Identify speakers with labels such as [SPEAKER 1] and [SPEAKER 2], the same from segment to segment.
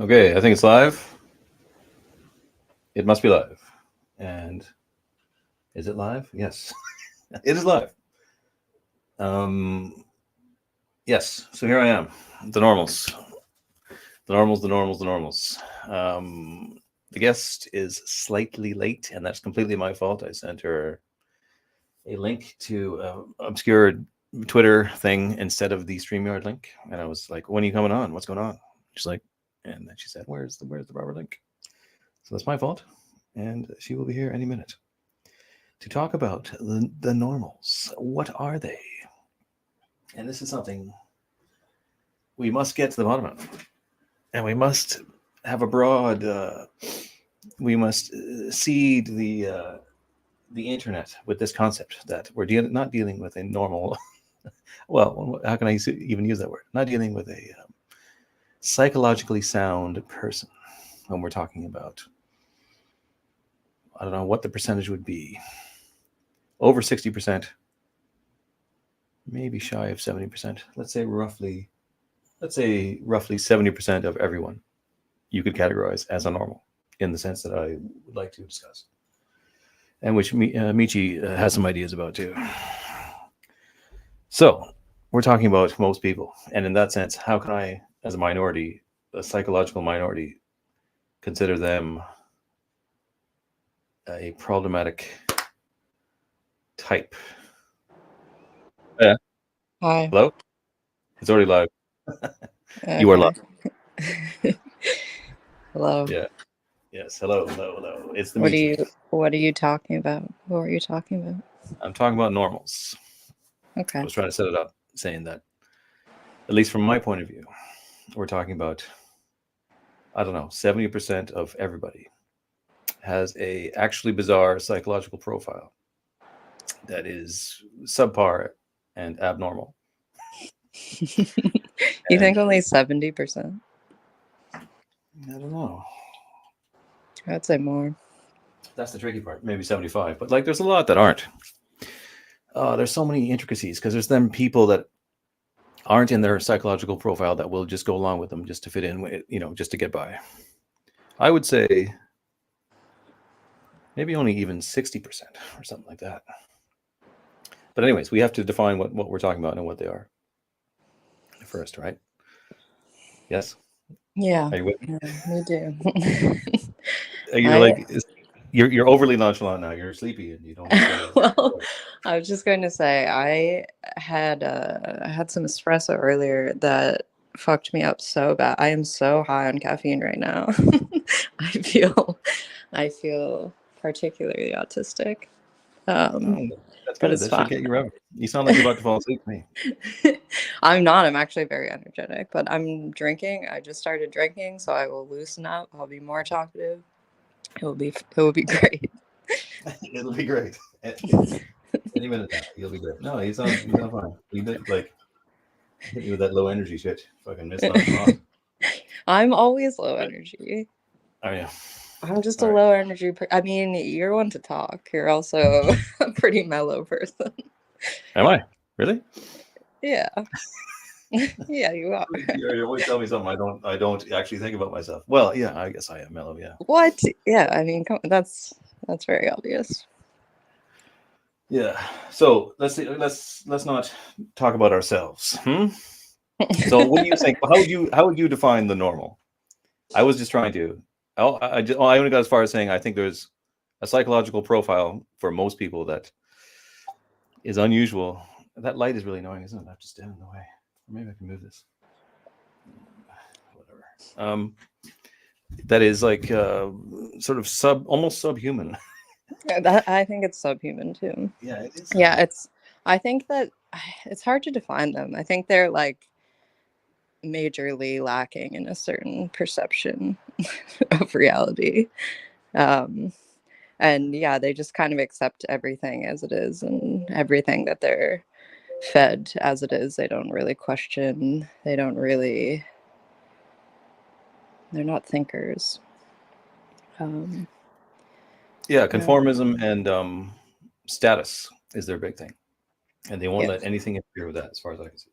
[SPEAKER 1] Okay, I think it's live. It must be live. And is it live? Yes, it is live. Um, yes, so here I am. The normals. The normals, the normals, the normals. The guest is slightly late, and that's completely my fault. I sent her a link to obscure Twitter thing instead of the StreamYard link. And I was like, when are you coming on? What's going on? She's like, and then she said, where's the rubber link? So that's my fault. And she will be here any minute to talk about the normals. What are they? And this is something we must get to the bottom of. And we must have a broad, we must seed the internet with this concept that we're not dealing with a normal, well, how can I even use that word? Not dealing with a psychologically sound person when we're talking about, I don't know what the percentage would be. Over 60%, maybe shy of 70%. Let's say roughly 70% of everyone you could categorize as a normal in the sense that I would like to discuss, and which Michi has some ideas about too. So we're talking about most people, and in that sense, how can I, as a minority, a psychological minority, consider them a problematic type? Yeah.
[SPEAKER 2] Hi.
[SPEAKER 1] Hello? It's already live. You are live.
[SPEAKER 2] Okay. Hello.
[SPEAKER 1] Yeah. Yes. Hello. Hello. Hello. It's the
[SPEAKER 2] What are
[SPEAKER 1] Michi.
[SPEAKER 2] you what are you talking about? Who are you talking about?
[SPEAKER 1] I'm talking about normals. I
[SPEAKER 2] Okay.
[SPEAKER 1] was trying to set it up saying that, at least from my point of view, we're talking about, I don't know, 70% of everybody has a actually bizarre psychological profile that is subpar and abnormal.
[SPEAKER 2] You
[SPEAKER 1] And
[SPEAKER 2] think only 70%?
[SPEAKER 1] I don't know.
[SPEAKER 2] I'd say more.
[SPEAKER 1] That's the tricky part. Maybe 75, but like there's a lot that aren't. There's so many intricacies because there's them people that aren't in their psychological profile that will just go along with them just to fit in, just to get by. I would say maybe only even 60% or something like that. But anyways, we have to define what we're talking about and what they are first, right? Yes.
[SPEAKER 2] Yeah.
[SPEAKER 1] Are you with me?
[SPEAKER 2] Yeah, we do.
[SPEAKER 1] You're
[SPEAKER 2] I
[SPEAKER 1] like you're overly nonchalant now. You're sleepy and you don't want to say
[SPEAKER 2] well, I was just going to say I had some espresso earlier that fucked me up so bad. I am so high on caffeine right now. I feel I feel particularly autistic. Um,
[SPEAKER 1] oh, that's
[SPEAKER 2] but
[SPEAKER 1] good.
[SPEAKER 2] it's
[SPEAKER 1] That should
[SPEAKER 2] fine.
[SPEAKER 1] get you ready. You sound like you're about to fall asleep to me.
[SPEAKER 2] I'm not. I'm actually very energetic, but I'm drinking. I just started drinking, so I will loosen up. I'll be more talkative. It will be great.
[SPEAKER 1] It'll be great. Any minute now, you'll be great. No, you sound fine. You did like hit me with that low energy shit. Fucking Miss Nonchalant.
[SPEAKER 2] I'm always low energy.
[SPEAKER 1] Oh yeah.
[SPEAKER 2] I'm just a
[SPEAKER 1] All right.
[SPEAKER 2] low energy. I mean, you're one to talk. You're also a pretty mellow person.
[SPEAKER 1] Am I really?
[SPEAKER 2] Yeah, yeah, you are.
[SPEAKER 1] You always tell me something I don't actually think about myself. Well, yeah, I guess I am mellow. Yeah.
[SPEAKER 2] What? Yeah, I mean, that's very obvious.
[SPEAKER 1] Yeah. So let's see. Let's not talk about ourselves. Hmm? So what do you think? How would you define the normal? I was just trying to. I only got as far as saying I think there's a psychological profile for most people that is unusual. That light is really annoying, isn't it? I have to stand in the way. Or maybe I can move this. Whatever. That is like sort of almost subhuman.
[SPEAKER 2] I think it's subhuman too.
[SPEAKER 1] Yeah, it is
[SPEAKER 2] Yeah,
[SPEAKER 1] subhuman.
[SPEAKER 2] I think that it's hard to define them. I think they're like majorly lacking in a certain perception of reality. Um, and yeah, they just kind of accept everything as it is and everything that they're fed as it is. They don't really question. They're not thinkers. Um,
[SPEAKER 1] Yeah,
[SPEAKER 2] yeah.
[SPEAKER 1] conformism and status is their big thing, and they won't
[SPEAKER 2] Yeah.
[SPEAKER 1] let anything interfere with that, as far as I can see.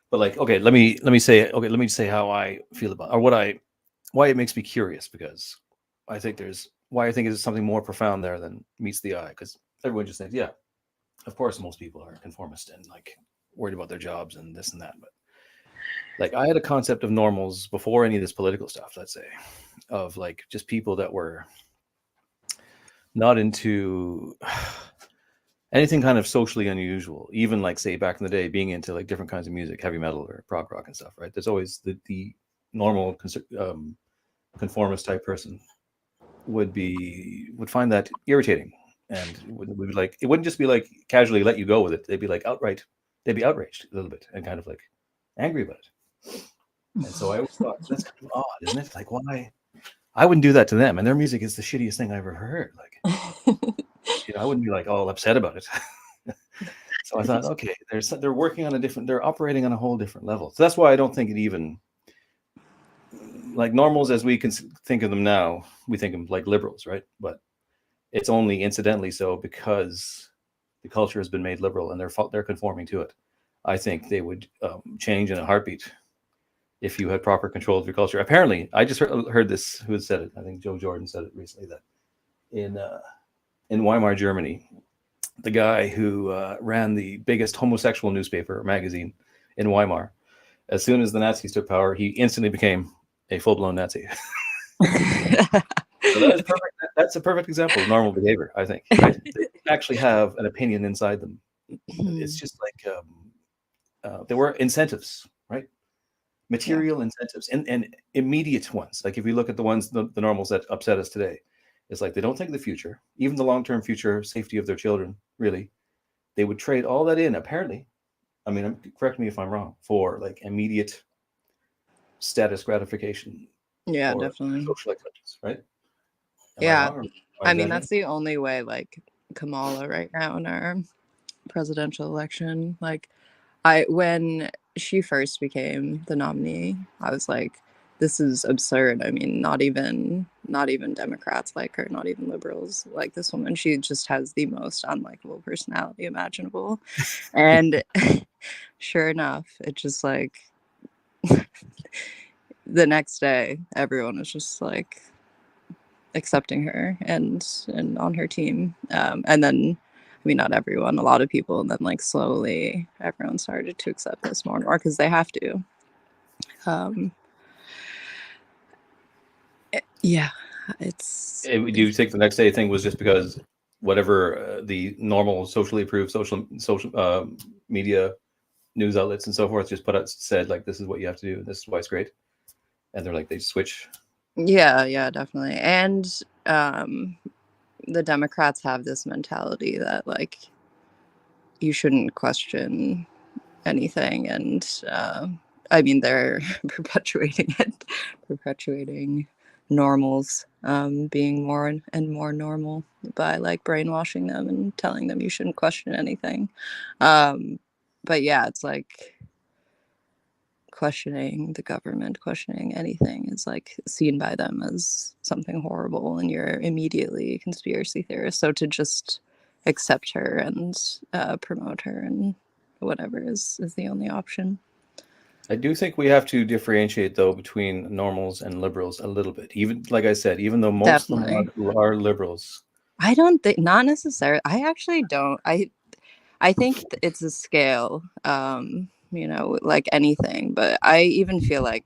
[SPEAKER 1] But like, okay, let me say how I feel about, or what I why it makes me curious, because I think there's something more profound there than meets the eye, because everyone just thinks, yeah, of course most people are conformist and like worried about their jobs and this and that. But like I had a concept of normals before any of this political stuff, let's say, of like just people that were not into anything kind of socially unusual, even like say back in the day being into like different kinds of music, heavy metal or prog rock and stuff, right? There's always the normal conformist type person would find that irritating, and would like, it wouldn't just be like casually let you go with it. They'd be like outright, they'd be outraged a little bit and kind of like angry about it. And so I always thought that's kind of odd, isn't it? Like, why? I wouldn't do that to them, and their music is the shittiest thing I ever heard. Like, I wouldn't be like all upset about it. So I thought, okay, they're working on a different, they're operating on a whole different level. So that's why I don't think it even, like normals as we can think of them now, we think of like liberals, right? But it's only incidentally so because the culture has been made liberal and they're conforming to it. I think they would change in a heartbeat if you had proper control of your culture. Apparently, I just heard this. Who had said it? I think Joe Jordan said it recently, that in Weimar, Germany, the guy who ran the biggest homosexual newspaper or magazine in Weimar, as soon as the Nazis took power, he instantly became a full-blown Nazi. So that is perfect. That's a perfect example of normal behavior, I think. Right? They actually have an opinion inside them. It's just like there were incentives, right?
[SPEAKER 2] Yeah.
[SPEAKER 1] Material incentives and immediate ones. Like if we look at the ones, the normals that upset us today, it's like they don't think of the future, even the long-term future safety of their children. Really, they would trade all that in. Apparently, I mean, correct me if I'm wrong, for like immediate status gratification
[SPEAKER 2] Yeah,
[SPEAKER 1] or
[SPEAKER 2] definitely.
[SPEAKER 1] social acceptance. Right? Am I
[SPEAKER 2] Yeah.
[SPEAKER 1] wrong or am I
[SPEAKER 2] I mean,
[SPEAKER 1] exaggerating?
[SPEAKER 2] that's the only way, like Kamala right now in our presidential election. Like, when she first became the nominee, I was like, this is absurd. I mean, not even Democrats like her, not even liberals like this woman. She just has the most unlikable personality imaginable. And sure enough, it just like the next day, everyone was just like accepting her and on her team. And then, I mean, not everyone, a lot of people, and then like slowly, everyone started to accept this more and more because they have to. Um, yeah, it's
[SPEAKER 1] Do you think the next day thing was just because whatever the normal socially approved social media news outlets and so forth just put out, said like, this is what you have to do, this is why it's great, and they're like, they switch.
[SPEAKER 2] yeah, definitely. And um, the Democrats have this mentality that like you shouldn't question anything, and I mean they're perpetuating it, perpetuating normals being more and more normal by like brainwashing them and telling them you shouldn't question anything. um, but yeah, it's like questioning the government, questioning anything is like seen by them as something horrible, and you're immediately a conspiracy theorist. So to just accept her and promote her and whatever is the only option.
[SPEAKER 1] I do think we have to differentiate though between normals and liberals a little bit. Even like I said, even though most of them
[SPEAKER 2] Definitely.
[SPEAKER 1] are liberals,
[SPEAKER 2] I don't think, not necessarily. I actually don't. I think it's a scale, like anything. But I even feel like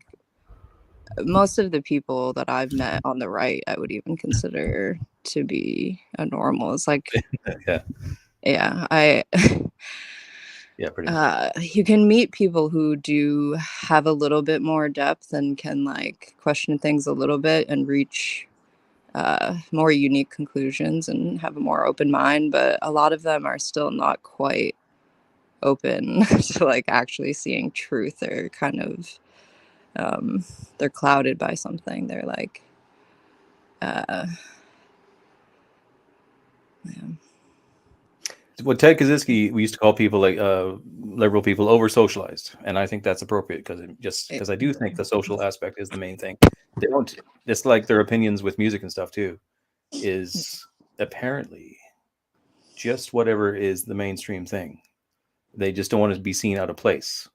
[SPEAKER 2] most of the people that I've met on the right, I would even consider to be a normal. It's like,
[SPEAKER 1] yeah,
[SPEAKER 2] yeah, I
[SPEAKER 1] yeah, pretty much.
[SPEAKER 2] you can meet people who do have a little bit more depth and can like question things a little bit and reach more unique conclusions and have a more open mind, but a lot of them are still not quite open to like actually seeing truth. They're kind of they're clouded by something. They're like uh yeah.
[SPEAKER 1] What Ted Kaczynski, we used to call people like liberal people over socialized, and I think that's appropriate because I do think the social aspect is the main thing. They don't, just like their opinions with music and stuff too, is apparently just whatever is the mainstream thing. They just don't want to be seen out of place.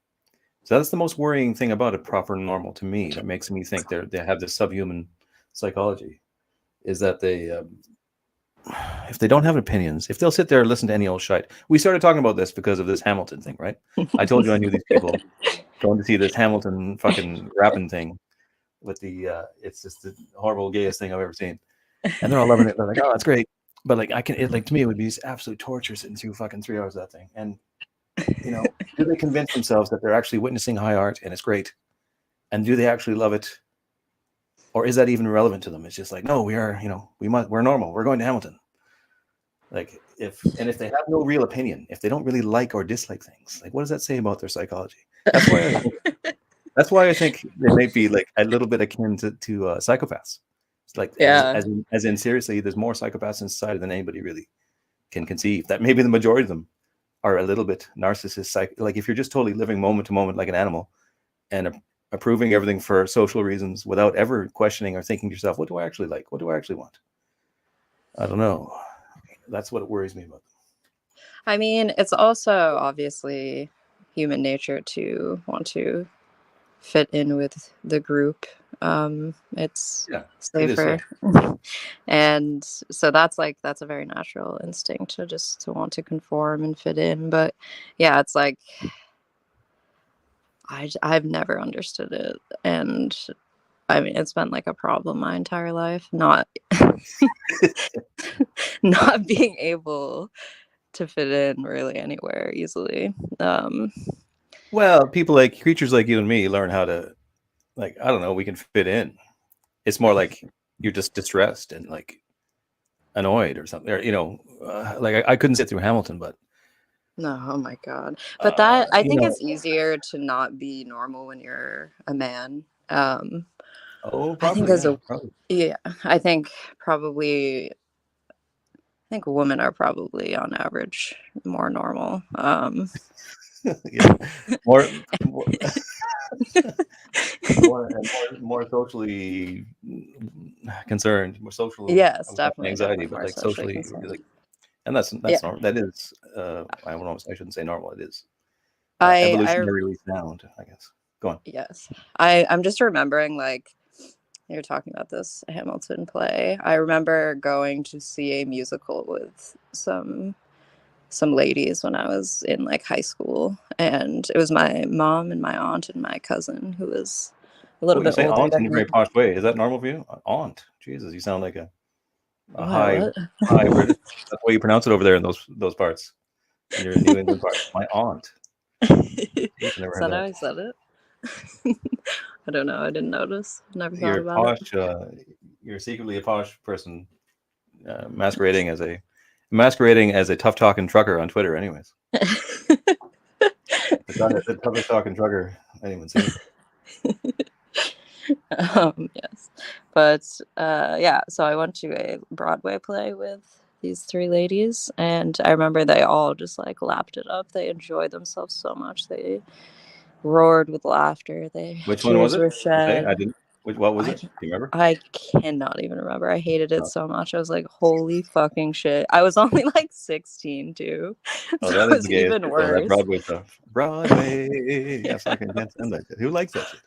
[SPEAKER 1] So that's the most worrying thing about a proper normal to me. That makes me think they have this subhuman psychology. Is that they, if they don't have opinions, if they'll sit there and listen to any old shite. We started talking about this because of this Hamilton thing, right? I told you I knew these people going to see this Hamilton fucking rapping thing with the. It's just the horrible gayest thing I've ever seen, and they're all loving it. They're like, "Oh, that's great," but like I can, it, like to me, it would be absolute torture sitting through fucking 3 hours of that thing. And do they convince themselves that they're actually witnessing high art and it's great? And do they actually love it? Or is that even relevant to them? It's just like, no, we are, we're normal. We're going to Hamilton. Like if they have no real opinion, if they don't really like or dislike things, like what does that say about their psychology? That's why I think they may be like a little bit akin to psychopaths. It's like
[SPEAKER 2] Yeah.
[SPEAKER 1] as in seriously, there's more psychopaths in society than anybody really can conceive. That maybe the majority of them are a little bit narcissist. Like if you're just totally living moment to moment like an animal and approving everything for social reasons without ever questioning or thinking to yourself, what do I actually like? What do I actually want? I don't know. That's what worries me about them.
[SPEAKER 2] I mean, it's also obviously human nature to want to fit in with the group. It's
[SPEAKER 1] Yeah, it is.
[SPEAKER 2] safer.
[SPEAKER 1] Yeah.
[SPEAKER 2] And so that's a very natural instinct to just to want to conform and fit in. But yeah, it's like I've never understood it. And I mean, it's been like a problem my entire life, not not being able to fit in really anywhere easily.
[SPEAKER 1] Well, people like creatures like you and me learn how to, like, I don't know, we can fit in. It's more like you're just distressed and like annoyed or something. Or, like I couldn't sit through Hamilton, but
[SPEAKER 2] No, oh my God. But that I
[SPEAKER 1] you
[SPEAKER 2] think
[SPEAKER 1] know,
[SPEAKER 2] it's easier to not be normal when you're a man.
[SPEAKER 1] oh,
[SPEAKER 2] I think
[SPEAKER 1] probably,
[SPEAKER 2] as
[SPEAKER 1] yeah,
[SPEAKER 2] a
[SPEAKER 1] probably.
[SPEAKER 2] yeah, I think probably I think women are probably on average more normal.
[SPEAKER 1] Yeah, more, more, more socially concerned, more social. I
[SPEAKER 2] Yes,
[SPEAKER 1] was not
[SPEAKER 2] definitely,
[SPEAKER 1] anxiety,
[SPEAKER 2] definitely
[SPEAKER 1] but
[SPEAKER 2] more
[SPEAKER 1] like
[SPEAKER 2] socially
[SPEAKER 1] socially,
[SPEAKER 2] concerned.
[SPEAKER 1] like, and that's
[SPEAKER 2] Yeah.
[SPEAKER 1] normal. That is, I don't know. I shouldn't say normal. It is
[SPEAKER 2] I
[SPEAKER 1] evolutionarily sound, I guess. Go on.
[SPEAKER 2] yes. I'm just remembering like you're talking about this Hamilton play. I remember going to see a musical with some ladies when I was in like high school, and it was my mom and my aunt and my cousin who was a little
[SPEAKER 1] Oh, you
[SPEAKER 2] bit
[SPEAKER 1] say
[SPEAKER 2] older
[SPEAKER 1] aunt
[SPEAKER 2] than
[SPEAKER 1] in a
[SPEAKER 2] me.
[SPEAKER 1] very posh way. Is that normal for you? Aunt. Jesus, you sound like a high
[SPEAKER 2] What?
[SPEAKER 1] British. That's the way you pronounce it over there in those parts. In your New England part. My aunt. Jeez, I never
[SPEAKER 2] Is
[SPEAKER 1] heard
[SPEAKER 2] that how
[SPEAKER 1] that.
[SPEAKER 2] I said it? I don't know. I didn't notice. Never thought
[SPEAKER 1] You're
[SPEAKER 2] about it.
[SPEAKER 1] posh. You're secretly a posh person, masquerading as a tough talking trucker on Twitter. Anyways, the toughest talking trucker anyone's seen.
[SPEAKER 2] Yes, but yeah. So I went to a Broadway play with these three ladies, and I remember they all just like lapped it up. They enjoyed themselves so much. They roared with laughter. They
[SPEAKER 1] Which one was
[SPEAKER 2] tears
[SPEAKER 1] it?
[SPEAKER 2] were
[SPEAKER 1] Did you say? I
[SPEAKER 2] shed.
[SPEAKER 1] didn't. What was
[SPEAKER 2] I
[SPEAKER 1] it? Do you remember?
[SPEAKER 2] I cannot even remember. I hated it
[SPEAKER 1] Oh,
[SPEAKER 2] so much. I was like, holy fucking shit. I was only like 16 too.
[SPEAKER 1] oh,
[SPEAKER 2] So
[SPEAKER 1] that
[SPEAKER 2] it
[SPEAKER 1] is the
[SPEAKER 2] was
[SPEAKER 1] gayest
[SPEAKER 2] even
[SPEAKER 1] shit though. That
[SPEAKER 2] worse.
[SPEAKER 1] Broadway stuff. Broadway. Yes, I can't stand that shit. Who likes that shit?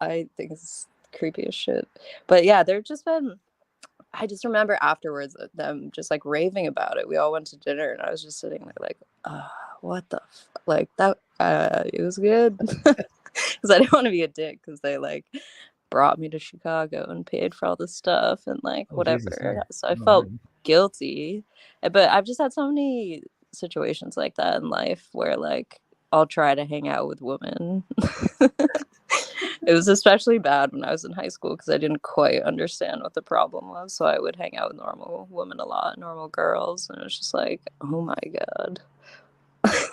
[SPEAKER 2] I think it's creepy as shit. But yeah, they've just been I just remember afterwards them just like raving about it. We all went to dinner and I was just sitting there like, what the like that it was good. Because I didn't want to be a dick because they like brought me to Chicago and paid for all this stuff and like
[SPEAKER 1] Oh Jesus.
[SPEAKER 2] whatever. So I
[SPEAKER 1] Oh,
[SPEAKER 2] felt guilty. But I've just had so many situations like that in life where like I'll try to hang out with women. It was especially bad when I was in high school because I didn't quite understand what the problem was. So I would hang out with normal women a lot, normal girls, and it was just like, oh my god.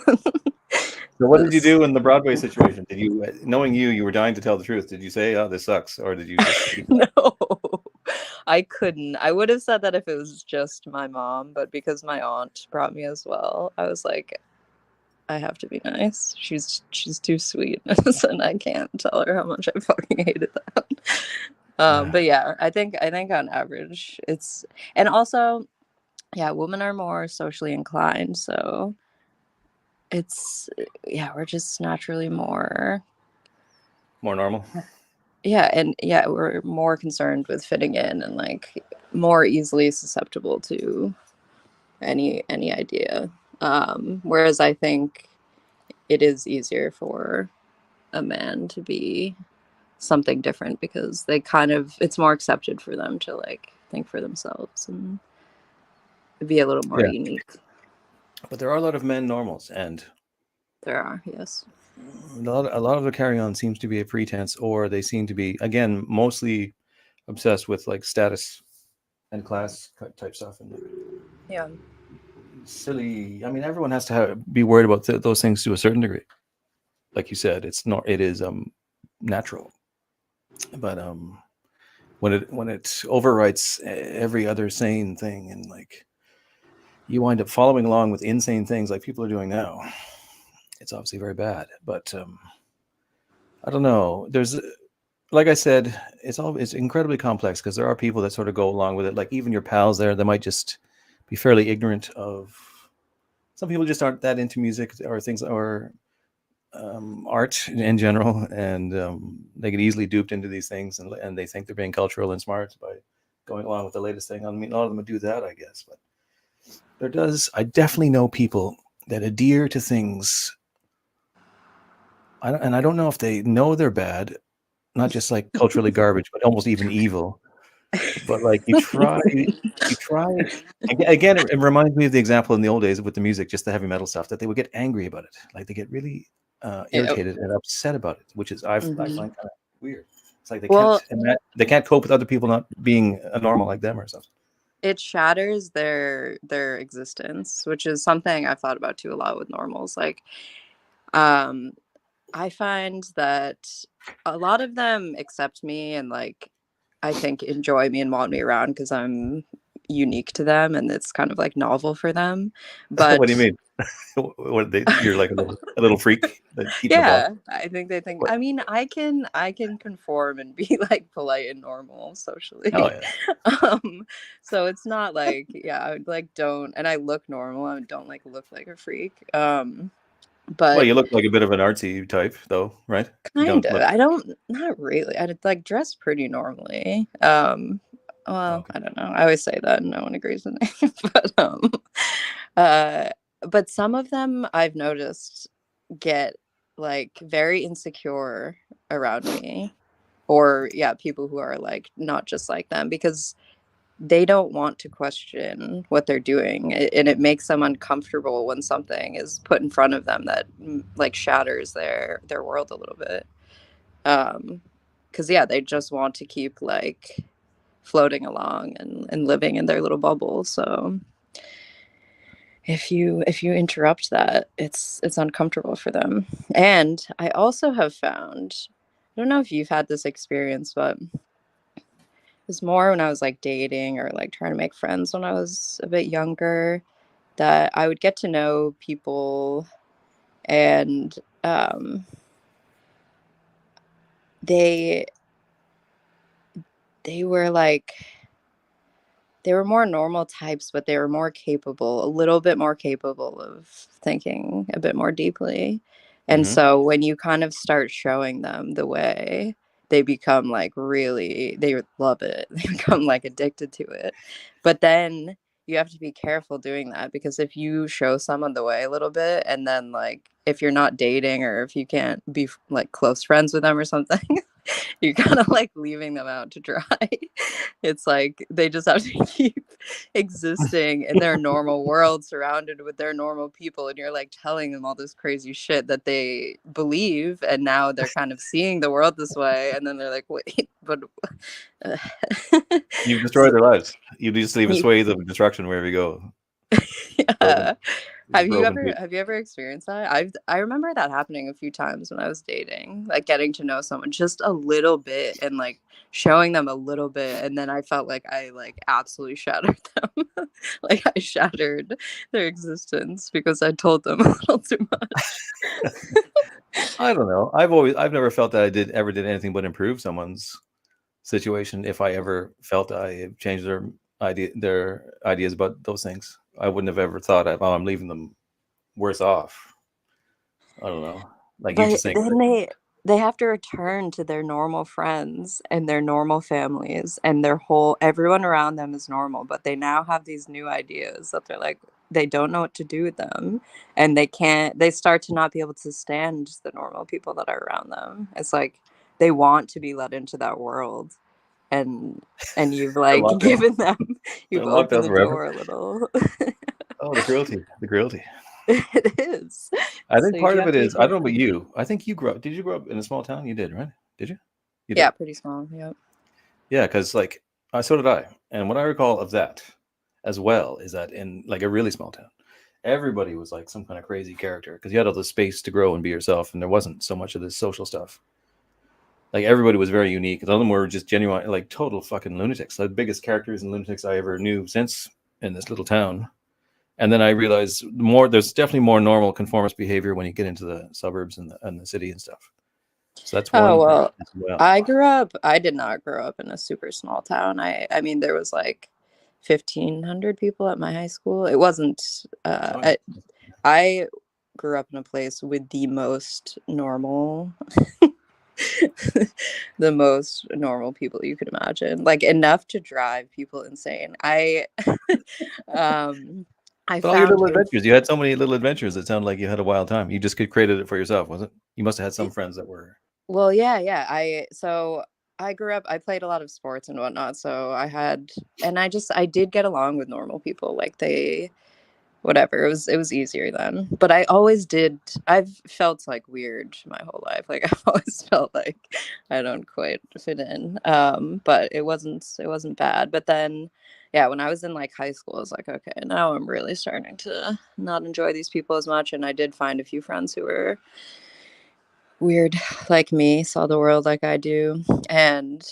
[SPEAKER 1] so what did you
[SPEAKER 2] This
[SPEAKER 1] do in the Broadway situation? Did you, knowing you were dying to tell the truth, did you say, "Oh, this sucks," or did you just keep quiet?
[SPEAKER 2] no, I couldn't. I would have said that if it was just my mom, but because my aunt brought me as well, I was like, I have to be nice. She's too sweet, and I can't tell her how much I fucking hated that. But yeah, I think on average it's and also yeah, women are more socially inclined, so it's yeah, we're just naturally more
[SPEAKER 1] More normal.
[SPEAKER 2] yeah, and yeah, we're more concerned with fitting in and like more easily susceptible to any idea. Whereas I think it is easier for a man to be something different because they kind of it's more accepted for them to like think for themselves and be a little more
[SPEAKER 1] Yeah,
[SPEAKER 2] unique.
[SPEAKER 1] but there are a lot of men normals, and
[SPEAKER 2] There are, yes.
[SPEAKER 1] a lot of the carry on seems to be a pretense, or they seem to be again mostly obsessed with like status and class type stuff, and like
[SPEAKER 2] Yeah.
[SPEAKER 1] silly. I mean, everyone has to be worried about those things to a certain degree. Like you said, it's not. It is natural, but when it overwrites every other sane thing, and like you wind up following along with insane things like people are doing now, it's obviously very bad. But I don't know. There's like I said, it's incredibly complex because there are people that sort of go along with it. Like even your pals there, they might just be fairly ignorant of. Some people just aren't that into music or things or art in general, and they get easily duped into these things, and they think they're being cultural and smart by going along with the latest thing. I mean, a lot of them would do that, I guess, but I definitely know people that adhere to things. And I don't know if they know they're bad, not just like culturally garbage, but almost even evil. But like you try again. It reminds me of the example in the old days with the music, just the heavy metal stuff, that they would get angry about it, like they get really
[SPEAKER 2] It,
[SPEAKER 1] irritated and upset about it, which is I find
[SPEAKER 2] mhm.
[SPEAKER 1] kind of weird. It's like
[SPEAKER 2] Well,
[SPEAKER 1] they can't cope with other people not being a normal like them or something.
[SPEAKER 2] it shatters their existence, which is something I've thought about too a lot with normals. Like, um, I find that a lot of them accept me and like I think enjoy me and want me around because I'm unique to them and it's kind of like novel for them.
[SPEAKER 1] What do you
[SPEAKER 2] But
[SPEAKER 1] mean? You're like a little freak that keeps in a box.
[SPEAKER 2] yeah, I think they think
[SPEAKER 1] What?
[SPEAKER 2] I mean I can conform and be like polite and normal
[SPEAKER 1] Oh
[SPEAKER 2] socially.
[SPEAKER 1] yeah.
[SPEAKER 2] So it's not like yeah, I would like don't and I look normal. I don't like look like a freak.
[SPEAKER 1] Well,
[SPEAKER 2] But
[SPEAKER 1] you look like a bit of an artsy type, though, right? You
[SPEAKER 2] kind
[SPEAKER 1] don't
[SPEAKER 2] of.
[SPEAKER 1] look.
[SPEAKER 2] I don't not really. I like dress pretty normally.
[SPEAKER 1] Oh,
[SPEAKER 2] Well,
[SPEAKER 1] okay.
[SPEAKER 2] I don't know. I always say that and no one agrees with me. Uh but some of them I've noticed get like very insecure around me or yeah, people who are like not just like them because they don't want to question what they're doing and it makes them uncomfortable when something is put in front of them that like shatters their world a little bit because yeah they just want to keep like floating along and living in their little bubble so if you interrupt that it's uncomfortable for them and I also have found I don't know if you've had this experience but it was more when I was like dating or like trying to make friends when I was a bit younger that I would get to know people and um, they they were like they were more normal types, but they were more capable, a little bit more capable of thinking a bit more deeply. And
[SPEAKER 1] Hmm.
[SPEAKER 2] so when you kind of start showing them the way, they become like really, they love it. They become like addicted to it. But then you have to be careful doing that because if you show someone the way a little bit and then like if you're not dating or if you can't be like close friends with them or something, you're kind of like leaving them out to dry. It's like they just have to keep existing in their normal world surrounded with their normal people and you're like telling them all this crazy shit that they believe and now they're kind of seeing the world this way and then they're like wait but uh,
[SPEAKER 1] You've destroyed
[SPEAKER 2] so,
[SPEAKER 1] their lives. You just leave a
[SPEAKER 2] you,
[SPEAKER 1] swathe of destruction wherever you go. Broken,
[SPEAKER 2] yeah.
[SPEAKER 1] broken people.
[SPEAKER 2] Have you ever experienced that? I remember that happening a few times when I was dating, like getting to know someone just a little bit and like showing them a little bit and then I felt like I like absolutely shattered them. Like I shattered their existence because I told them a little too much.
[SPEAKER 1] I don't know. I've never felt that I ever did anything but improve someone's situation. If I ever felt I changed their ideas about those things, I wouldn't have ever thought, oh, I'm leaving them worse off. I don't know. Like you
[SPEAKER 2] But
[SPEAKER 1] just think,
[SPEAKER 2] then they have to return to their normal friends and their normal families, and their whole everyone around them is normal, but they now have these new ideas that they're like they don't know what to do with them, and they start to not be able to stand the normal people that are around them. It's like they want to be let into that world, and you've
[SPEAKER 1] they're
[SPEAKER 2] like
[SPEAKER 1] locked out.
[SPEAKER 2] given them,
[SPEAKER 1] They're
[SPEAKER 2] you've
[SPEAKER 1] locked
[SPEAKER 2] opened
[SPEAKER 1] out
[SPEAKER 2] the
[SPEAKER 1] forever.
[SPEAKER 2] door a little.
[SPEAKER 1] Oh, the cruelty, the cruelty.
[SPEAKER 2] It is.
[SPEAKER 1] I
[SPEAKER 2] So
[SPEAKER 1] think
[SPEAKER 2] you
[SPEAKER 1] part of
[SPEAKER 2] have
[SPEAKER 1] it
[SPEAKER 2] to be
[SPEAKER 1] is, I don't know about
[SPEAKER 2] careful.
[SPEAKER 1] you. I think you grew up. Did you grow up in a small town? You did, right? Did you? You
[SPEAKER 2] Yeah,
[SPEAKER 1] did.
[SPEAKER 2] pretty small. Yep.
[SPEAKER 1] Yeah, because like so did I. And what I recall of that as well is that in like a really small town, everybody was like some kind of crazy character because you had all the space to grow and be yourself, and there wasn't so much of this social stuff. Like everybody was very unique. Some of them were just genuine, like total fucking lunatics. The biggest characters and lunatics I ever knew since in this little town. And then I realized there's definitely more normal conformist behavior when you get into the suburbs and the city and stuff. So that's
[SPEAKER 2] Oh,
[SPEAKER 1] one thing
[SPEAKER 2] well,
[SPEAKER 1] as well.
[SPEAKER 2] I did not grow up in a super small town. I mean, there was like 1,500 people at my high school. It wasn't,
[SPEAKER 1] Oh yeah.
[SPEAKER 2] I grew up in a place with the most normal, the most normal people you could imagine, like enough to drive people insane. Um, I
[SPEAKER 1] But all your
[SPEAKER 2] found
[SPEAKER 1] little
[SPEAKER 2] a
[SPEAKER 1] adventures, you had so many little adventures that sounded like you had a wild time. You just created it for yourself, was it? You must have had some friends that were.
[SPEAKER 2] Well, yeah, yeah. I grew up, I played a lot of sports and whatnot, so I did get along with normal people. Like whatever. It was easier then. But I've felt like weird my whole life. Like I've always felt like I don't quite fit in. But it wasn't bad. But then yeah, when I was in like high school, I was like, okay, now I'm really starting to not enjoy these people as much. And I did find a few friends who were weird like me, saw the world like I do. And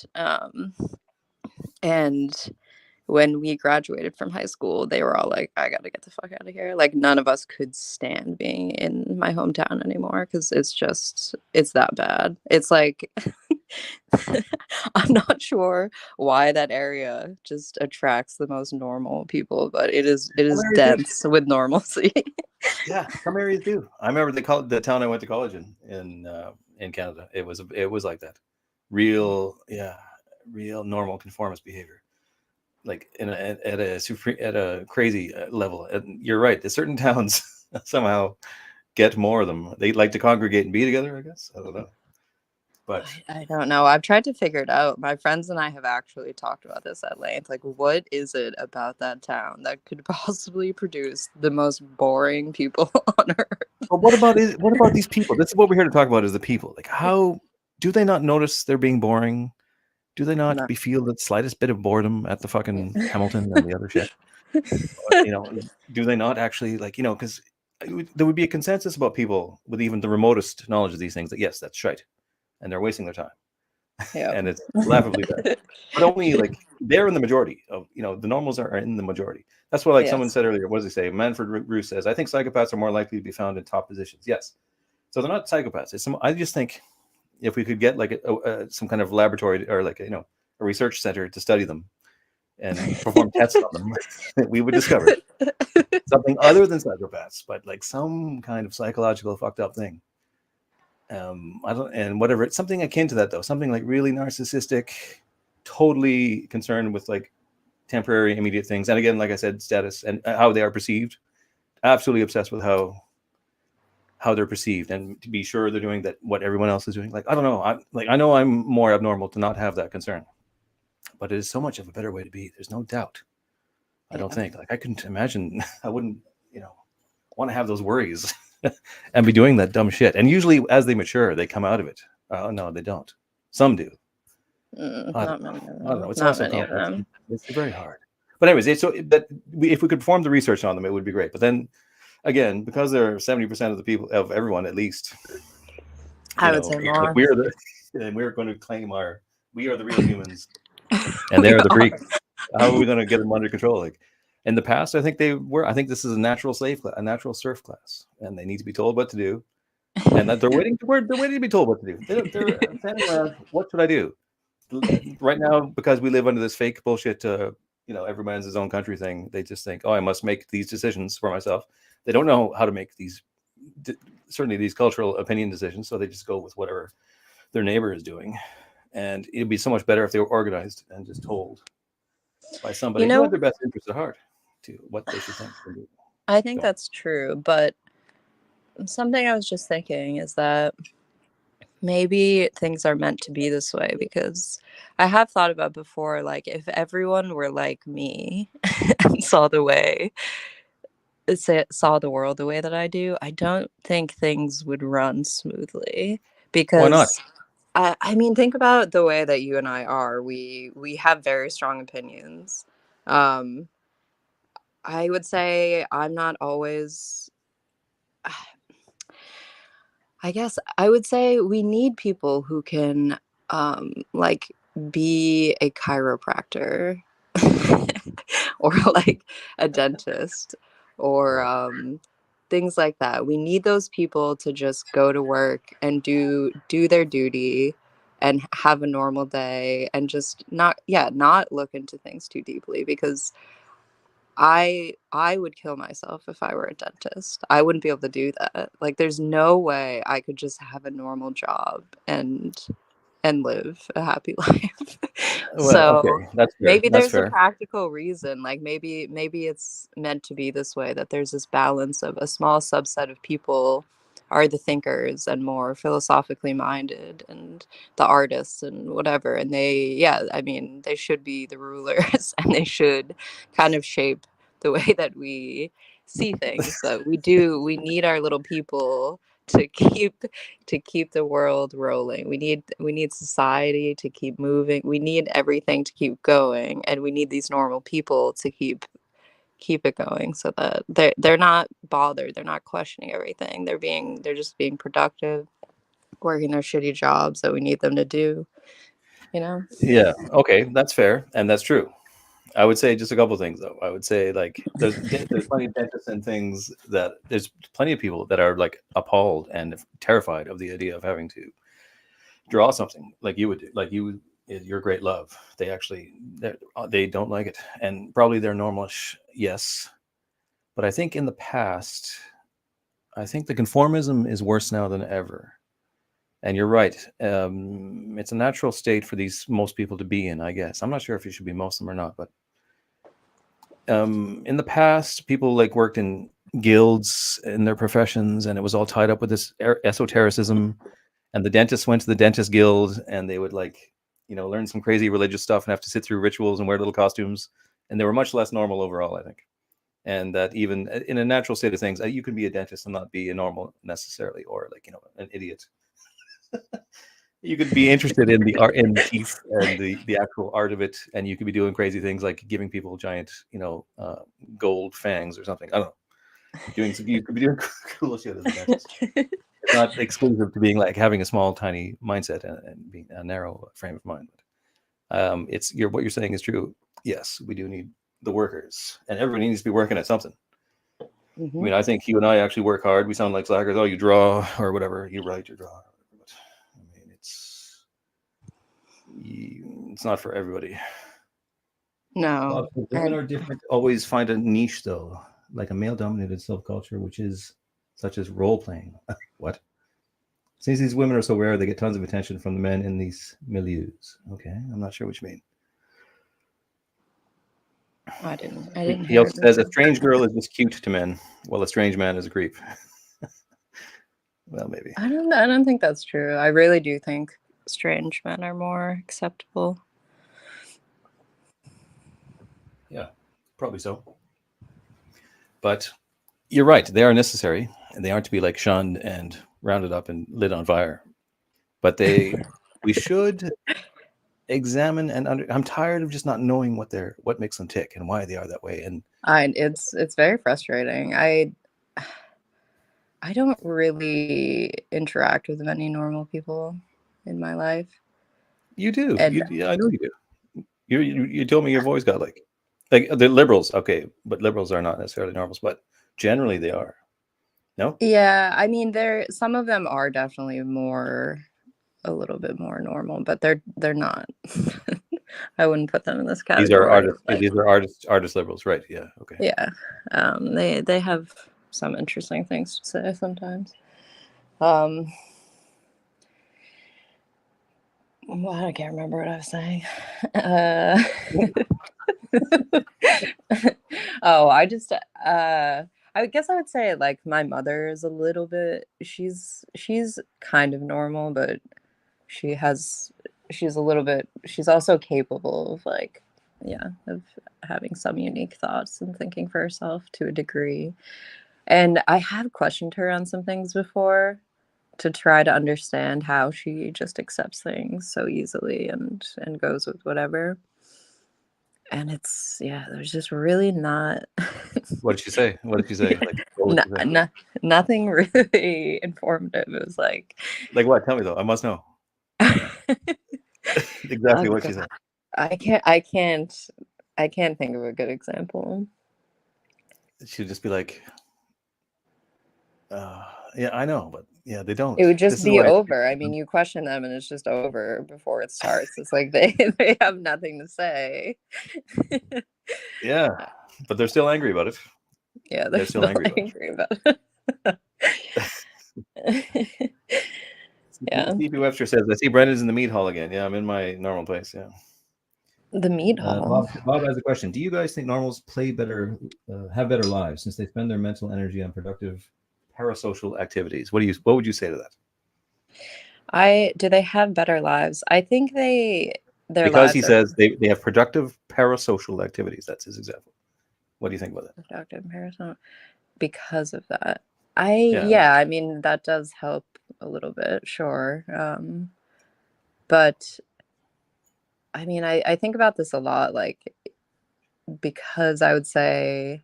[SPEAKER 2] when we graduated from high school, they were all like, I gotta get the fuck out of here. Like none of us could stand being in my hometown anymore because it's that bad. It's like I'm not sure why that area just attracts the most normal people, but it
[SPEAKER 1] Some
[SPEAKER 2] is
[SPEAKER 1] areas do.
[SPEAKER 2] dense with normalcy.
[SPEAKER 1] Yeah, some areas do. I remember they called the town I went to college in Canada. It was like that, real yeah, real normal conformist behavior, like at a crazy level. And you're right. There's certain towns somehow get more of them. They like to congregate and be together. I guess I don't know, but
[SPEAKER 2] I don't know. I've tried to figure it out. My friends and I have actually talked about this at length. Like, what is it about that town that could possibly produce the most boring people on earth?
[SPEAKER 1] but what about these people? This is what we're here to talk about: is the people. Like, how do they not notice they're being boring? Do they not
[SPEAKER 2] No.
[SPEAKER 1] feel the slightest bit of boredom at the fucking Hamilton and the other shit? You know, do they not actually like, because there would be a consensus about people with even the remotest knowledge of these things that yes, that's right, and they're wasting their time,
[SPEAKER 2] Yeah.
[SPEAKER 1] and it's laughably bad. But only like they're in the majority of the normals are in the majority. That's what like someone
[SPEAKER 2] Yes.
[SPEAKER 1] said earlier. What does he say? Manfred Roos says, "I think psychopaths are more likely to be found in top positions." Yes, so they're not psychopaths. I just think if we could get like some kind of laboratory or like a research center to study them and perform tests on them, we would discover something other than psychopaths, but like some kind of psychological fucked up thing. I don't, and whatever, it's something akin to that though, something like really narcissistic, totally concerned with like temporary, immediate things, and again, like I said, status and how they are perceived. Absolutely obsessed with how they're perceived, and to be sure they're doing that what everyone else is doing. Like I don't know, I know I'm more abnormal to not have that concern, but it is so much of a better way to be. There's no doubt. I don't
[SPEAKER 2] Yeah.
[SPEAKER 1] think like I couldn't imagine. I wouldn't, want to have those worries and be doing that dumb shit. And usually, as they mature, they come out of it. No, they don't. Some do. I don't
[SPEAKER 2] Not
[SPEAKER 1] know.
[SPEAKER 2] many of
[SPEAKER 1] I don't know.
[SPEAKER 2] them.
[SPEAKER 1] It's
[SPEAKER 2] Not
[SPEAKER 1] also
[SPEAKER 2] many of
[SPEAKER 1] complex.
[SPEAKER 2] them.
[SPEAKER 1] It's very hard. But anyways, if we could perform the research on them, it would be great. But then again, because they're 70% of the people of everyone, at least,
[SPEAKER 2] I would say
[SPEAKER 1] like
[SPEAKER 2] more.
[SPEAKER 1] and we're going to claim we are the real humans, and
[SPEAKER 2] We
[SPEAKER 1] they're the
[SPEAKER 2] are.
[SPEAKER 1] freaks. How are we going to get them under control? Like in the past, I think they were. I think this is a natural a natural serf class, and they need to be told what to do, and that they're waiting. They're waiting to be told what to do. They're standing around. What should I do right now? Because we live under this fake bullshit. Everybody's his own country thing. They just think, oh, I must make these decisions for myself. They don't know how to make these certainly these cultural opinion decisions, so they just go with whatever their neighbor is doing. And it'd be so much better if they were organized and just told by
[SPEAKER 2] You
[SPEAKER 1] somebody who had
[SPEAKER 2] know,
[SPEAKER 1] their best interest at heart to what they should think and do.
[SPEAKER 2] I think
[SPEAKER 1] Go on.
[SPEAKER 2] that's true, but something I was just thinking is that maybe things are meant to be this way because I have thought about before, like if everyone were like me and saw the world the way that I do, I don't think things would run smoothly
[SPEAKER 1] Why not?
[SPEAKER 2] because I mean, think about the way that you and I are. We have very strong opinions. Um, I would say I'm not always. I guess I would say we need people who can like be a chiropractor or like a dentist or
[SPEAKER 1] Right.
[SPEAKER 2] things like that. We need those people to just go to work and do their duty and have a normal day and just not look into things too deeply because I would kill myself if I were a dentist. I wouldn't be able to do that. Like there's no way I could just have a normal job and live a happy life.
[SPEAKER 1] Well,
[SPEAKER 2] So
[SPEAKER 1] okay, that's fair.
[SPEAKER 2] maybe
[SPEAKER 1] That's
[SPEAKER 2] there's a
[SPEAKER 1] fair.
[SPEAKER 2] practical reason. Like maybe it's meant to be this way that there's this balance of a small subset of people are the thinkers and more philosophically minded and the artists and whatever and I mean they should be the rulers and they should kind of shape the way that we see things but we need our little people to keep the world rolling. We need society to keep moving. We need everything to keep going, and we need these normal people to keep it going so that they're not bothered. They're not questioning everything. They're just being productive, working their shitty jobs that we need them to do. You know.
[SPEAKER 1] Yeah. Okay, that's fair, and that's true. I would say just a couple of things though. I would say like there's plenty of dentists and things that there's plenty of people that are like appalled and terrified of the idea of having to draw something like you would do, like you your great love. They actually they don't like it, and probably they're normalish, yes. But I think in the past, I think the conformism is worse now than ever. And you're right. It's a natural state for these most people to be in, I guess. I'm not sure if you should be most of them or not, but in the past, people like worked in guilds in their professions, and it was all tied up with this esotericism. And the dentists went to the dentist guild, and they would like, learn some crazy religious stuff and have to sit through rituals and wear little costumes. And they were much less normal overall, I think. And that even in a natural state of things, you can be a dentist and not be a normal necessarily, or like an idiot. You could be interested in the art in teeth and the actual art of it, and you could be doing crazy things like giving people giant gold fangs or something. I don't know. You could be doing cool shit as a dentist. It's not exclusive to being like having a small tiny mindset and being a narrow frame of mind. It's what you're saying is true. Yes, we do need the workers, and everybody needs to be working at something. I
[SPEAKER 2] Mm-hmm.
[SPEAKER 1] mean, I think you and I actually work hard. We sound like slackers. Oh, you draw or whatever. You write, you draw. But I mean, it's not for everybody.
[SPEAKER 2] No,
[SPEAKER 1] Well, women
[SPEAKER 2] and
[SPEAKER 1] are different. Always find a niche though, like a male-dominated subculture, which is such as role playing. What? Since these women are so rare, they get tons of attention from the men in these milieus. Okay, I'm not sure what you mean.
[SPEAKER 2] I didn't
[SPEAKER 1] He
[SPEAKER 2] hear
[SPEAKER 1] also says a
[SPEAKER 2] everything.
[SPEAKER 1] strange girl is just cute to men, while a strange man is a creep. Well, maybe.
[SPEAKER 2] I don't think that's true. I really do think strange men are more acceptable.
[SPEAKER 1] Yeah, probably so. But you're right; they are necessary, and they aren't to be like shunned and rounded up and lit on fire. But we should examine and I'm tired of just not knowing what makes them tick and why they are that way. And
[SPEAKER 2] It's very frustrating. I don't really interact with many normal people in my life.
[SPEAKER 1] you do,
[SPEAKER 2] And
[SPEAKER 1] I know you do. You told me you've always got like the liberals, okay, but liberals are not necessarily normals, but generally they are. No,
[SPEAKER 2] yeah, I mean there some of them are definitely more a little bit more normal, but they're not. I wouldn't put them in this
[SPEAKER 1] these are
[SPEAKER 2] category.
[SPEAKER 1] artists.
[SPEAKER 2] But
[SPEAKER 1] These are artist liberals, right? Yeah, okay.
[SPEAKER 2] yeah, they have some interesting things to say sometimes. Um, well, I can't remember what I was saying. Uh, oh, I guess I would say like my mother is a little bit. She's kind of normal, but she has she's a little bit. She's also capable of like, yeah, of having some unique thoughts and thinking for herself to a degree. And I have questioned her on some things before to try to understand how she just accepts things so easily and goes with whatever. And it's yeah, there's just really not
[SPEAKER 1] What did she say? What did she say? Like, what would
[SPEAKER 2] no,
[SPEAKER 1] she say?
[SPEAKER 2] no, nothing really informative. It was like,
[SPEAKER 1] Like what? Tell me though. I must know
[SPEAKER 2] oh
[SPEAKER 1] exactly what she
[SPEAKER 2] god,
[SPEAKER 1] said.
[SPEAKER 2] I can't think of a good example.
[SPEAKER 1] She'd just be like, "Yeah, I know, but yeah, they
[SPEAKER 2] It
[SPEAKER 1] don't.
[SPEAKER 2] would
[SPEAKER 1] This
[SPEAKER 2] just
[SPEAKER 1] is
[SPEAKER 2] be
[SPEAKER 1] why."
[SPEAKER 2] over. I mean, you question them and it's just over before it starts. It's like they have nothing to say.
[SPEAKER 1] Yeah, but they're still angry about it.
[SPEAKER 2] Yeah, they're
[SPEAKER 1] They're still
[SPEAKER 2] still
[SPEAKER 1] angry about
[SPEAKER 2] angry about it.
[SPEAKER 1] it.
[SPEAKER 2] Yeah.
[SPEAKER 1] CP Webster says, "I see Brendan's in the meat hall again." Yeah, I'm in my normal place. Yeah.
[SPEAKER 2] The meat hall.
[SPEAKER 1] Bob has a question. Do you guys think normals play better, have better lives since they spend their mental energy on productive parasocial activities? What would you say to that?
[SPEAKER 2] I do they have better lives? I think their
[SPEAKER 1] Because he
[SPEAKER 2] lives are
[SPEAKER 1] says they have productive parasocial activities. That's his example. What do you think about that?
[SPEAKER 2] productive comparison because of that.
[SPEAKER 1] Yeah,
[SPEAKER 2] Yeah, I mean that does help a little bit, sure. But I mean I think about this a lot, like because I would say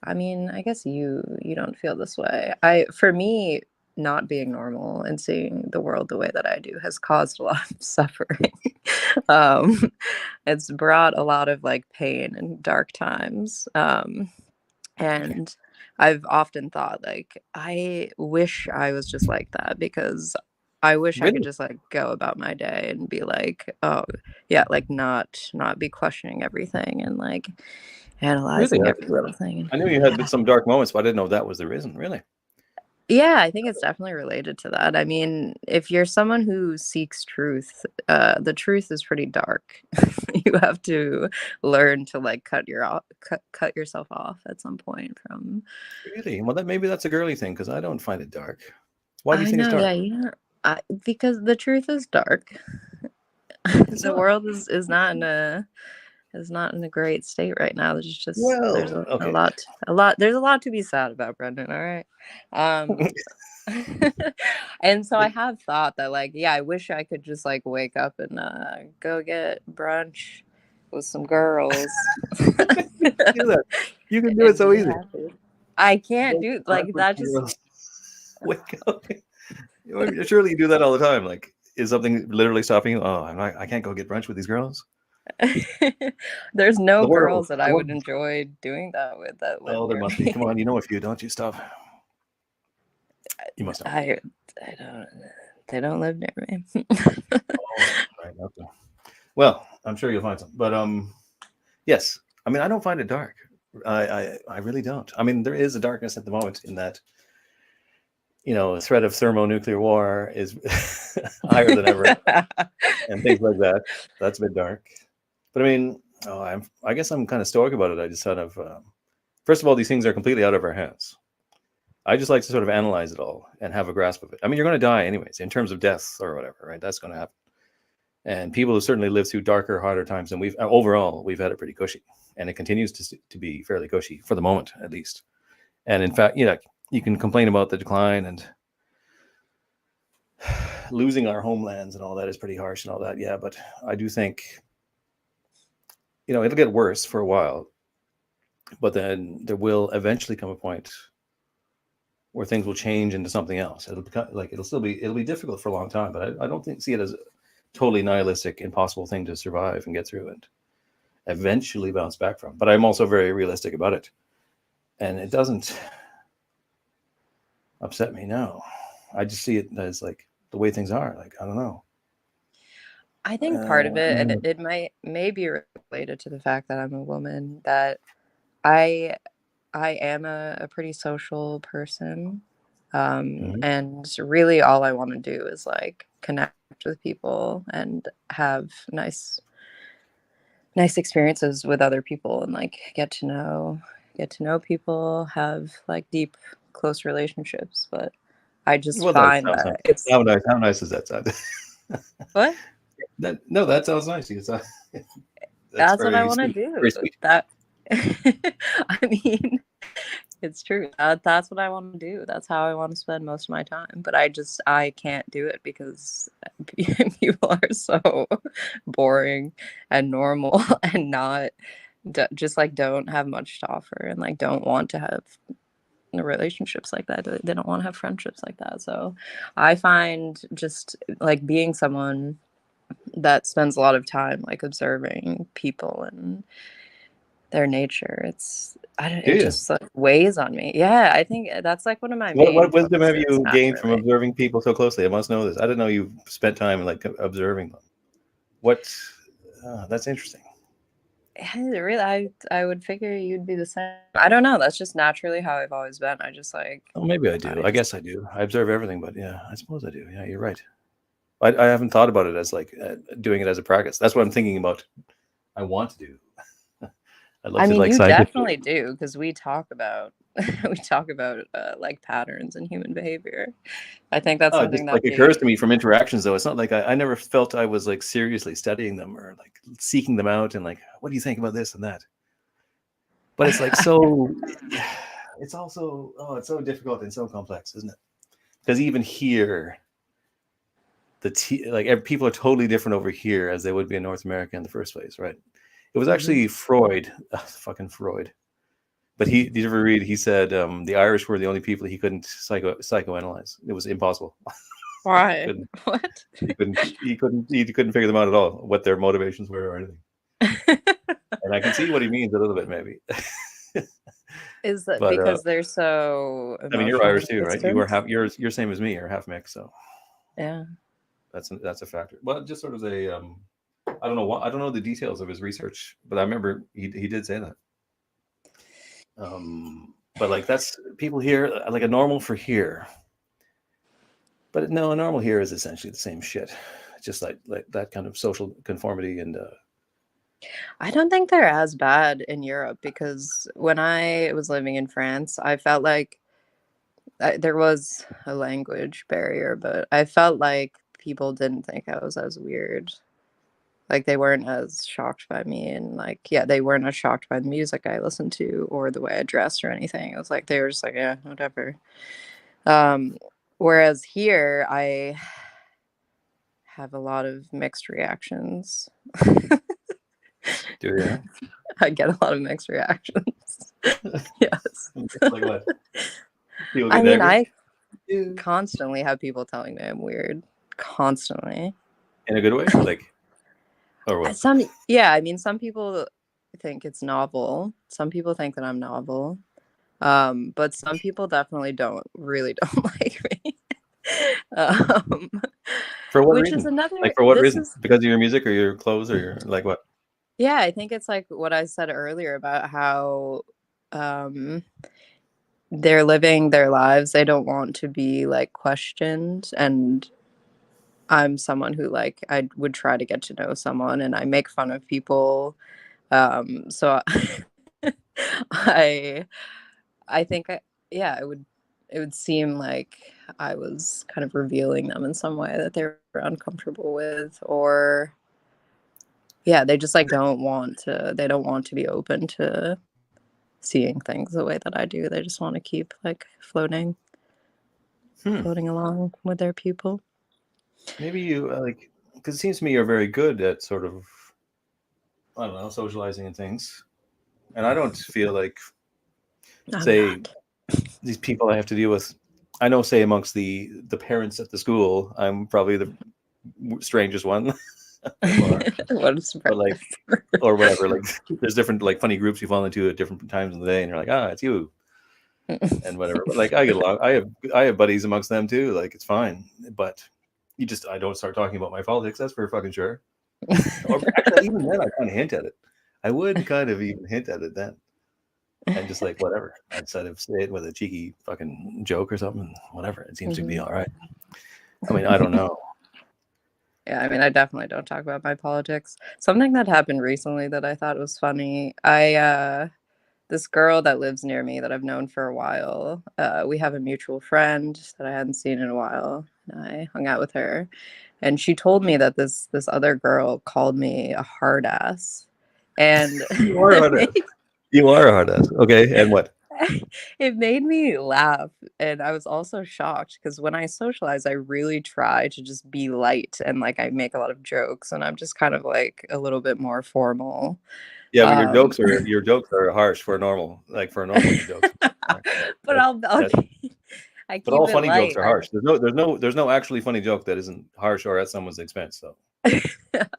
[SPEAKER 2] I mean, I guess you don't feel this way. I for me, not being normal and seeing the world the way that I do has caused a lot of suffering. um, it's brought a lot of like pain and dark times.
[SPEAKER 1] okay.
[SPEAKER 2] And I've often thought like I wish I was just like that because I wish I could
[SPEAKER 1] Really,
[SPEAKER 2] just like go about my day and be like, oh yeah, like not be questioning everything and like
[SPEAKER 1] really.
[SPEAKER 2] analyzing every little thing.
[SPEAKER 1] I knew you had some dark moments, but I didn't know that was the reason. Really.
[SPEAKER 2] Yeah, I think it's definitely related to that. I mean, if you're someone who seeks truth, the truth is pretty dark. You have to learn to like cut yourself off at some point from.
[SPEAKER 1] Really? Well, maybe that's a girly thing because I don't find it dark. Why do you
[SPEAKER 2] I
[SPEAKER 1] think it's
[SPEAKER 2] know,
[SPEAKER 1] dark?
[SPEAKER 2] yeah, yeah. Because the truth is dark.
[SPEAKER 1] It's
[SPEAKER 2] The
[SPEAKER 1] not.
[SPEAKER 2] world is not in a great state right now.
[SPEAKER 1] Well,
[SPEAKER 2] There's
[SPEAKER 1] okay.
[SPEAKER 2] there's a lot to be sad about, Brendan. All right. Um, and so I have thought that like yeah I wish I could just like wake up and go get brunch with some girls
[SPEAKER 1] Do that. You can do it
[SPEAKER 2] and
[SPEAKER 1] so
[SPEAKER 2] be
[SPEAKER 1] easy.
[SPEAKER 2] happy. I can't
[SPEAKER 1] Go
[SPEAKER 2] do
[SPEAKER 1] run
[SPEAKER 2] like
[SPEAKER 1] with
[SPEAKER 2] that
[SPEAKER 1] some
[SPEAKER 2] just
[SPEAKER 1] girls. Wake up. Surely you do that all the time. Like, is something literally stopping you? Oh, I can't go get brunch with these girls.
[SPEAKER 2] there's no
[SPEAKER 1] The world.
[SPEAKER 2] girls that
[SPEAKER 1] The
[SPEAKER 2] I would
[SPEAKER 1] world.
[SPEAKER 2] enjoy doing that with that live
[SPEAKER 1] Oh, there
[SPEAKER 2] near
[SPEAKER 1] must be.
[SPEAKER 2] me.
[SPEAKER 1] Come on, you know a few, don't you? Stop. You must know.
[SPEAKER 2] I I don't they don't live near me.
[SPEAKER 1] Oh, right. Okay. Well, I'm sure you'll find some. But yes. I mean, I don't find it dark. I really don't. I mean, there is a darkness at the moment in that the threat of thermonuclear war is higher than ever, and things like that. That's a bit dark. But I mean, I guess I'm kind of stoic about it. I just sort of, first of all, these things are completely out of our hands. I just like to sort of analyze it all and have a grasp of it. I mean, you're going to die anyways, in terms of death or whatever, right? That's going to happen. And people have certainly lived through darker, harder times, and overall we've had it pretty cushy, and it continues to be fairly cushy for the moment, at least. And in fact, you can complain about the decline and losing our homelands and all that is pretty harsh and all that, yeah. But I do think it'll get worse for a while, but then there will eventually come a point where things will change into something else. It'll become like it'll be difficult for a long time, but I don't see it as a totally nihilistic, impossible thing to survive and get through and eventually bounce back from. But I'm also very realistic about it, and it doesn't upset me. No, I just see it as like the way things are. Like, I don't know.
[SPEAKER 2] I think part of it, and it may be related to the fact that I'm a woman, that I I am a pretty social person.
[SPEAKER 1] Mhm.
[SPEAKER 2] And really all I want to do is like connect with people and have nice experiences with other people and like get to know people, have like deep close relationships. But I just
[SPEAKER 1] Well, that
[SPEAKER 2] find
[SPEAKER 1] sounds nice.
[SPEAKER 2] that it's
[SPEAKER 1] How nice does that sound?
[SPEAKER 2] what
[SPEAKER 1] No, that sounds nice. That's
[SPEAKER 2] that's what I
[SPEAKER 1] very
[SPEAKER 2] want to
[SPEAKER 1] sweet.
[SPEAKER 2] do.
[SPEAKER 1] Very sweet.
[SPEAKER 2] That I mean, it's true. That's what I want to do. That's how I want to spend most of my time. But I can't do it because people are so boring and normal and not just like don't have much to offer and like don't want to have relationships like that. They don't want to have friendships like that. So I find just like being someone that spends a lot of time like observing people and their nature.
[SPEAKER 1] Do
[SPEAKER 2] it
[SPEAKER 1] you?
[SPEAKER 2] just like weighs on me. Yeah, I think that's like one of my
[SPEAKER 1] What
[SPEAKER 2] main
[SPEAKER 1] wisdom have
[SPEAKER 2] focuses
[SPEAKER 1] you gained from
[SPEAKER 2] naturally.
[SPEAKER 1] observing people so closely? I must know this. I didn't know you spent time like observing them. What? That's interesting.
[SPEAKER 2] Yeah, really, I would figure you'd be the same. I don't know. That's just naturally how I've always been. I just like
[SPEAKER 1] Oh, maybe I
[SPEAKER 2] I
[SPEAKER 1] do. I
[SPEAKER 2] just
[SPEAKER 1] guess I do. I observe everything, but yeah, I suppose I do. Yeah, you're right. I haven't thought about it as like doing it as a practice. That's what I'm thinking about. I want to do. I'd love
[SPEAKER 2] I
[SPEAKER 1] to
[SPEAKER 2] mean,
[SPEAKER 1] like
[SPEAKER 2] you
[SPEAKER 1] scientifically.
[SPEAKER 2] definitely do because we talk about we talk about like patterns in human behavior. I think that's
[SPEAKER 1] Oh, it just
[SPEAKER 2] something that
[SPEAKER 1] like occurs to
[SPEAKER 2] we
[SPEAKER 1] me from interactions, though. It's not like I never felt I was like seriously studying them or like seeking them out and like, what do you think about this and that? But it's like so. It's also it's so difficult and so complex, isn't it? Because even here, people are totally different over here as they would be in North America in the first place, right? It was
[SPEAKER 2] Mhm.
[SPEAKER 1] actually Freud, fucking Freud. But did you ever read? He said the Irish were the only people he couldn't psychoanalyze. It was impossible.
[SPEAKER 2] Why?
[SPEAKER 1] couldn't
[SPEAKER 2] What?
[SPEAKER 1] he couldn't figure them out at all, what their motivations were or anything. And I can see what he means a little bit, maybe.
[SPEAKER 2] Is that
[SPEAKER 1] But
[SPEAKER 2] because they're so
[SPEAKER 1] I mean, you're Irish
[SPEAKER 2] emotionally
[SPEAKER 1] too, right? You are
[SPEAKER 2] distant?
[SPEAKER 1] half. You're same as me. You're half mixed, so
[SPEAKER 2] Yeah.
[SPEAKER 1] that's a factor. Well, just sort of a I don't know what I don't know the details of his research, but I remember he did say that. But like that's people here like a normal for here. But no, a normal here is essentially the same shit. Just like that kind of social conformity and
[SPEAKER 2] I don't think they're as bad in Europe because when I was living in France, I felt like there was a language barrier, but I felt like people didn't think I was as weird. Like they weren't as shocked by me, and like yeah, they weren't as shocked by the music I listened to or the way I dressed or anything. It was like they were just like yeah, whatever. Um, Whereas here, I have a lot of mixed reactions.
[SPEAKER 1] do you?
[SPEAKER 2] I get a lot of mixed reactions. Yes.
[SPEAKER 1] Like what? People
[SPEAKER 2] I
[SPEAKER 1] get
[SPEAKER 2] mean,
[SPEAKER 1] angry?
[SPEAKER 2] I
[SPEAKER 1] Yeah.
[SPEAKER 2] constantly have people telling me I'm weird. Constantly.
[SPEAKER 1] In a good way? Like or what?
[SPEAKER 2] Yeah, I mean, some people think it's novel. Some people think that I'm novel. But some people definitely really don't like me. Um,
[SPEAKER 1] For what
[SPEAKER 2] which is
[SPEAKER 1] reason? Like
[SPEAKER 2] another,
[SPEAKER 1] for what
[SPEAKER 2] this
[SPEAKER 1] reason?
[SPEAKER 2] is,
[SPEAKER 1] Because of your music or your clothes or your like what?
[SPEAKER 2] yeah, I think it's like what I said earlier about how, um, they're living their lives. They don't want to be like questioned. And I'm someone who like I would try to get to know someone and I make fun of people. So I I think yeah, it would seem like I was kind of revealing them in some way that they were uncomfortable with or yeah, they just like they don't want to be open to seeing things the way that I do. They just want to keep like
[SPEAKER 1] Hmm.
[SPEAKER 2] floating along with their people.
[SPEAKER 1] Maybe you like because it seems to me you're very good at sort of I don't know socializing and things, and I don't feel like
[SPEAKER 2] I'm
[SPEAKER 1] say
[SPEAKER 2] not.
[SPEAKER 1] these people I have to deal with. I know, say amongst the parents at the school, I'm probably the strangest one by far.
[SPEAKER 2] What a surprise.
[SPEAKER 1] But like or whatever, like there's different like funny groups you fall into at different times of the day, and you're like, it's you and whatever. But like I get along. I have buddies amongst them too. Like it's fine, but I don't start talking about my politics. That's for fucking sure. Or actually, even then, I kind of hint at it. I would kind of even hint at it then. and just like whatever. Instead of say it with a cheeky fucking joke or something, whatever. It seems to be
[SPEAKER 2] Mhm.
[SPEAKER 1] all right. I mean, I don't know.
[SPEAKER 2] Yeah, I mean, I definitely don't talk about my politics. Something that happened recently that I thought was funny. This girl that lives near me that I've known for a while, we have a mutual friend that I hadn't seen in a while. And I hung out with her, and she told me that this other girl called me a hard ass, and
[SPEAKER 1] You are a
[SPEAKER 2] it
[SPEAKER 1] hard ass.
[SPEAKER 2] made
[SPEAKER 1] You are a hard ass. Okay, and what?
[SPEAKER 2] it made me laugh, and I was also shocked because when I socialize, I really try to just be light and like I make a lot of jokes, and I'm just kind of like a little bit more formal.
[SPEAKER 1] Yeah, but
[SPEAKER 2] Um,
[SPEAKER 1] your jokes are harsh for normal. Like for normal, your jokes. Are,
[SPEAKER 2] but
[SPEAKER 1] that,
[SPEAKER 2] I'll
[SPEAKER 1] that,
[SPEAKER 2] I
[SPEAKER 1] but
[SPEAKER 2] keep
[SPEAKER 1] all
[SPEAKER 2] it
[SPEAKER 1] funny jokes
[SPEAKER 2] light.
[SPEAKER 1] are harsh. There's no actually funny joke that isn't harsh or at someone's expense. So it's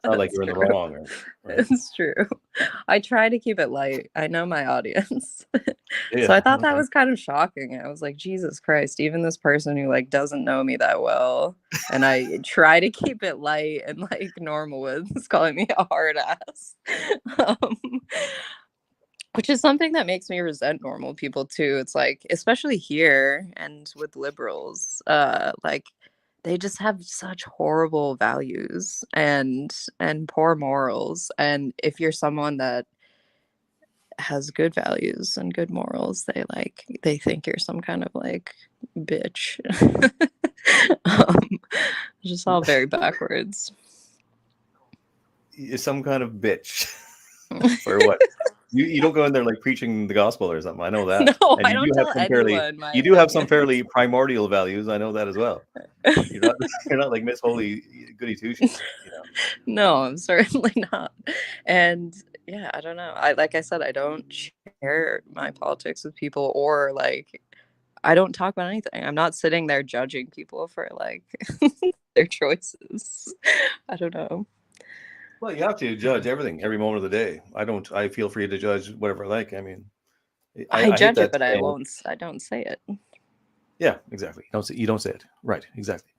[SPEAKER 1] not like
[SPEAKER 2] That's
[SPEAKER 1] you're in the
[SPEAKER 2] true.
[SPEAKER 1] wrong, right?
[SPEAKER 2] It's true. I try to keep it light. I know my audience. So I
[SPEAKER 1] Yeah.
[SPEAKER 2] thought that
[SPEAKER 1] Okay.
[SPEAKER 2] was kind of shocking. I was like, Jesus Christ, even this person who like doesn't know me that well, and I try to keep it light and like normal with, is calling me a hard ass. Um, which is something that makes me resent normal people too. It's like, especially here and with liberals, like they just have such horrible values and poor morals. And if you're someone that has good values and good morals, they think you're some kind of like bitch. um, just all very backwards.
[SPEAKER 1] You're some kind of bitch. For what? You don't go in there like preaching the gospel or something. I know that.
[SPEAKER 2] No,
[SPEAKER 1] And
[SPEAKER 2] I don't tell anyone my
[SPEAKER 1] you do have some
[SPEAKER 2] opinions.
[SPEAKER 1] fairly primordial values. I know that as well. You're not you're not like Miss Holy Goody Two Shoes. You know.
[SPEAKER 2] No, I'm certainly not. And yeah, I don't know. Like I said, I don't share my politics with people or like I don't talk about anything. I'm not sitting there judging people for like their choices. I don't know.
[SPEAKER 1] Well, you have to judge everything every moment of the day. I don't. I feel free to judge whatever I like. I mean,
[SPEAKER 2] I
[SPEAKER 1] I hate
[SPEAKER 2] judge it,
[SPEAKER 1] that
[SPEAKER 2] but I
[SPEAKER 1] saying.
[SPEAKER 2] won't. I don't say it.
[SPEAKER 1] Yeah, exactly. You don't say it. Right, exactly.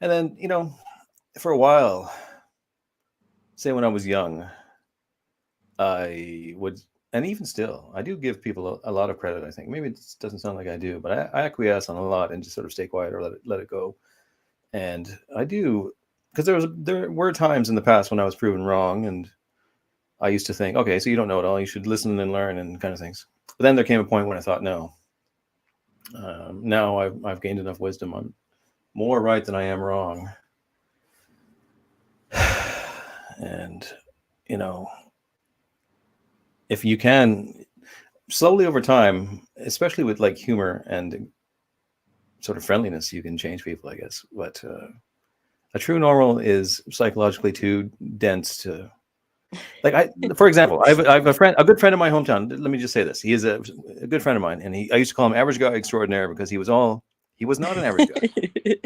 [SPEAKER 1] And then, for a while, say when I was young, I would, and even still, I do give people a lot of credit. I think maybe it doesn't sound like I do, but I acquiesce on a lot and just sort of stay quiet or let it go. And I do because there were times in the past when I was proven wrong, and I used to think, okay, so you don't know it all. You should listen and learn and kind of things. But then there came a point when I thought, no, now I've gained enough wisdom. I'm more right than I am wrong. And you know, if you can slowly over time, especially with like humor and sort of friendliness, you can change people, I guess. But a true normal is psychologically too dense to like. For example, I have a good friend in my hometown. Let me just say this: he is a good friend of mine, and I used to call him average guy extraordinaire because he was not an average guy.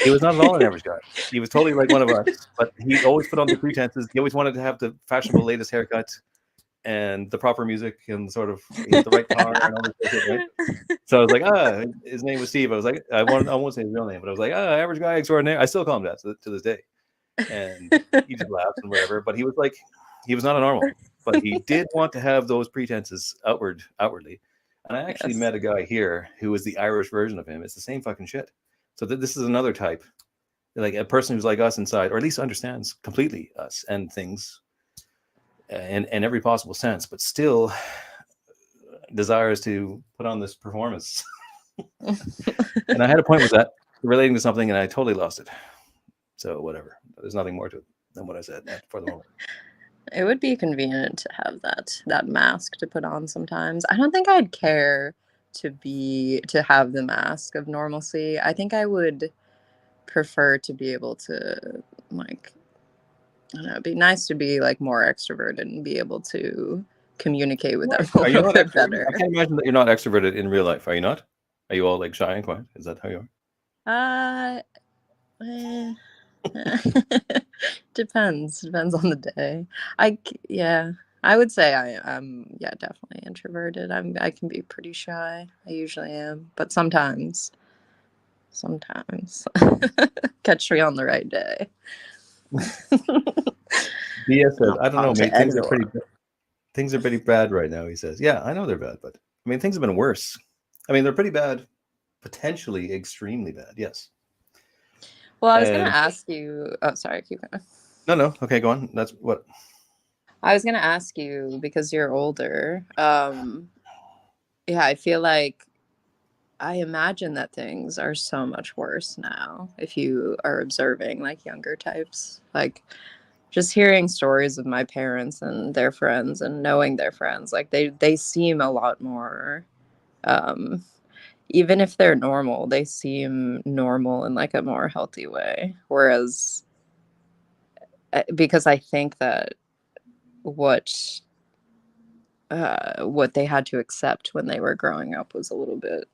[SPEAKER 1] He was not at all an average guy. He was totally like one of us, but he always put on the pretenses. He always wanted to have the fashionable latest haircut and the proper music and sort of he had the right car and all this shit, right? So I was like, his name was Steve. I was like, I won't say his real name, but I was like, average guy extraordinaire. I still call him that to this day. And he just laughs and whatever. But he was like, he was not a normal, but he did want to have those pretenses outwardly. And I actually
[SPEAKER 2] Yes.
[SPEAKER 1] met a guy here who was the Irish version of him. It's the same fucking shit. So this is another type, like a person who's like us inside, or at least understands completely us and things in every possible sense, but still desires to put on this performance. And I had a point with that relating to something, and I totally lost it. So whatever. There's nothing more to it than what I said for the moment.
[SPEAKER 2] It would be convenient to have that mask to put on sometimes. I don't think I'd care to have the mask of normalcy. I think I would prefer to be able to like I don't know, it'd be nice to be like more extroverted and be able to communicate with
[SPEAKER 1] What?
[SPEAKER 2] everyone
[SPEAKER 1] Are you
[SPEAKER 2] a
[SPEAKER 1] not
[SPEAKER 2] bit
[SPEAKER 1] extroverted? I
[SPEAKER 2] better.
[SPEAKER 1] can't imagine that you're not extroverted in real life. Are you not? Are you all like shy and quiet? Is that how you are?
[SPEAKER 2] Uh eh, depends on the day. Yeah, I would say I'm yeah, definitely introverted. I can be pretty shy. I usually am, but sometimes catch me on the right day.
[SPEAKER 1] Dia says,
[SPEAKER 2] I'll
[SPEAKER 1] I don't know,
[SPEAKER 2] talk
[SPEAKER 1] mate.
[SPEAKER 2] to
[SPEAKER 1] Things are pretty.
[SPEAKER 2] anyone.
[SPEAKER 1] Things are pretty bad right now, he says. Yeah, I know they're bad, but I mean, things have been worse. I mean, they're pretty bad, potentially extremely bad. Yes.
[SPEAKER 2] Well, I was gonna
[SPEAKER 1] And
[SPEAKER 2] ask you. Oh, sorry, keep going.
[SPEAKER 1] no. Okay, go on. That's what.
[SPEAKER 2] I was gonna ask you because you're older. Yeah, I feel like I imagine that things are so much worse now if you are observing like younger types. Like just hearing stories of my parents and their friends and knowing their friends, like they seem a lot more um even if they're normal, they seem normal in like a more healthy way. Whereas because I think that what what they had to accept when they were growing up was a little bit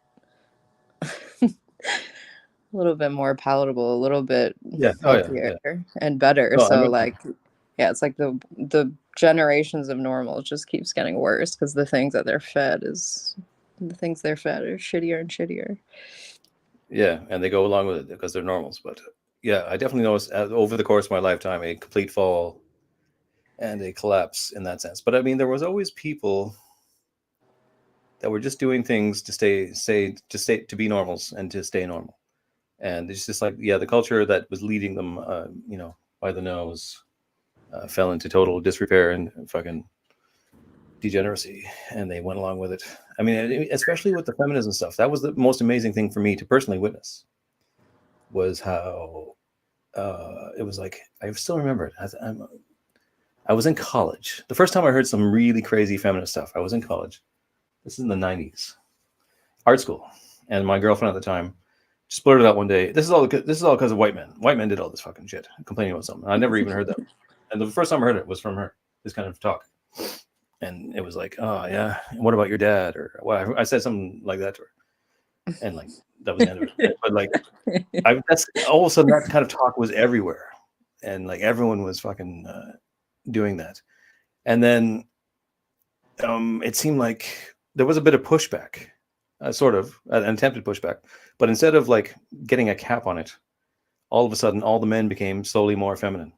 [SPEAKER 2] more palatable, a little bit
[SPEAKER 1] Yeah. Oh yeah.
[SPEAKER 2] healthier
[SPEAKER 1] Yeah.
[SPEAKER 2] and better.
[SPEAKER 1] No, I
[SPEAKER 2] So
[SPEAKER 1] know.
[SPEAKER 2] like yeah, it's like the generations of normal just keeps getting worse because the things they're fed are shittier and shittier.
[SPEAKER 1] Yeah, and they go along with it because they're normals. But yeah, I definitely noticed over the course of my lifetime a complete fall and a collapse in that sense. But I mean, there was always people that were just doing things to stay to be normals and to stay normal. And it's just like, yeah, the culture that was leading them, by the nose, fell into total disrepair and fucking degeneracy, and they went along with it. I mean, especially with the feminism stuff, that was the most amazing thing for me to personally witness. Was how it was like I still remember it. I was in college. The first time I heard some really crazy feminist stuff, I was in college. This is in the '90s, art school, and my girlfriend at the time just blurted out one day, This is all because of white men. White men did all this fucking shit, complaining about something. I never even heard that. And the first time I heard it was from her. This kind of talk, and it was like, oh yeah, what about your dad? Or well, I said something like that to her, and like that was the end of it. But like, that's all of a sudden that kind of talk was everywhere, and like everyone was fucking doing that. And then it seemed like there was a bit of pushback, sort of an attempted pushback, but instead of like getting a cap on it, all of a sudden all the men became slowly more feminine.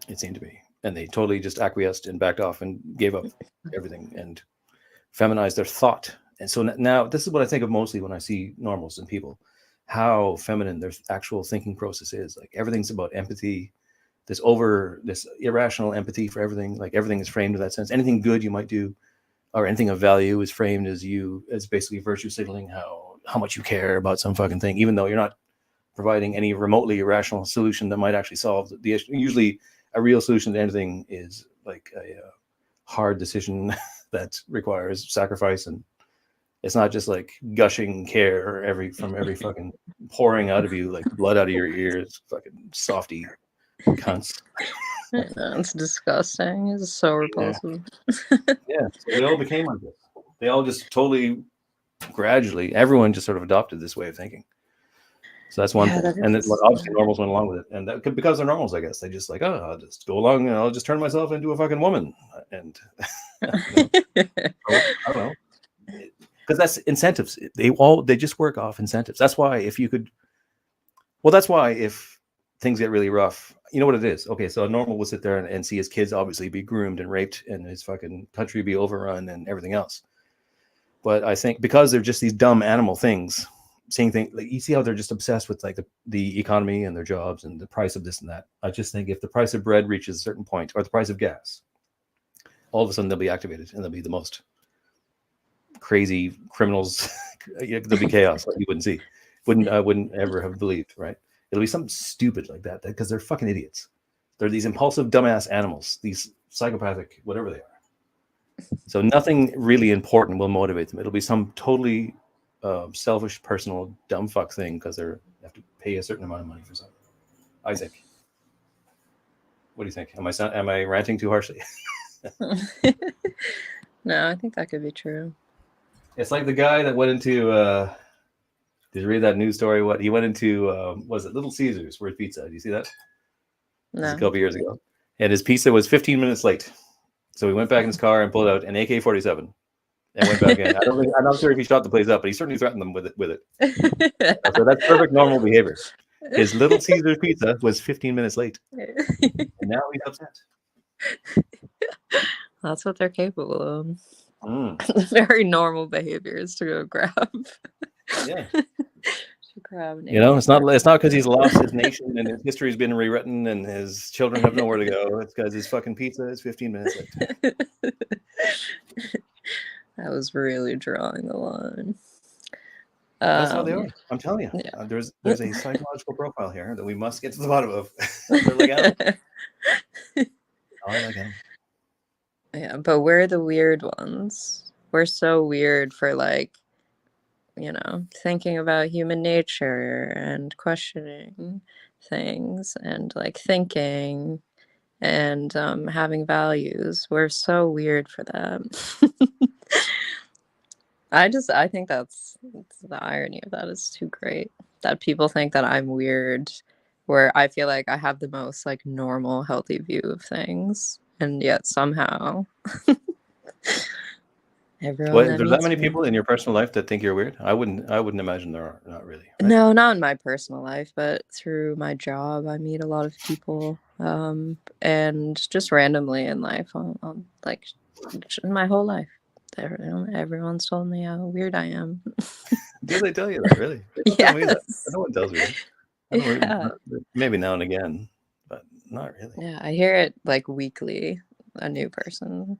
[SPEAKER 1] It seemed to be, and they totally just acquiesced and backed off and gave up everything and feminized their thought. And so now this is what I think of mostly when I see normals and people, how feminine their actual thinking process is. Like everything's about empathy, this irrational empathy for everything. Like everything is framed in that sense. Anything good you might do or anything of value is framed as basically virtue signaling how much you care about some fucking thing, even though you're not providing any remotely rational solution that might actually solve the issue. Usually a real solution to anything is like a hard decision that requires sacrifice, and it's not just like gushing care from every fucking pouring out of you like blood out of your ears, fucking softy cunts.
[SPEAKER 2] It's disgusting. It's so
[SPEAKER 1] Yeah.
[SPEAKER 2] repulsive.
[SPEAKER 1] Yeah. So they all became like this. They all just totally gradually, everyone just sort of adopted this way of thinking. So that's one
[SPEAKER 2] Yeah,
[SPEAKER 1] thing.
[SPEAKER 2] that
[SPEAKER 1] And then
[SPEAKER 2] is.
[SPEAKER 1] obviously normals went along with it. And that because they're normals, I guess. They just like, oh, I'll just go along and I'll just turn myself into a fucking woman. And, I don't know. Because that's incentives. They just work off incentives. That's why that's why if things get really rough, you know what it is. Okay, so a normal will sit there and see his kids obviously be groomed and raped and his fucking country be overrun and everything else. But I think because they're just these dumb animal things, seeing things like you see how they're just obsessed with like the economy and their jobs and the price of this and that. I just think if the price of bread reaches a certain point or the price of gas, all of a sudden they'll be activated and they'll be the most crazy criminals. There'll be chaos like you wouldn't see, wouldn't ever have believed. Right? It'll be something stupid like that because they're fucking idiots. They're these impulsive dumbass animals, these psychopathic whatever they are. So nothing really important will motivate them. It'll be some totally selfish, personal, dumb fuck thing because they have to pay a certain amount of money for something. Isaac, what do you think? Am I ranting too harshly?
[SPEAKER 2] No, I think that could be true.
[SPEAKER 1] It's like the guy that went into. Did you read that news story? What he went into was it Little Caesars for his pizza? Do you see that? This is a
[SPEAKER 2] No.
[SPEAKER 1] couple years ago, and his pizza was 15 minutes late. So he went back in his car and pulled out an AK-47 and went back in. I'm not sure if he shot the place up, but he certainly threatened them with it. So that's perfect normal behavior. His Little Caesars pizza was 15 minutes late, and now he's upset.
[SPEAKER 2] That's what they're capable of.
[SPEAKER 1] Mm.
[SPEAKER 2] Very normal behaviors to go grab.
[SPEAKER 1] Yeah.
[SPEAKER 2] To grab an
[SPEAKER 1] You know, it's
[SPEAKER 2] airport.
[SPEAKER 1] not because he's lost his nation and his history's been rewritten and his children have nowhere to go. It's because his fucking pizza is 15 minutes late.
[SPEAKER 2] That was really drawing the line.
[SPEAKER 1] That's how they are. I'm telling you.
[SPEAKER 2] Yeah.
[SPEAKER 1] There's a psychological profile here that we must get to the bottom of. They're like animals. I like animals.
[SPEAKER 2] Yeah, but we're the weird ones. We're so weird for like, you know, thinking about human nature and questioning things and like thinking and having values. We're so weird for that. I think that's the irony of that is too great. That people think that I'm weird, where I feel like I have the most like normal, healthy view of things, and yet somehow everyone
[SPEAKER 1] What,
[SPEAKER 2] that
[SPEAKER 1] there's that
[SPEAKER 2] meets
[SPEAKER 1] many
[SPEAKER 2] me.
[SPEAKER 1] people in your personal life that think you're weird? I wouldn't imagine there are, not really, right?
[SPEAKER 2] No, not in my personal life, but through my job, I meet a lot of people, and just randomly in life, like my whole life. Everyone's told me how weird I am.
[SPEAKER 1] Do they tell you that, really? They don't tell me that.
[SPEAKER 2] Yes.
[SPEAKER 1] No one tells me that. I don't
[SPEAKER 2] Yeah.
[SPEAKER 1] maybe now and again, but not really.
[SPEAKER 2] Yeah, I hear it like weekly. A new person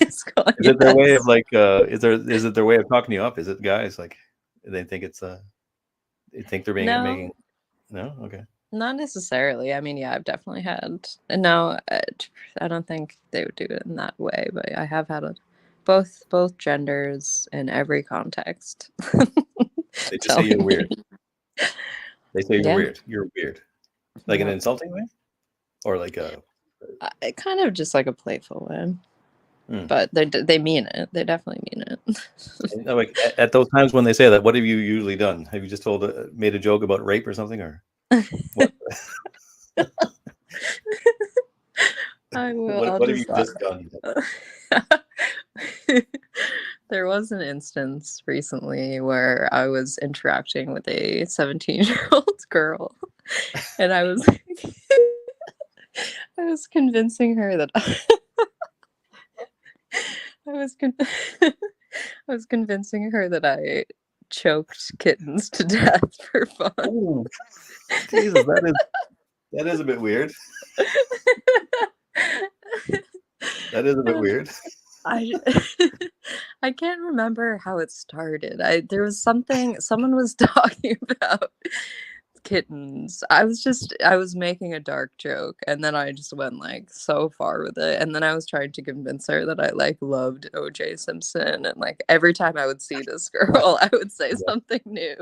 [SPEAKER 2] is calling.
[SPEAKER 1] Is it their way of
[SPEAKER 2] Yes.
[SPEAKER 1] like is it their way of talking you up? Is it guys like they think it's they think they're being
[SPEAKER 2] No,
[SPEAKER 1] making no? Okay.
[SPEAKER 2] not necessarily. I mean, yeah, I've definitely had. No, I don't think they would do it in that way, but I have had both genders in every context.
[SPEAKER 1] They just say you're
[SPEAKER 2] Telling
[SPEAKER 1] weird.
[SPEAKER 2] me,
[SPEAKER 1] They say you're
[SPEAKER 2] yeah,
[SPEAKER 1] weird. You're weird. Like an
[SPEAKER 2] yeah,
[SPEAKER 1] insulting way? Or like a
[SPEAKER 2] it kind of just like a playful way,
[SPEAKER 1] hmm.
[SPEAKER 2] but they mean it. They definitely mean it.
[SPEAKER 1] And, like at those times when they say that, what have you usually done? Have you just made a joke about rape or something or what?
[SPEAKER 2] I will. I'll
[SPEAKER 1] What have
[SPEAKER 2] just.
[SPEAKER 1] you just done?
[SPEAKER 2] There was an instance recently where I was interacting with a 17-year-old girl, and I was I was convincing her that I was con- I was convincing her that I choked kittens to death for fun.
[SPEAKER 1] Oh, Jesus, that is a bit weird. That is a bit
[SPEAKER 2] And
[SPEAKER 1] weird.
[SPEAKER 2] I I can't remember how it started. There was something someone was talking about kittens. I was making a dark joke and then I just went like so far with it. And then I was trying to convince her that I like loved OJ Simpson and like every time I would see this girl, I would say
[SPEAKER 1] Yeah.
[SPEAKER 2] something new.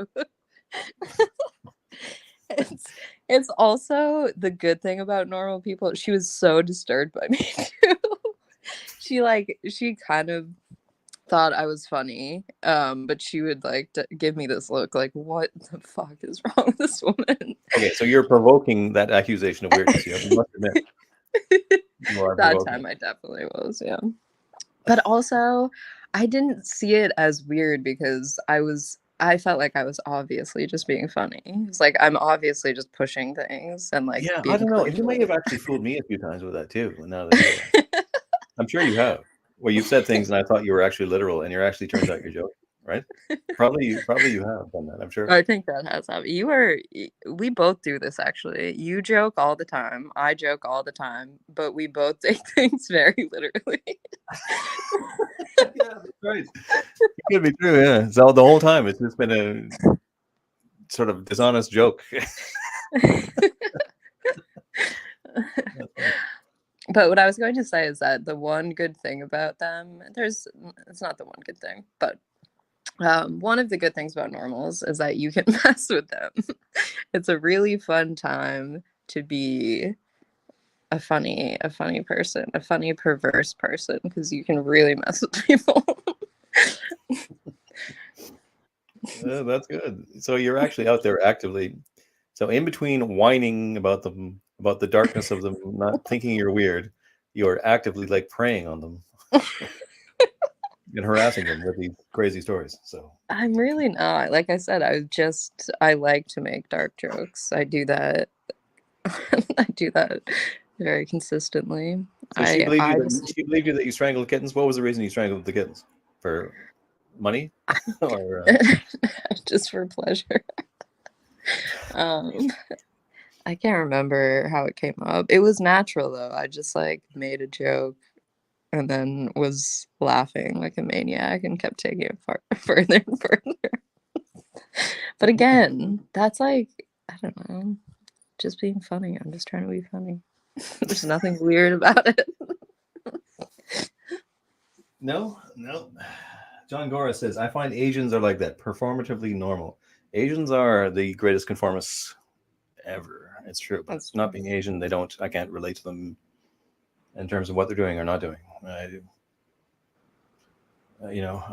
[SPEAKER 2] It's it's also the good thing about normal people. She was so disturbed by me too. She kind of thought I was funny, but she would like give me this look like, "What the fuck is wrong with this woman?"
[SPEAKER 1] Okay, so you're provoking that accusation of weirdness. You must admit you are
[SPEAKER 2] That
[SPEAKER 1] provoking it.
[SPEAKER 2] time I definitely was, yeah. But also, I didn't see it as weird because I felt like I was obviously just being funny. It's like I'm obviously just pushing things and like
[SPEAKER 1] Yeah, I
[SPEAKER 2] being
[SPEAKER 1] don't know. You may
[SPEAKER 2] playful.
[SPEAKER 1] have actually fooled me a few times with that too. Now that I think about it, I'm sure you have. Where you've said things and I thought you were actually literal, and you're actually turns out you're joking, right? Probably you have done that. I'm sure.
[SPEAKER 2] I think that has happened. We both do this actually. You joke all the time. I joke all the time, but we both take things very literally.
[SPEAKER 1] Yeah, that's right. It could be true. Yeah. So the whole time it's just been a sort of dishonest joke. That's funny.
[SPEAKER 2] But what I was going to say is that the one good thing about them, it's not the one good thing, but one of the good things about normals is that you can mess with them. It's a really fun time to be a funny person, a funny perverse person, because you can really mess with people.
[SPEAKER 1] Yeah, that's good. So you're actually out there actively. So in between whining about them, about the darkness of them, not thinking you're weird, you're actively like preying on them and harassing them with these crazy stories. So
[SPEAKER 2] I'm really not. Like I said, I like to make dark jokes. I do that. I do that very consistently.
[SPEAKER 1] So she believed you
[SPEAKER 2] I
[SPEAKER 1] that
[SPEAKER 2] just
[SPEAKER 1] she believed you that you strangled kittens. What was the reason you strangled the kittens? For money, or
[SPEAKER 2] just for pleasure. Um, I can't remember how it came up. It was natural though. I just like made a joke and then was laughing like a maniac and kept taking it further and further. But again, that's like, I don't know, just being funny. I'm just trying to be funny. There's nothing weird about it.
[SPEAKER 1] no? John Gora says, I find Asians are like that, performatively normal. Asians are the greatest conformists ever. It's true, but
[SPEAKER 2] That's
[SPEAKER 1] not being Asian, I can't relate to them in terms of what they're doing or not doing. I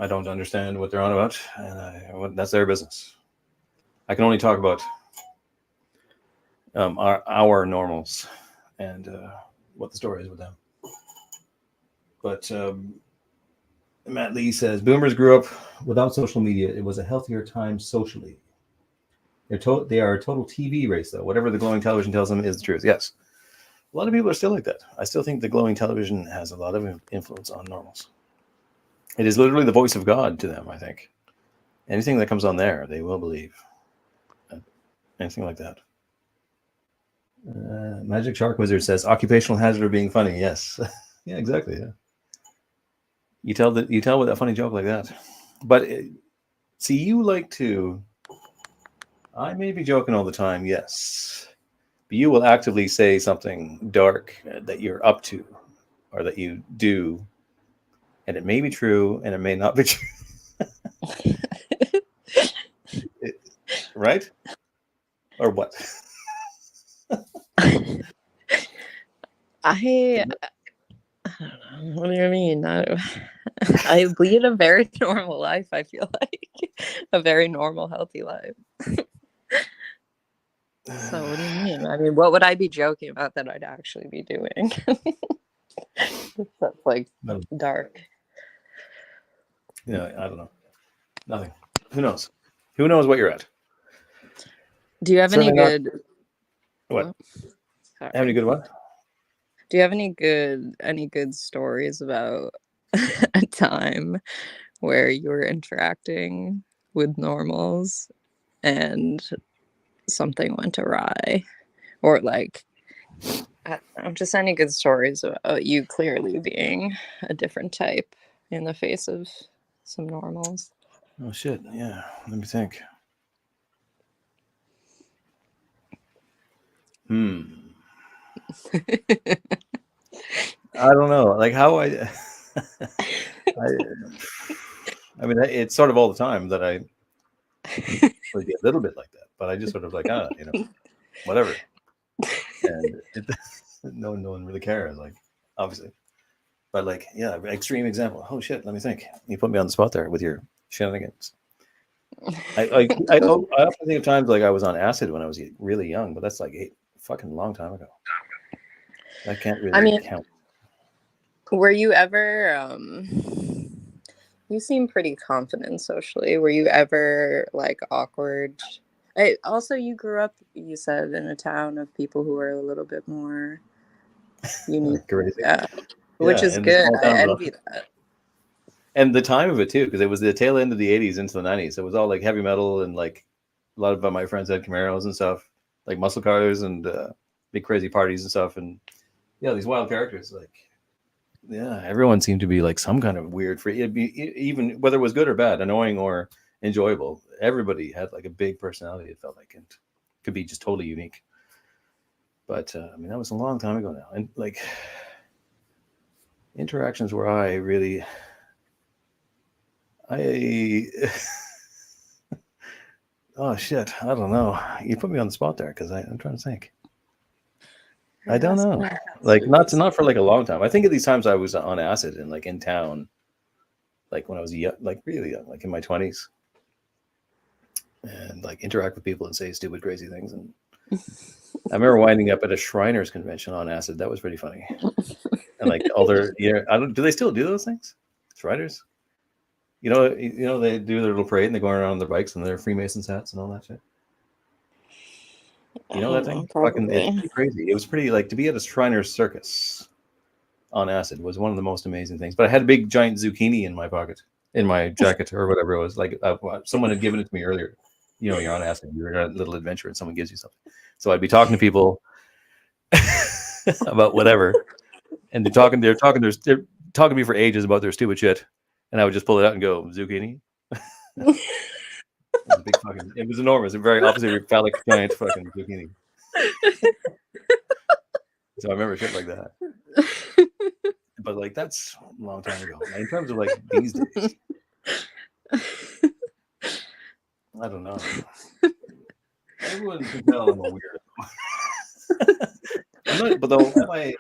[SPEAKER 1] don't understand what they're on about, and that's their business. I can only talk about our normals and what the story is with them. But Matt Lee says, boomers grew up without social media. It was a healthier time socially. They are a total TV race, though. Whatever the glowing television tells them is the truth. Yes. A lot of people are still like that. I still think the glowing television has a lot of influence on normals. It is literally the voice of God to them, I think. Anything that comes on there, they will believe. Anything like that. Magic Shark Wizard says, occupational hazard of being funny. Yes. Yeah, exactly. Yeah. You tell with a funny joke like that. But see, you like to... I may be joking all the time, yes. But you will actively say something dark that you're up to or that you do, and it may be true and it may not be true. Right? Or what?
[SPEAKER 2] I don't know. What do you mean? I lead a very normal life, I feel like. A very normal, healthy life. So what do you mean? I mean, what would I be joking about that I'd actually be doing? That's like dark.
[SPEAKER 1] Yeah, I don't know. Nothing. Who knows? Who knows what you're at?
[SPEAKER 2] Do you have
[SPEAKER 1] Certainly
[SPEAKER 2] any
[SPEAKER 1] not.
[SPEAKER 2] good...
[SPEAKER 1] What?
[SPEAKER 2] Sorry.
[SPEAKER 1] Have any good what?
[SPEAKER 2] Do you have any good stories about a time where you were interacting with normals and something went awry? Or like, I don't know, just any good stories about you clearly being a different type in the face of some normals?
[SPEAKER 1] Oh shit! Yeah, let me think. I don't know. Like how I, I mean, it's sort of all the time that I would be a little bit like that, but I just sort of like, whatever. And no one really cares, like, obviously. But like, yeah, extreme example. Oh shit! Let me think. You put me on the spot there with your shenanigans. I often think of times like I was on acid when I was really young, but that's like a fucking long time ago. That can't
[SPEAKER 2] I
[SPEAKER 1] really
[SPEAKER 2] mean,
[SPEAKER 1] count.
[SPEAKER 2] were you ever you seem pretty confident socially. Were you ever like awkward? Also, you grew up, you said, in a town of people who are a little bit more unique,
[SPEAKER 1] Crazy.
[SPEAKER 2] which
[SPEAKER 1] Yeah,
[SPEAKER 2] is
[SPEAKER 1] in the
[SPEAKER 2] good.
[SPEAKER 1] small
[SPEAKER 2] I
[SPEAKER 1] town of
[SPEAKER 2] envy that.
[SPEAKER 1] and the time of it too, because it was the tail end of the '80s into the '90s. So it was all like heavy metal, and like a lot of my friends had Camaros and stuff, like muscle cars and big crazy parties and stuff, and yeah, these wild characters. Like, yeah, everyone seemed to be like some kind of weird free. It'd be even whether it was good or bad, annoying or enjoyable. Everybody had like a big personality. It felt like, and could be just totally unique. But I mean, that was a long time ago now, and like interactions where I really, I, oh shit, I don't know. You put me on the spot there because I'm trying to think. I don't know. Like not for like a long time. I think at these times I was on acid and like in town, like when I was young, like really young, like in my 20s, and like interact with people and say stupid, crazy things. And I remember winding up at a Shriners convention on acid. That was pretty funny. And like all their, I don't. Do they still do those things? Shriners. They do their little parade and they go around on their bikes and their Freemasons hats and all that shit. You know that thing? Fucking, it's
[SPEAKER 2] Probably.
[SPEAKER 1] pretty crazy. It was pretty like to be at a Shriners circus. on acid was one of the most amazing things. But I had a big giant zucchini in my pocket, in my jacket or whatever it was. Like someone had given it to me earlier. You know, you're on acid, you're on a little adventure, and someone gives you something. So I'd be talking to people about whatever, and they're talking to me for ages about their stupid shit, and I would just pull it out and go zucchini. It was a big fucking. It was enormous, a very obviously phallic giant fucking zucchini. So I remember shit like that. But like that's a long time ago. In terms of like these days, I don't know. Everyone can tell I'm a weirdo. I'm not, but though am I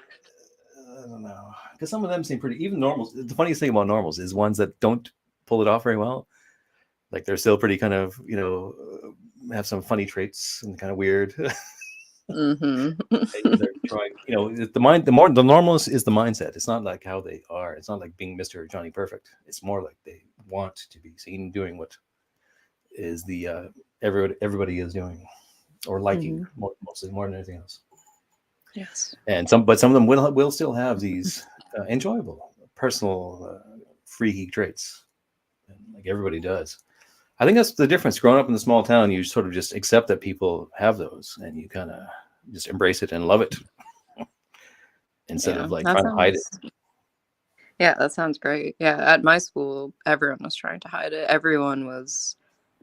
[SPEAKER 1] don't know, because some of them seem pretty. Even normals. The funniest thing about normals is ones that don't pull it off very well. Like they're still pretty kind of have some funny traits and kind of weird. They're trying, the normalness is the mindset. It's not like how they are. It's not like being Mr. Johnny Perfect. It's more like they want to be seen doing what is the everybody is doing or liking mostly more than anything else.
[SPEAKER 2] Yes.
[SPEAKER 1] And some of them will still have these enjoyable personal freaky traits, like everybody does. I think that's the difference. Growing up in the small town, you sort of just accept that people have those, and you kind of just embrace it and love it instead of like trying to hide it.
[SPEAKER 2] Yeah, that sounds great. Yeah, at my school, everyone was trying to hide it.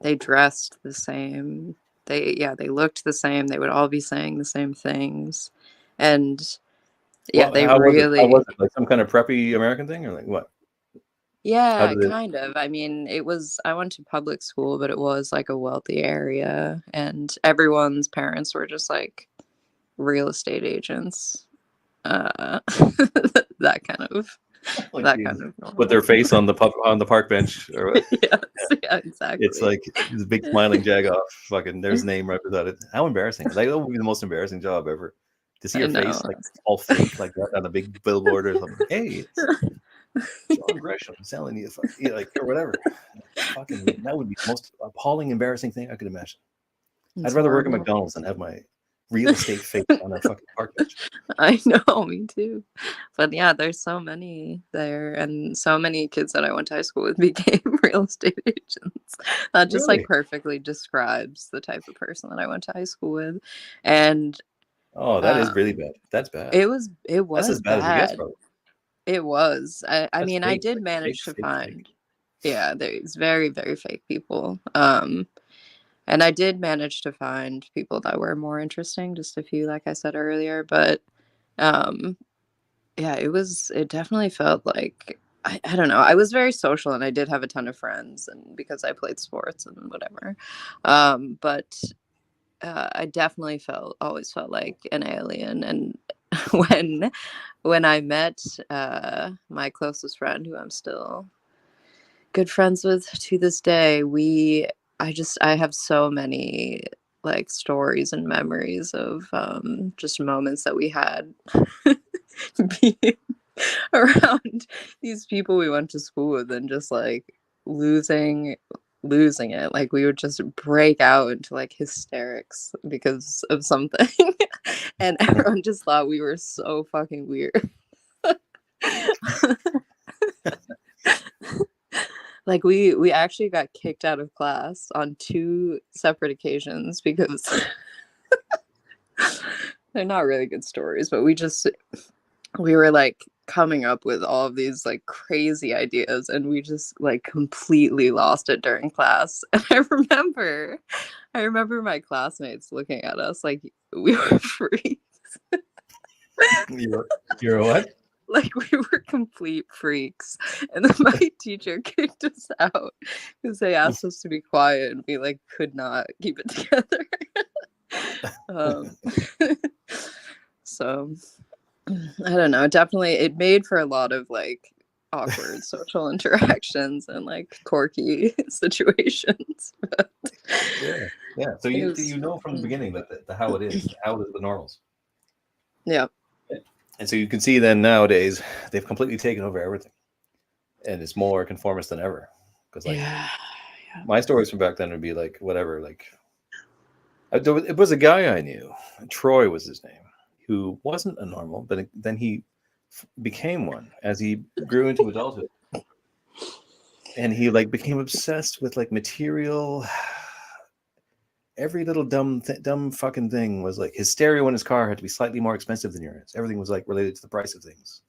[SPEAKER 2] They dressed the same. They looked the same. They would all be saying the same things, and yeah,
[SPEAKER 1] Well, how was it? How
[SPEAKER 2] really.
[SPEAKER 1] was it? Like some kind of preppy American thing, or like what? How
[SPEAKER 2] Yeah,
[SPEAKER 1] did it?
[SPEAKER 2] kind of. I mean, I went to public school, but it was like a wealthy area, and everyone's parents were just like real estate agents. That kind of
[SPEAKER 1] Like
[SPEAKER 2] that kind of
[SPEAKER 1] with
[SPEAKER 2] normal.
[SPEAKER 1] their face on the park bench, or what?
[SPEAKER 2] Yes, yeah, exactly.
[SPEAKER 1] It's like this big smiling jagoff. Fucking, there's a name right beside it. How embarrassing! Like that would be the most embarrassing job ever. To see
[SPEAKER 2] I
[SPEAKER 1] your
[SPEAKER 2] know.
[SPEAKER 1] face like all fake like that on a big billboard or something. Hey, it's John Gresham selling you, like or whatever. Fucking, that would be the most appalling, embarrassing thing I could imagine. I'd
[SPEAKER 2] It's
[SPEAKER 1] rather work at
[SPEAKER 2] horrible.
[SPEAKER 1] McDonald's than have my real estate face on a fucking park bench.
[SPEAKER 2] I know, me too. But yeah, there's so many there, and so many kids that I went to high school with became real estate agents. That just like
[SPEAKER 1] Really?
[SPEAKER 2] perfectly describes the type of person that I went to high school with. And
[SPEAKER 1] Oh, that is really bad. That's bad.
[SPEAKER 2] it
[SPEAKER 1] That's as
[SPEAKER 2] was
[SPEAKER 1] bad as it gets,
[SPEAKER 2] bad.
[SPEAKER 1] bro.
[SPEAKER 2] It was. I
[SPEAKER 1] That's
[SPEAKER 2] mean, I
[SPEAKER 1] fake,
[SPEAKER 2] did
[SPEAKER 1] like fake,
[SPEAKER 2] manage to
[SPEAKER 1] fake, fake.
[SPEAKER 2] find, yeah, there's very, very fake people. And I did manage to find people that were more interesting, just a few, like I said earlier. But um, yeah, it definitely felt like, I don't know. I was very social and I did have a ton of friends, and because I played sports and whatever. But I definitely always felt like an alien. And when I met my closest friend, who I'm still good friends with to this day, I have so many like stories and memories of just moments that we had being around these people we went to school with, and just like losing it. Like we would just break out into like hysterics because of something. And everyone just thought we were so fucking weird. Like we actually got kicked out of class on 2 separate occasions because they're not really good stories, but we were like coming up with all of these like crazy ideas, and we just like completely lost it during class. And I remember my classmates looking at us like we were freaks.
[SPEAKER 1] You're a what?
[SPEAKER 2] Like we were complete freaks. And then my teacher kicked us out because they asked us to be quiet, and we like could not keep it together. um, so I don't know. Definitely, it made for a lot of like awkward social interactions and like quirky situations. But
[SPEAKER 1] Yeah. So
[SPEAKER 2] it
[SPEAKER 1] you
[SPEAKER 2] was,
[SPEAKER 1] know from the beginning that how it is, how it is the normals.
[SPEAKER 2] yeah.
[SPEAKER 1] And so you can see then nowadays they've completely taken over everything, and it's more conformist than ever. Because like
[SPEAKER 2] Yeah.
[SPEAKER 1] my stories from back then would be like whatever. Like it was a guy I knew, Troy was his name, who wasn't a normal, but then he became one as he grew into adulthood, and he like became obsessed with like material. Every little dumb fucking thing was like his stereo in his car had to be slightly more expensive than yours. Everything was like related to the price of things.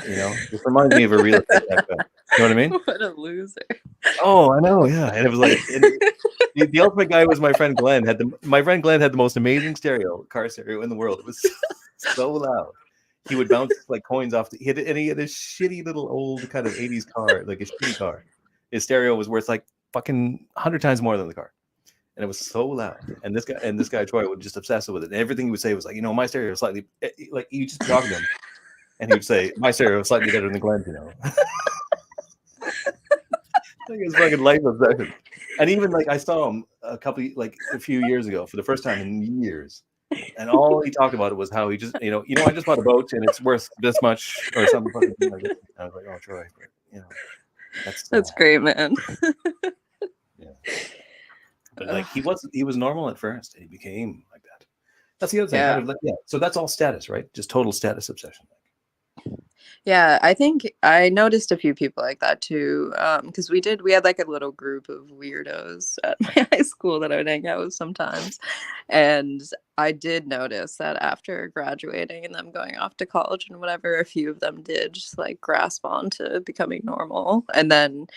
[SPEAKER 1] You know, this reminds me of a real estate type guy. You know what I mean?
[SPEAKER 2] What a loser.
[SPEAKER 1] Oh, I know, yeah. And it was like the ultimate guy was my friend Glenn. My friend Glenn had the most amazing car stereo in the world. It was so loud. He would bounce like coins off. He had this shitty little old kind of 80s car, like a shitty car. His stereo was worth like fucking 100 times more than the car. And it was so loud. And this guy Troy would just obsess with it. And everything he would say was like, my stereo is slightly like you just talk to him, and he would say, my stereo is slightly better than Glenn's, Like his fucking life obsession. And even like I saw him a few years ago for the first time in years. And all he talked about it was how he just, I just bought a boat and it's worth this much or something like that. I was like, oh, Troy,
[SPEAKER 2] that's great, man.
[SPEAKER 1] Yeah. But like he was normal at first, and he became like that. That's the other thing.
[SPEAKER 2] Yeah.
[SPEAKER 1] So that's all status, right? Just total status obsession.
[SPEAKER 2] Yeah, I think I noticed a few people like that too. Because we had like a little group of weirdos at my high school that I would hang out with sometimes. And I did notice that after graduating and them going off to college and whatever, a few of them did just like grasp on to becoming normal. And then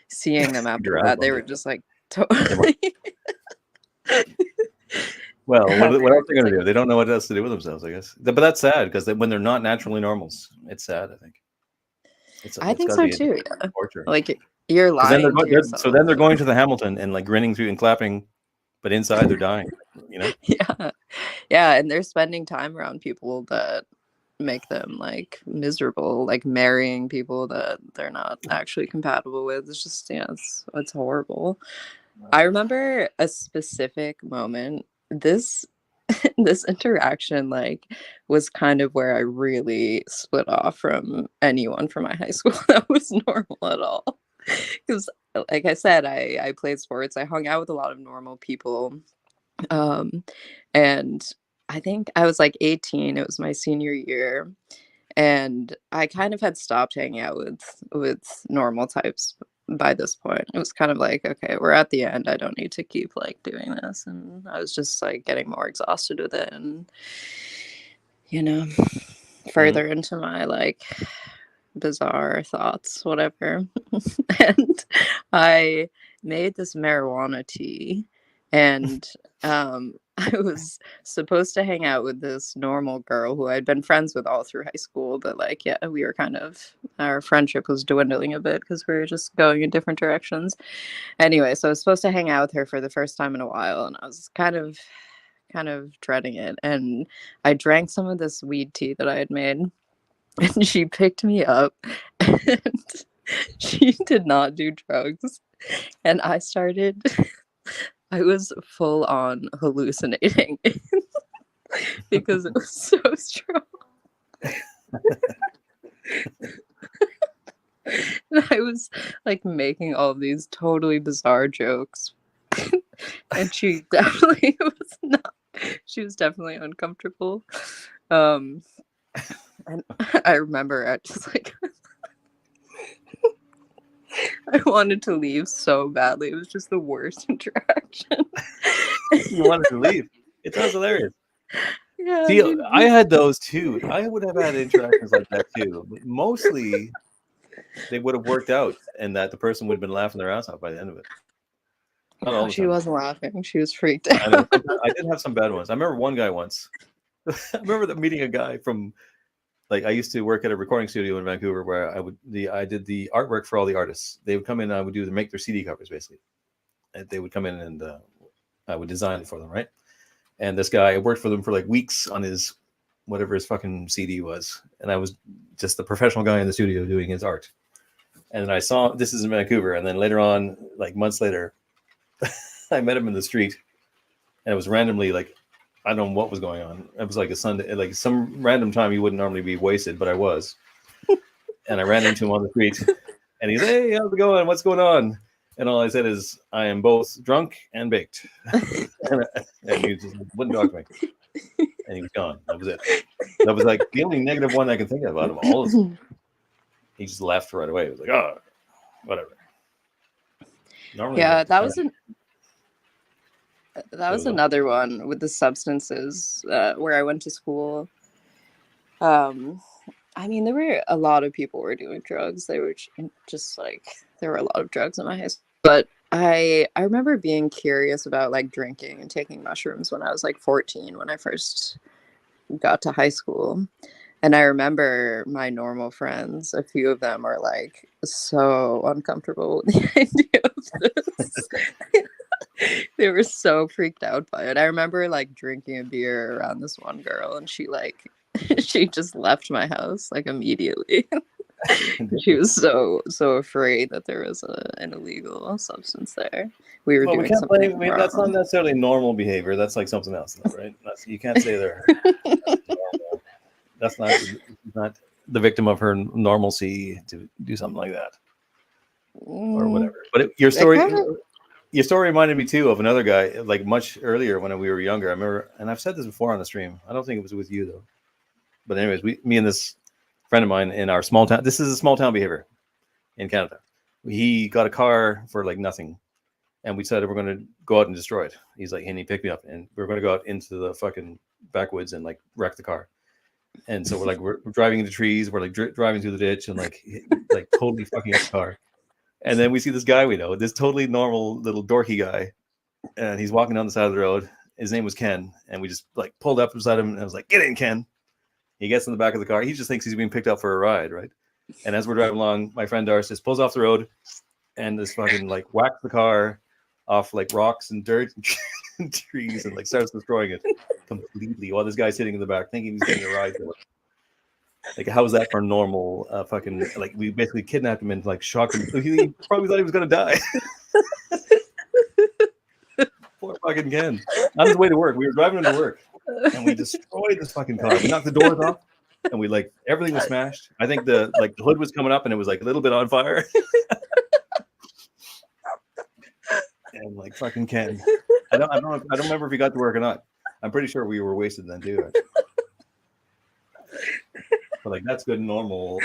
[SPEAKER 2] seeing them after that, they were just like totally.
[SPEAKER 1] Well, what else are they going to do? They don't know what else to do with themselves, I guess. But that's sad because when they're not naturally normals, it's sad, I think.
[SPEAKER 2] I think so too. Yeah.
[SPEAKER 1] Torture.
[SPEAKER 2] Like you're lying to yourself.
[SPEAKER 1] So then they're going to the Hamilton and like grinning through and clapping, but inside they're dying,
[SPEAKER 2] Yeah, and they're spending time around people that make them like miserable, like marrying people that they're not actually compatible with. It's just it's horrible. I remember a specific moment. This interaction like was kind of where I really split off from anyone from my high school that was normal at all. Because like I said, I played sports. I hung out with a lot of normal people. And I think I was like 18. It was my senior year. And I kind of had stopped hanging out with normal types by this point. It was kind of like, okay, we're at the end. I don't need to keep like doing this. And I was just like getting more exhausted with it and further into my like bizarre thoughts, whatever. And I made this marijuana tea, and I was supposed to hang out with this normal girl who I'd been friends with all through high school, but like, yeah, we were our friendship was dwindling a bit because we were just going in different directions. Anyway, so I was supposed to hang out with her for the first time in a while, and I was kind of dreading it. And I drank some of this weed tea that I had made, and she picked me up, and she did not do drugs. And I was full on hallucinating because it was so strong. And I was like making all these totally bizarre jokes. And she definitely was not. She was definitely uncomfortable. And I remember I just like I wanted to leave so badly. It was just the worst interaction.
[SPEAKER 1] You wanted to leave. It sounds hilarious.
[SPEAKER 2] Yeah,
[SPEAKER 1] see, I had those too. I would have had interactions like that too. But mostly, they would have worked out, and that the person would have been laughing their ass off by the end of it. Not all the
[SPEAKER 2] she
[SPEAKER 1] time.
[SPEAKER 2] wasn't laughing. She was freaked out.
[SPEAKER 1] I know. I did have some bad ones. I remember one guy once. I remember meeting a guy from, like, I used to work at a recording studio in Vancouver where I did the artwork for all the artists. They would come in and I would make their CD covers basically. And they would come in and I would design it for them, right? And this guy, I worked for them for like weeks on his whatever his fucking CD was, and I was just the professional guy in the studio doing his art. And then I saw this is in Vancouver, and then later on, like months later, I met him in the street, and it was randomly like. I don't know what was going on. It was like a Sunday, like some random time you wouldn't normally be wasted, but I was. And I ran into him on the street, and he's, "Hey, how's it going? What's going on?" And all I said is, "I am both drunk and baked." And he just wouldn't talk to me. And he was gone. That was it. That was like the only negative one I can think of out of all of them. He just left right away. It was like, oh, whatever. Normally,
[SPEAKER 2] Yeah,
[SPEAKER 1] like the
[SPEAKER 2] that
[SPEAKER 1] friend,
[SPEAKER 2] was
[SPEAKER 1] what was it?
[SPEAKER 2] another one with the substances where I went to school. Um, I mean, there were a lot of people were doing drugs. They were just like there were a lot of drugs in my high school. But I remember being curious about like drinking and taking mushrooms when I was like 14 when I first got to high school. And I remember my normal friends, a few of them are like so uncomfortable with the idea of this. They were so freaked out by it. I remember like drinking a beer around this one girl and she like she just left my house like immediately. She was so afraid that there was an illegal substance there. We were
[SPEAKER 1] Well, we
[SPEAKER 2] doing
[SPEAKER 1] can't
[SPEAKER 2] something
[SPEAKER 1] blame. I mean, that's not
[SPEAKER 2] wrong.
[SPEAKER 1] necessarily normal behavior. That's like something else, though, right? You can't say they're normal. That's not the victim of her normalcy to do something like that or whatever. But your story reminded me too of another guy, like much earlier when we were younger. I remember, and I've said this before on the stream. I don't think it was with you though. But anyways, me and this friend of mine in our small town. This is a small town behavior in Canada. He got a car for like nothing, and we decided we're going to go out and destroy it. He's like, and he picked me up, and we're going to go out into the fucking backwoods and like wreck the car. And so we're driving into trees. We're like driving through the ditch and like totally fucking up the car. And then we see this guy we know, this totally normal little dorky guy, and he's walking down the side of the road. His name was Ken, and we just like pulled up beside him, and I was like, "Get in, Ken." He gets in the back of the car. He just thinks he's being picked up for a ride, right? And as we're driving along, my friend Darcy just pulls off the road, and this fucking like whacks the car off like rocks and dirt and trees, and like starts destroying it completely. While this guy's sitting in the back, thinking he's getting a ride. Like, how is that for normal? Fucking like we basically kidnapped him and like shocked him. He probably thought he was gonna die. Poor fucking Ken. On his way to work, we were driving him to work, and we destroyed this fucking car. We knocked the doors off, and we like everything was smashed. I think the hood was coming up, and it was like a little bit on fire. And like fucking Ken, I don't remember if he got to work or not. I'm pretty sure we were wasted then too. But like that's good normal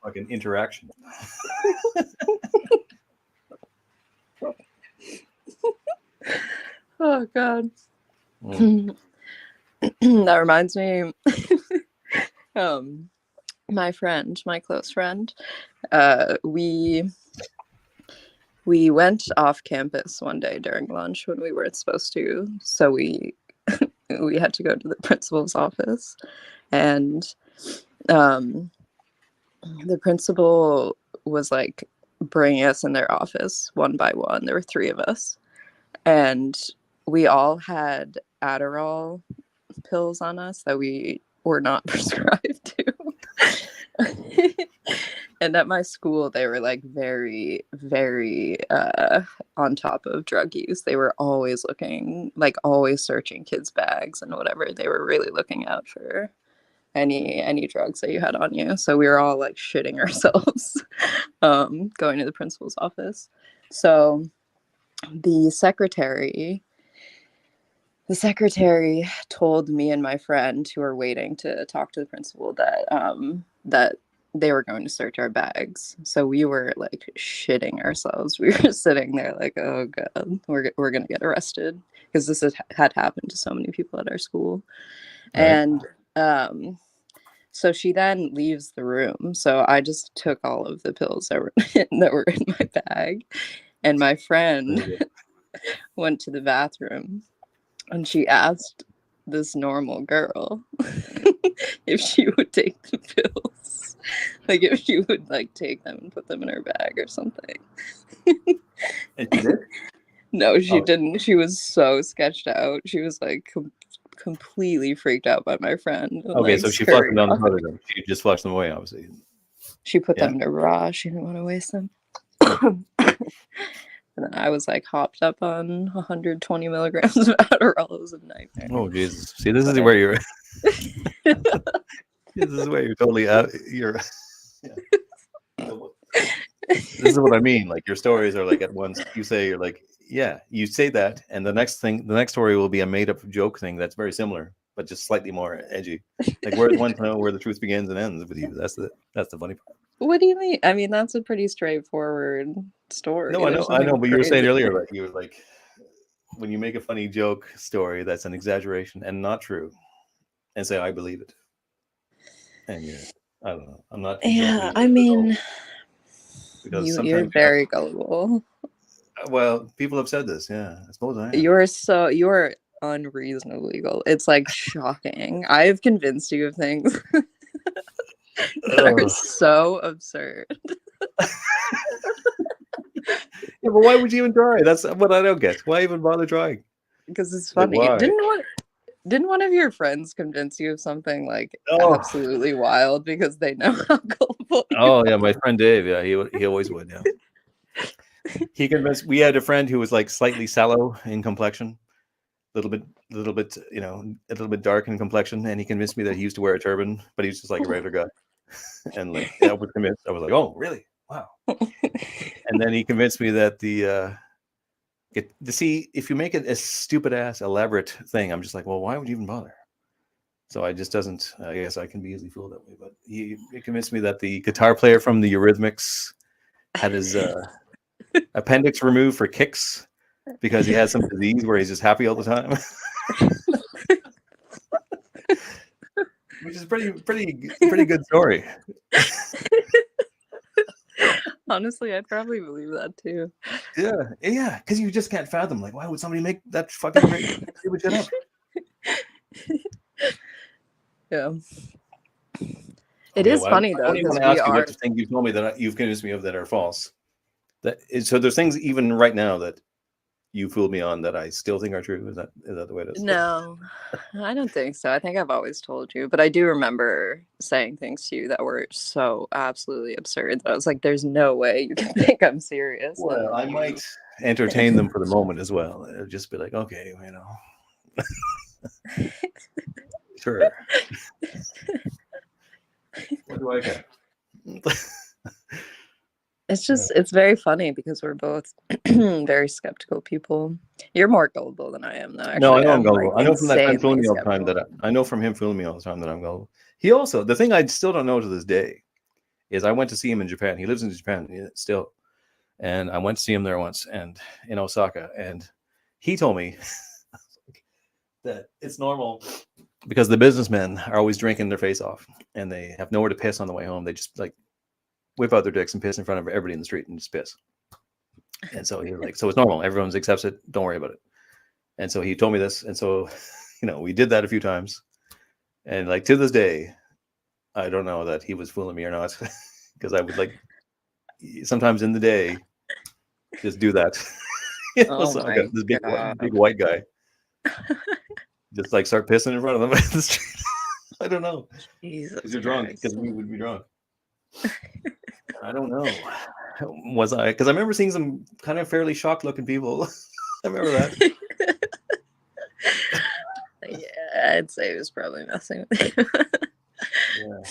[SPEAKER 1] fucking interaction.
[SPEAKER 2] Oh god. That reminds me my close friend, we went off campus one day during lunch when we weren't supposed to, so we had to go to the principal's office, and the principal was like bringing us in their office one by one. There were 3 of us, and we all had Adderall pills on us that we were not prescribed to. And at my school, they were like very, very on top of drug use. They were always looking, like always searching kids' bags and whatever. They were really looking out for any drugs that you had on you. So we were all like shitting ourselves going to the principal's office. So the secretary told me and my friend who were waiting to talk to the principal that they were going to search our bags. So we were like shitting ourselves. We were sitting there like, oh god, we're going to get arrested, because this had happened to so many people at our school. Right. And so she then leaves the room. So I just took all of the pills that were in my bag, and my friend went to the bathroom, and she asked this normal girl if she would take the pills, like if she would like take them and put them in her bag or something.
[SPEAKER 1] And she did?
[SPEAKER 2] No, she didn't. She was so sketched out. She was like completely freaked out by my friend.
[SPEAKER 1] Okay,
[SPEAKER 2] like,
[SPEAKER 1] so she flushed them down the toilet. She just flushed them away, obviously.
[SPEAKER 2] She put them in her bra. She didn't want to waste them. And then I was like hopped up on 120 milligrams of Adderall. It was a nightmare.
[SPEAKER 1] Oh Jesus! See, this is where you're. This is where you're totally out. You're. Yeah. This is what I mean. Like your stories are like at once. You say you're like, yeah, you say that, and the next story will be a made-up joke thing that's very similar, but just slightly more edgy. Like, where's one to know where the truth begins and ends with you? That's the funny part.
[SPEAKER 2] What do you mean? I mean, that's a pretty straightforward story.
[SPEAKER 1] No,
[SPEAKER 2] There's
[SPEAKER 1] I know,
[SPEAKER 2] nothing
[SPEAKER 1] but you were saying
[SPEAKER 2] crazy.
[SPEAKER 1] earlier, like you were like, when you make a funny joke story that's an exaggeration and not true, and say I believe it, and you're, I don't know, I'm not exactly
[SPEAKER 2] Yeah, I
[SPEAKER 1] sure at all,
[SPEAKER 2] mean,
[SPEAKER 1] because
[SPEAKER 2] you're
[SPEAKER 1] sometimes,
[SPEAKER 2] very gullible.
[SPEAKER 1] well, people have said this. Yeah, I suppose I am.
[SPEAKER 2] You're unreasonably gullible. It's like shocking. I've convinced you of things that are
[SPEAKER 1] Ugh.
[SPEAKER 2] so absurd
[SPEAKER 1] Yeah, but why would you even try? That's what I don't get. Why even bother trying?
[SPEAKER 2] because it's
[SPEAKER 1] Like,
[SPEAKER 2] funny.
[SPEAKER 1] why?
[SPEAKER 2] Didn't one of your friends convince you of something like
[SPEAKER 1] Oh,
[SPEAKER 2] absolutely wild because they know how gullible you
[SPEAKER 1] oh yeah,
[SPEAKER 2] are?
[SPEAKER 1] my friend Dave. Yeah, he always would. Yeah, he convinced. We had a friend who was like slightly sallow in complexion, little bit, a little bit dark in complexion, and he convinced me that he used to wear a turban, but he was just like a regular guy. And like, I was convinced. I was like, oh, really? Wow. And then he convinced me that to see if you make it a stupid ass elaborate thing, I'm just like, well, why would you even bother? So I just doesn't. I guess I can be easily fooled that way. But he convinced me that the guitar player from the Eurythmics had his appendix removed for kicks because he has some disease where he's just happy all the time, which is pretty good story.
[SPEAKER 2] Honestly, I'd probably believe that too.
[SPEAKER 1] Yeah, because you just can't fathom, like, why would somebody make that fucking great stupid shit up?
[SPEAKER 2] Yeah. It
[SPEAKER 1] Okay,
[SPEAKER 2] is
[SPEAKER 1] well,
[SPEAKER 2] funny
[SPEAKER 1] I
[SPEAKER 2] though
[SPEAKER 1] only want
[SPEAKER 2] because
[SPEAKER 1] to
[SPEAKER 2] we
[SPEAKER 1] ask you what
[SPEAKER 2] are.
[SPEAKER 1] the thing you've told me that you've convinced me of that are false. So there's things even right now that you fooled me on that I still think are true. Is that the way it is?
[SPEAKER 2] No, I don't think so. I think I've always told you, but I do remember saying things to you that were so absolutely absurd that I was like, "There's no way you can think I'm serious." And
[SPEAKER 1] Well,
[SPEAKER 2] then
[SPEAKER 1] I might entertain them for the moment as well. It'll just be like, okay, sure. What do I care?
[SPEAKER 2] it's very funny because we're both very skeptical people. You're more gullible than I am, though.
[SPEAKER 1] No, I
[SPEAKER 2] Actually,
[SPEAKER 1] know I'm
[SPEAKER 2] I'm like
[SPEAKER 1] gullible. I know from that friend fooling
[SPEAKER 2] insanely
[SPEAKER 1] me all the time
[SPEAKER 2] skeptical.
[SPEAKER 1] I know from him fooling me all the time that I'm gullible. He also, the thing I still don't know to this day is I went to see him in Japan. He lives in Japan still. And I went to see him there once and in Osaka. And he told me that it's normal because the businessmen are always drinking their face off and they have nowhere to piss on the way home. They just like whip out their dicks and piss in front of everybody in the street and just piss. And so he was like, so it's normal. Everyone accepts it. Don't worry about it. And so he told me this. And so, we did that a few times. And like to this day, I don't know that he was fooling me or not because I would like sometimes in the day just do that.
[SPEAKER 2] Oh
[SPEAKER 1] So I got
[SPEAKER 2] my
[SPEAKER 1] this
[SPEAKER 2] god.
[SPEAKER 1] big white guy just like start pissing in front of them in the street. I don't know
[SPEAKER 2] Jesus
[SPEAKER 1] because you're drunk
[SPEAKER 2] Christ.
[SPEAKER 1] because we would be drunk. I don't know. Was I? Because I remember seeing some kind of fairly shocked looking people. I remember that.
[SPEAKER 2] Yeah, I'd say he was probably messing with you.
[SPEAKER 1] Yeah.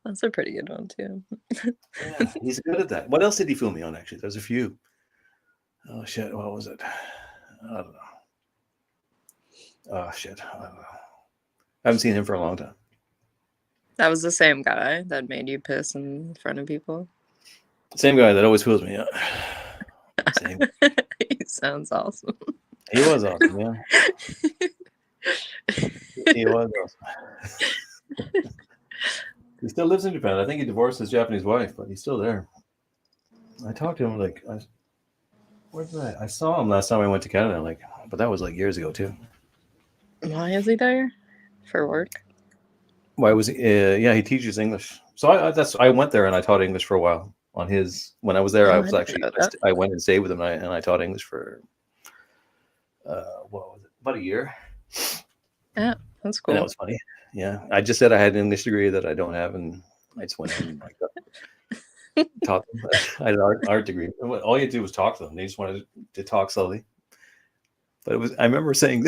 [SPEAKER 2] That's a pretty good one too.
[SPEAKER 1] Yeah, he's good at that. What else did he fool me on? Actually, there's a few. Oh shit! What was it? I don't know. Oh shit! I don't know. I haven't seen him for a long time.
[SPEAKER 2] That was the same guy that made you piss in front of people.
[SPEAKER 1] Same guy that always fools me. Yeah. Same.
[SPEAKER 2] He sounds awesome.
[SPEAKER 1] He was awesome. Yeah. He was awesome. He still lives in Japan. I think he divorced his Japanese wife, but he's still there. I talked to him like, where's that? I saw him last time I went to Canada. Like, but that was like years ago too.
[SPEAKER 2] Why is he there? For work?
[SPEAKER 1] Why was he? Yeah, he teaches English. So I went there and I taught English for a while. On his when I was there, I
[SPEAKER 2] Oh, I
[SPEAKER 1] was
[SPEAKER 2] didn't
[SPEAKER 1] actually
[SPEAKER 2] know that.
[SPEAKER 1] I went and stayed with him and I taught English for what was it? About a year.
[SPEAKER 2] Yeah, that's
[SPEAKER 1] And that
[SPEAKER 2] cool.
[SPEAKER 1] was funny. Yeah, I just said I had an English degree that I don't have, and I just went in and like taught them. I had an art degree. All you had to do was talk to them. They just wanted to talk slowly. But it was. I remember saying.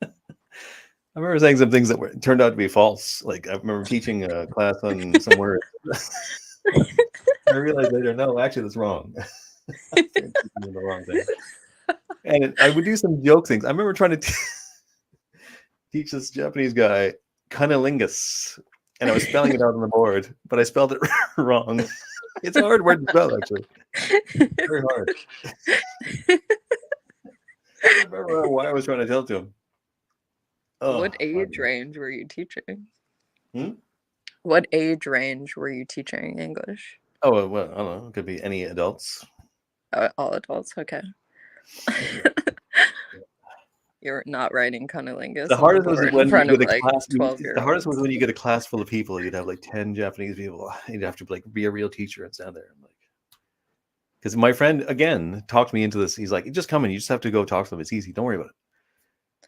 [SPEAKER 1] I remember saying some things that turned out to be false. Like I remember teaching a class on some words. I realized later, no, actually, that's wrong. I started teaching them the wrong thing. And I would do some joke things. I remember trying to teach this Japanese guy cunnilingus, and I was spelling it out on the board, but I spelled it wrong. It's a hard word to spell, actually. Very hard. I don't remember why I was trying to tell it to him.
[SPEAKER 2] What
[SPEAKER 1] Oh,
[SPEAKER 2] age range were you teaching?
[SPEAKER 1] hmm?
[SPEAKER 2] What age range were you teaching English?
[SPEAKER 1] Oh, well, I don't know. It could be any adults.
[SPEAKER 2] All adults. Okay. You're not writing
[SPEAKER 1] The
[SPEAKER 2] cunnilingus on the
[SPEAKER 1] hardest was
[SPEAKER 2] board in
[SPEAKER 1] when you
[SPEAKER 2] front of
[SPEAKER 1] get a
[SPEAKER 2] like
[SPEAKER 1] class. The hardest was
[SPEAKER 2] 12-year-olds.
[SPEAKER 1] when you get a class full of people. You'd have like 10 Japanese people. You'd have to like be a real teacher and stand there. I'm like, because my friend again talked me into this. He's like, just come in. You just have to go talk to them. It's easy. Don't worry about it.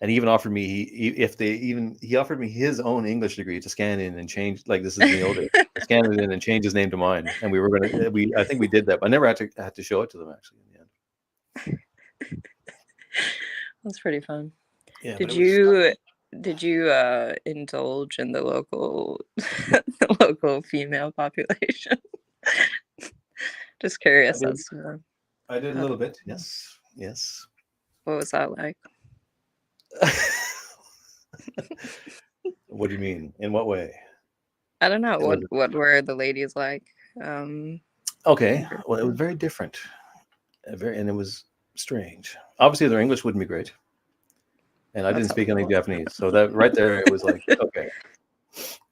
[SPEAKER 1] And he even offered me he offered me his own English degree to scan in and change, like, this is in the old days, scan it in and change his name to mine. And we were gonna I think we did that, but I never had to show it to them actually in the end.
[SPEAKER 2] That's pretty fun.
[SPEAKER 1] Yeah, but
[SPEAKER 2] Did
[SPEAKER 1] it was
[SPEAKER 2] you indulge in the local the local female population? Just curious as to
[SPEAKER 1] I did a
[SPEAKER 2] how,
[SPEAKER 1] little bit. Yes. Yes.
[SPEAKER 2] what was that like?
[SPEAKER 1] What do you mean? In what way?
[SPEAKER 2] I don't know.
[SPEAKER 1] It was
[SPEAKER 2] What were the ladies like? Um,
[SPEAKER 1] okay. Well, it was very different. And it was strange. Obviously, their English wouldn't be great, and I didn't
[SPEAKER 2] that's
[SPEAKER 1] speak any
[SPEAKER 2] helpful.
[SPEAKER 1] Japanese, so that right there, it was like, okay,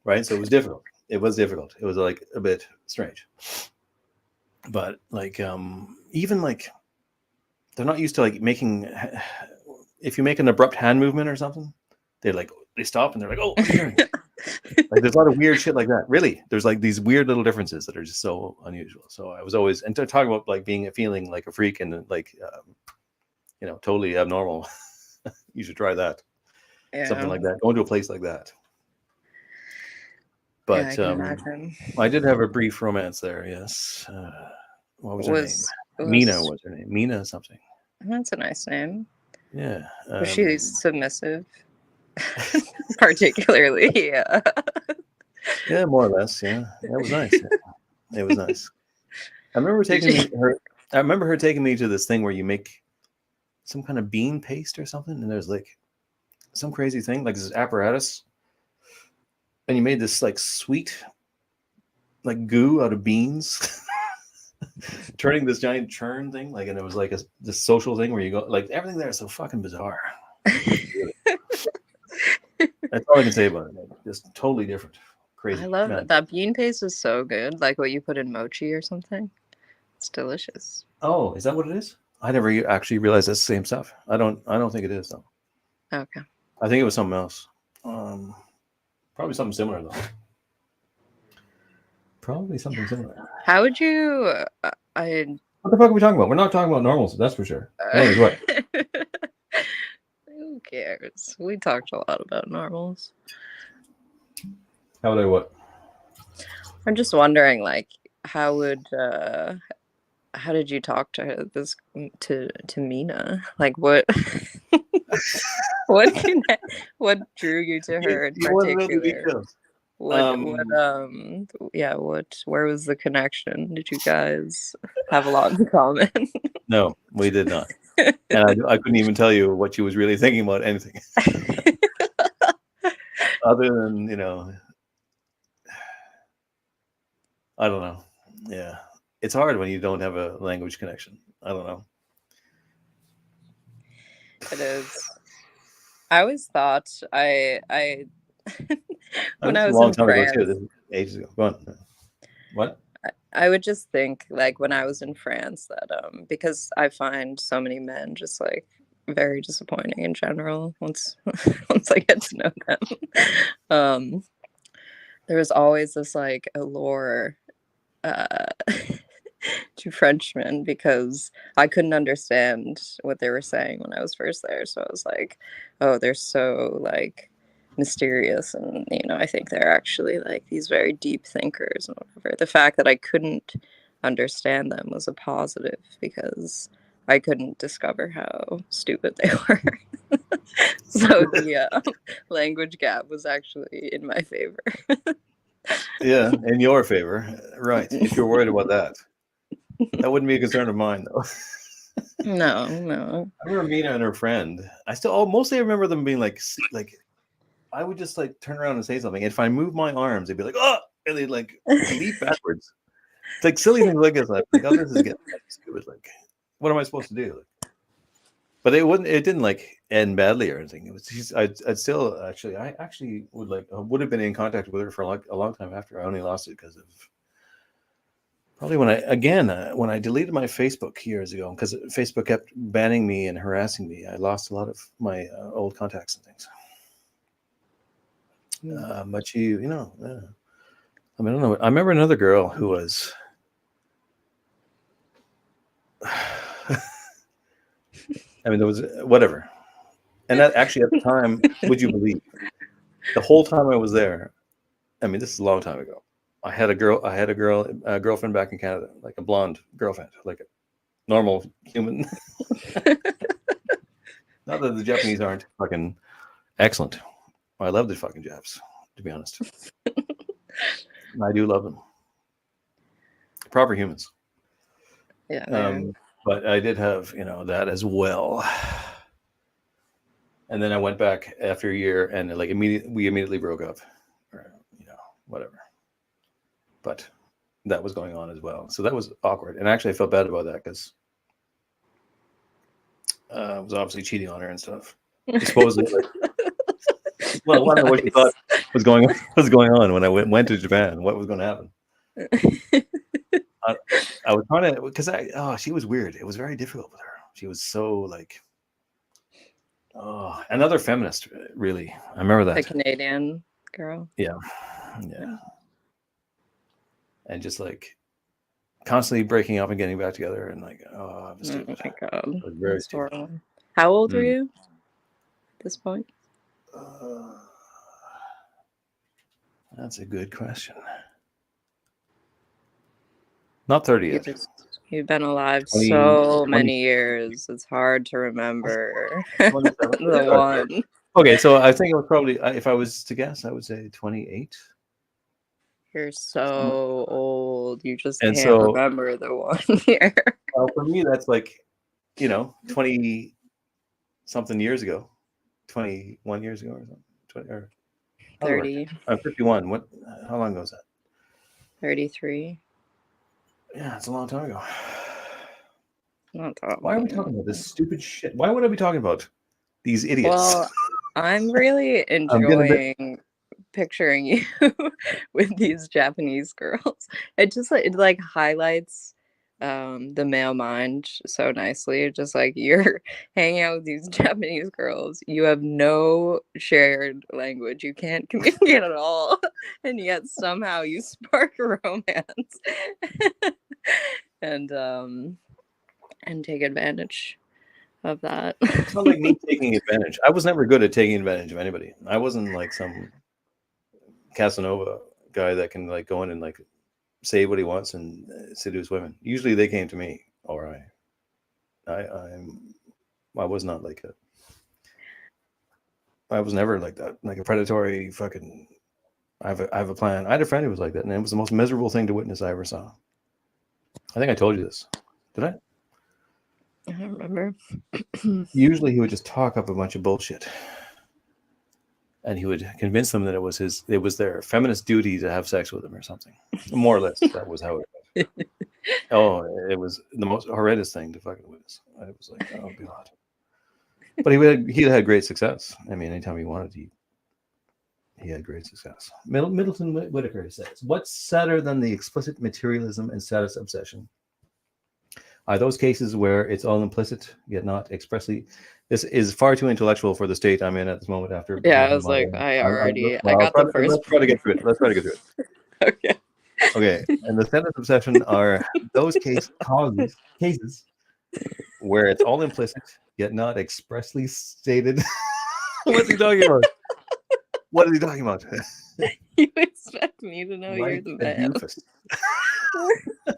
[SPEAKER 1] right. So it was difficult. It was difficult. It was like a bit strange, but like, even like, they're not used to like making. If you make an abrupt hand movement or something, they stop and they're like, "Oh, what are you doing?" Like, there's a lot of weird shit like that. Really, there's like these weird little differences that are just so unusual. So I was always, and to talk about like feeling like a freak and like, totally abnormal. You should try that. Something
[SPEAKER 2] Yeah,
[SPEAKER 1] like that. Going to a place like that.
[SPEAKER 2] yeah, I
[SPEAKER 1] But
[SPEAKER 2] can imagine.
[SPEAKER 1] I did have a brief romance there. Yes. What was her name? Mina
[SPEAKER 2] Was
[SPEAKER 1] was her name. Mina something.
[SPEAKER 2] That's a nice name.
[SPEAKER 1] Yeah.
[SPEAKER 2] Was she submissive? Particularly, yeah.
[SPEAKER 1] Yeah, more or less. Yeah, that was nice. Yeah. It was nice. I remember
[SPEAKER 2] Did
[SPEAKER 1] taking
[SPEAKER 2] you?
[SPEAKER 1] her. I remember her taking me to this thing where you make some kind of bean paste or something, and there's like some crazy thing, like this apparatus, and you made this like sweet, like goo out of beans, turning this giant churn thing, like, and it was like this social thing where you go, like, everything there is so fucking bizarre. Really. That's all I can say about it. Like, just totally different,
[SPEAKER 2] I
[SPEAKER 1] crazy
[SPEAKER 2] love
[SPEAKER 1] man.
[SPEAKER 2] that bean paste is so good. Like what you put in mochi or something. It's delicious.
[SPEAKER 1] Oh, is that what it is? I never actually realized that's the same stuff. I don't think it is though.
[SPEAKER 2] Okay.
[SPEAKER 1] I think it was something else. Um, Probably something similar though. Probably something similar.
[SPEAKER 2] How would you? I.
[SPEAKER 1] What the fuck are we talking about? We're not talking about normals, that's for sure. Anyways, what?
[SPEAKER 2] Who cares? We talked a lot about normals.
[SPEAKER 1] How would I what?
[SPEAKER 2] I'm just wondering, like, how would how did you talk to her, to Mina? Like, what what what drew you to her in
[SPEAKER 1] You want to know the
[SPEAKER 2] particular?
[SPEAKER 1] details?
[SPEAKER 2] Yeah, where was the connection? Did you guys have a lot in common?
[SPEAKER 1] No, we did not. And I couldn't even tell you what she was really thinking about anything. Other than, I don't know. Yeah. It's hard when you don't have a language connection. I don't know.
[SPEAKER 2] It is. I always thought when
[SPEAKER 1] This
[SPEAKER 2] I
[SPEAKER 1] is a
[SPEAKER 2] was
[SPEAKER 1] long
[SPEAKER 2] in
[SPEAKER 1] time ago too.
[SPEAKER 2] France,
[SPEAKER 1] This is ages ago. Go on. What?
[SPEAKER 2] I would just think, like, when I was in France, that because I find so many men just like very disappointing in general once once I get to know them. um there was always this like allure uh to Frenchmen because I couldn't understand what they were saying when I was first there. So I was like, oh, they're so like mysterious, and I think they're actually like these very deep thinkers and whatever. The fact that I couldn't understand them was a positive because I couldn't discover how stupid they were. So the language gap was actually in my favor.
[SPEAKER 1] Yeah, in your favor. Right. If you're worried about that. That wouldn't be a concern of mine though.
[SPEAKER 2] No, no.
[SPEAKER 1] I remember Mina and her friend. I still mostly remember them being like I would just like turn around and say something. And if I move my arms, they'd be like, oh, and they'd like leap backwards. It's like silly things like this. I'm like, oh, this is getting stupid. Like, what am I supposed to do? Like, but it didn't like end badly or anything. It was just, I'd still I actually would have been in contact with her for like a long time after. I only lost it because of probably when I deleted my Facebook years ago, because Facebook kept banning me and harassing me. I lost a lot of my old contacts and things. But I mean, I don't know. I remember another girl who was. I mean, there was whatever, and that actually at the time, would you believe, the whole time I was there. I mean, this is a long time ago. I had a girlfriend back in Canada, like a blonde girlfriend, like a normal human. Not that the Japanese aren't fucking excellent. I love the fucking Japs, to be honest. I do love them. Proper humans.
[SPEAKER 2] Yeah.
[SPEAKER 1] But I did have, that as well. And then I went back after a year, and like we immediately broke up, or whatever. But that was going on as well, so that was awkward. And actually, I felt bad about that because I was obviously cheating on her and stuff. Supposedly, well, I don't know what you thought was going on when I went to Japan. What was going to happen? I was trying to, because she was weird. It was very difficult with her. She was so like, another feminist, really. I remember that.
[SPEAKER 2] The Canadian girl.
[SPEAKER 1] Yeah. And just like constantly breaking up and getting back together, and like, it was stupid.
[SPEAKER 2] Oh my god,
[SPEAKER 1] it was very
[SPEAKER 2] that's
[SPEAKER 1] stupid.
[SPEAKER 2] horrible. How old are you at this point?
[SPEAKER 1] That's a good question. Not 30 yet.
[SPEAKER 2] You've been alive so many years. It's hard to remember the one.
[SPEAKER 1] Okay, so I think it was probably, if I was to guess, I would say 28.
[SPEAKER 2] You're so old. You just
[SPEAKER 1] And
[SPEAKER 2] can't remember the one year.
[SPEAKER 1] Well, for me, that's like, 20 something years ago, 21 years ago or something. 20 or
[SPEAKER 2] 30.
[SPEAKER 1] I'm 51. How long ago was that?
[SPEAKER 2] 33.
[SPEAKER 1] Yeah, it's a long time ago.
[SPEAKER 2] Not that
[SPEAKER 1] Why are we talking about this stupid shit? Why would I be talking about these idiots?
[SPEAKER 2] Well, I'm really enjoying picturing you with these Japanese girls. It just like highlights the male mind so nicely. Just like you're hanging out with these Japanese girls, you have no shared language, you can't communicate at all, and yet somehow you spark romance and take advantage of that.
[SPEAKER 1] It's not like me taking advantage. I was never good at taking advantage of anybody. I wasn't like some Casanova guy that can like go in and like say what he wants and seduce women. Usually they came to me, or I was not like that. I was never like that, like a predatory fucking. I have a plan. I had a friend who was like that, and it was the most miserable thing to witness I ever saw. I think I told you this. Did I?
[SPEAKER 2] I don't remember.
[SPEAKER 1] Usually he would just talk up a bunch of bullshit, and he would convince them that it was their feminist duty to have sex with him or something. More or less, that was how it was. Oh, it was the most horrendous thing to fucking witness. It was like, oh god. But he had great success. I mean, anytime he wanted, he had great success. Middleton Whitaker says, "What's sadder than the explicit materialism and status obsession? Are those cases where it's all implicit yet not expressly?" This is far too intellectual for the state I'm in at this moment. After
[SPEAKER 2] I was like, I got the first.
[SPEAKER 1] Let's try to get through it.
[SPEAKER 2] Okay.
[SPEAKER 1] Okay, and the status obsession are those cases where it's all implicit yet not expressly stated. What's he talking about? What is he talking about?
[SPEAKER 2] You expect me to know you're the man.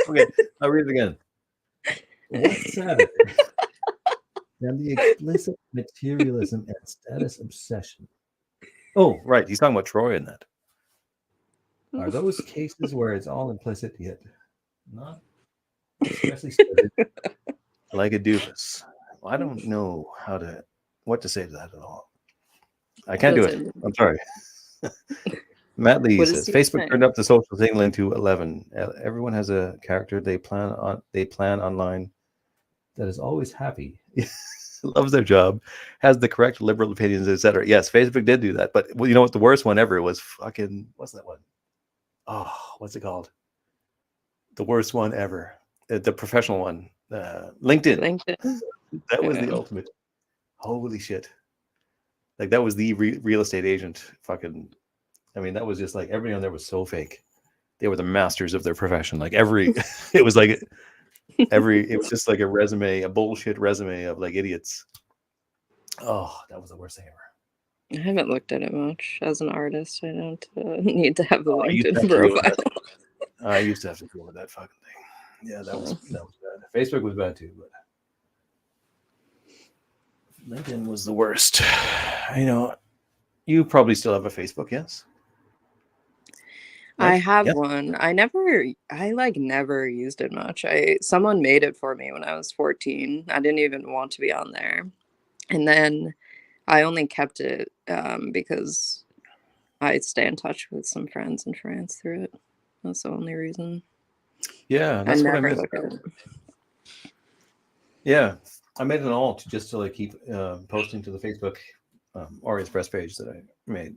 [SPEAKER 1] Okay, I'll read it again. What's sadder than the explicit materialism and status obsession? Oh, right. He's talking about Troy in that. Are those cases where it's all implicit yet not expressly stated like a doofus. Well, I don't know what to say to that at all. I can't do
[SPEAKER 2] That's
[SPEAKER 1] it.
[SPEAKER 2] it.
[SPEAKER 1] I'm sorry. Matt Lee
[SPEAKER 2] What is
[SPEAKER 1] says
[SPEAKER 2] he
[SPEAKER 1] Facebook turned
[SPEAKER 2] saying?
[SPEAKER 1] up the social signaling to 11. Everyone has a character they plan online that is always happy, loves their job, has the correct liberal opinions, etc. Yes, Facebook did do that, but well, you know what? The worst one ever was fucking what's that one? Oh, what's it called? The worst one ever, the professional one, LinkedIn.
[SPEAKER 2] LinkedIn.
[SPEAKER 1] That was the
[SPEAKER 2] Yeah.
[SPEAKER 1] ultimate. Holy shit! Like that was the real estate agent. Fucking, I mean, that was just like everybody on there was so fake. They were the masters of their profession. Like it was like it was just like a resume, a bullshit resume of like idiots. Oh, that was the worst thing ever.
[SPEAKER 2] I haven't looked at it much. As an artist, I don't need to have a
[SPEAKER 1] Oh, I used to
[SPEAKER 2] LinkedIn
[SPEAKER 1] have to deal with
[SPEAKER 2] profile.
[SPEAKER 1] that. I used to have to deal with that fucking thing. Yeah, that was bad. Facebook was bad too, but LinkedIn was the worst. You know, you probably still have a Facebook, yes?
[SPEAKER 2] I
[SPEAKER 1] Right?
[SPEAKER 2] have
[SPEAKER 1] Yes.
[SPEAKER 2] one. I like never used it much. Someone made it for me when I was 14. I didn't even want to be on there. And then I only kept it because I stay in touch with some friends in France through it. That's the only reason.
[SPEAKER 1] Yeah,
[SPEAKER 2] I
[SPEAKER 1] that's what I
[SPEAKER 2] never
[SPEAKER 1] missed.
[SPEAKER 2] look at it.
[SPEAKER 1] Yeah, I made an alt just to like keep posting to the Facebook or Express page that I made,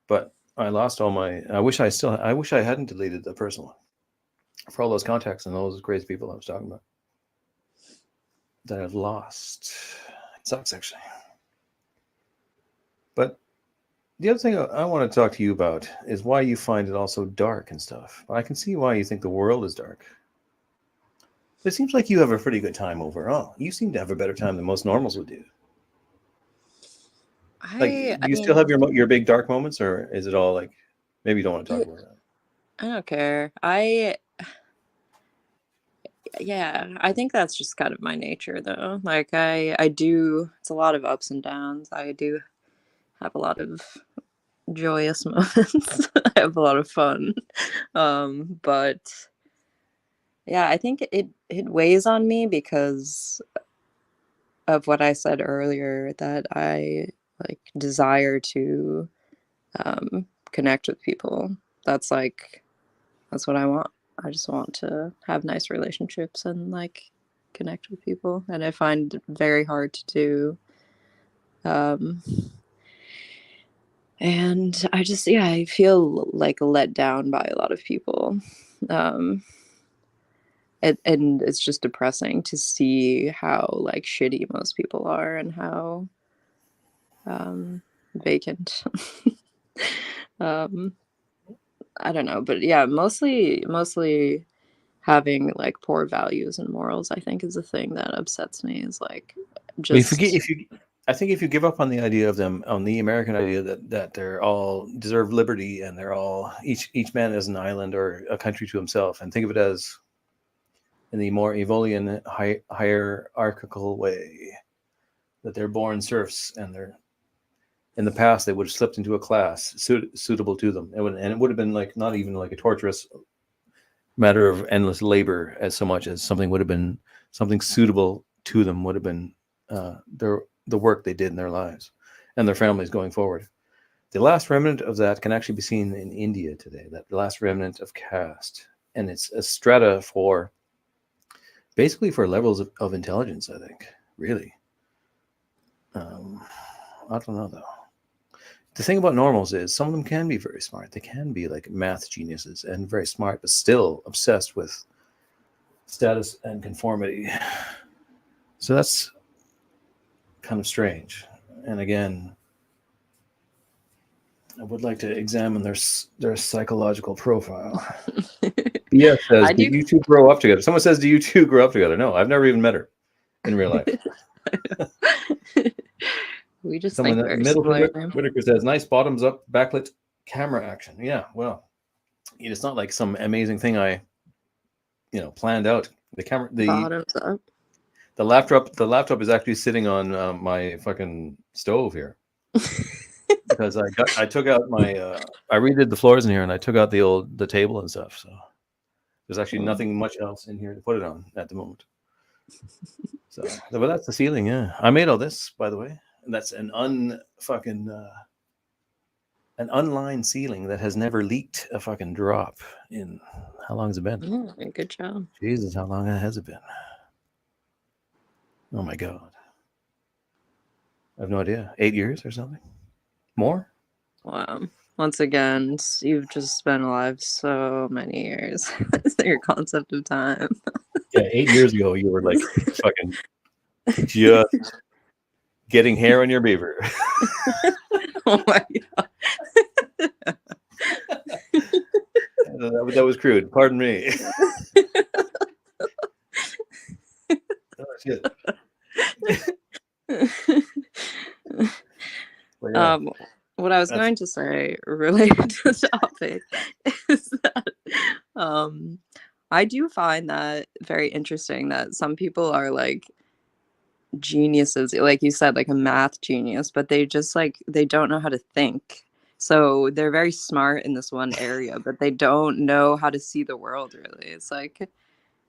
[SPEAKER 1] but I lost all my. I wish I hadn't deleted the personal one for all those contacts and those crazy people I was talking about that I've lost. It sucks actually. But the other thing I want to talk to you about is why you find it all so dark and stuff. I can see why you think the world is dark. But it seems like you have a pretty good time overall. You seem to have a better time than most normals would do. Like,
[SPEAKER 2] I
[SPEAKER 1] do you still
[SPEAKER 2] mean,
[SPEAKER 1] have your big dark moments, or is it all like maybe you don't want to talk about that?
[SPEAKER 2] I don't care. Yeah, I think that's just kind of my nature though. Like I do, it's a lot of ups and downs. I do have a lot of joyous moments. I have a lot of fun. But yeah, I think it weighs on me because of what I said earlier, that I like desire to connect with people. That's like that's what I want. I just want to have nice relationships and like connect with people, and I find it very hard to do. Um, and I just, yeah, I feel like let down by a lot of people. Um, and it's just depressing to see how like shitty most people are and how vacant. um, I don't know, but yeah, mostly having like poor values and morals, I think, is the thing that upsets me. Is like
[SPEAKER 1] But
[SPEAKER 2] just
[SPEAKER 1] I think if you give up on the idea of them, on the American idea that they're all deserve liberty and they're all each man is an island or a country to himself, and think of it as in the more Evolian hierarchical way that they're born serfs and they're in the past they would have slipped into a class suitable to them. And it would have been like not even like a torturous matter of endless labor as so much as something would have been something suitable to them would have been the work they did in their lives and their families going forward. The last remnant of that can actually be seen in India today. That last remnant of caste, and it's a strata for basically for levels of intelligence. I think really. Um, I don't know though. The thing about normals is some of them can be very smart. They can be like math geniuses and very smart, but still obsessed with status and conformity. So that's kind of strange. And again, I would like to examine their psychological profile. BS says,
[SPEAKER 2] I
[SPEAKER 1] "Did
[SPEAKER 2] do.
[SPEAKER 1] you two grow up together?" Someone says, "Do you two grow up together?" No, I've never even met her in real life.
[SPEAKER 2] We just
[SPEAKER 1] Someone
[SPEAKER 2] think
[SPEAKER 1] that
[SPEAKER 2] very
[SPEAKER 1] Middleton
[SPEAKER 2] similar.
[SPEAKER 1] Whitaker says, "Nice bottoms up backlit camera action." Yeah, well, it's not like some amazing thing I planned out. The camera,
[SPEAKER 2] Bottoms up.
[SPEAKER 1] the laptop is actually sitting on my fucking stove here because I took out my I redid the floors in here and I took out the table and stuff. So there's actually
[SPEAKER 2] Mm.
[SPEAKER 1] nothing much else in here to put it on at the moment. So, but that's the ceiling. Yeah, I made all this, by the way. And that's an an unlined ceiling that has never leaked a fucking drop in how long has it been?
[SPEAKER 2] Oh, good job.
[SPEAKER 1] Jesus, how long has it been? Oh my god, I have no idea. 8 years or something? More?
[SPEAKER 2] Wow. Once again, you've just been alive so many years. Your concept of time.
[SPEAKER 1] Yeah, 8 years ago, you were like fucking just getting hair on your beaver.
[SPEAKER 2] Oh my god.
[SPEAKER 1] That was crude. Pardon me. Oh, shit. But yeah,
[SPEAKER 2] What I was
[SPEAKER 1] that's
[SPEAKER 2] going to say related to the topic is that I do find that very interesting that some people are like geniuses, like you said, like a math genius, but they just like they don't know how to think. So they're very smart in this one area, but they don't know how to see the world really. It's like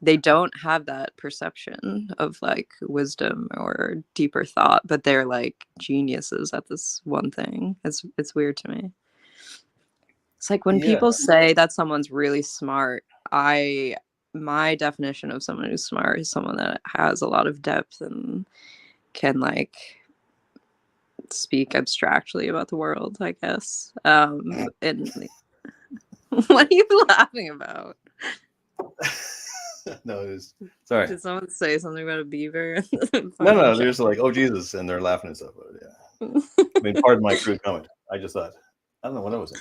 [SPEAKER 2] they don't have that perception of like wisdom or deeper thought, but they're like geniuses at this one thing. It's weird to me. It's like when
[SPEAKER 1] yeah,
[SPEAKER 2] people say that someone's really smart, I my definition of someone who's smart is someone that has a lot of depth and can like speak abstractly about the world, I guess. And what are you laughing about?
[SPEAKER 1] no, it was sorry.
[SPEAKER 2] Did someone say something about a beaver?
[SPEAKER 1] No, they're just like, oh Jesus, and they're laughing and stuff. But yeah, I mean, pardon my crude comment. I just thought, I don't know what I was in.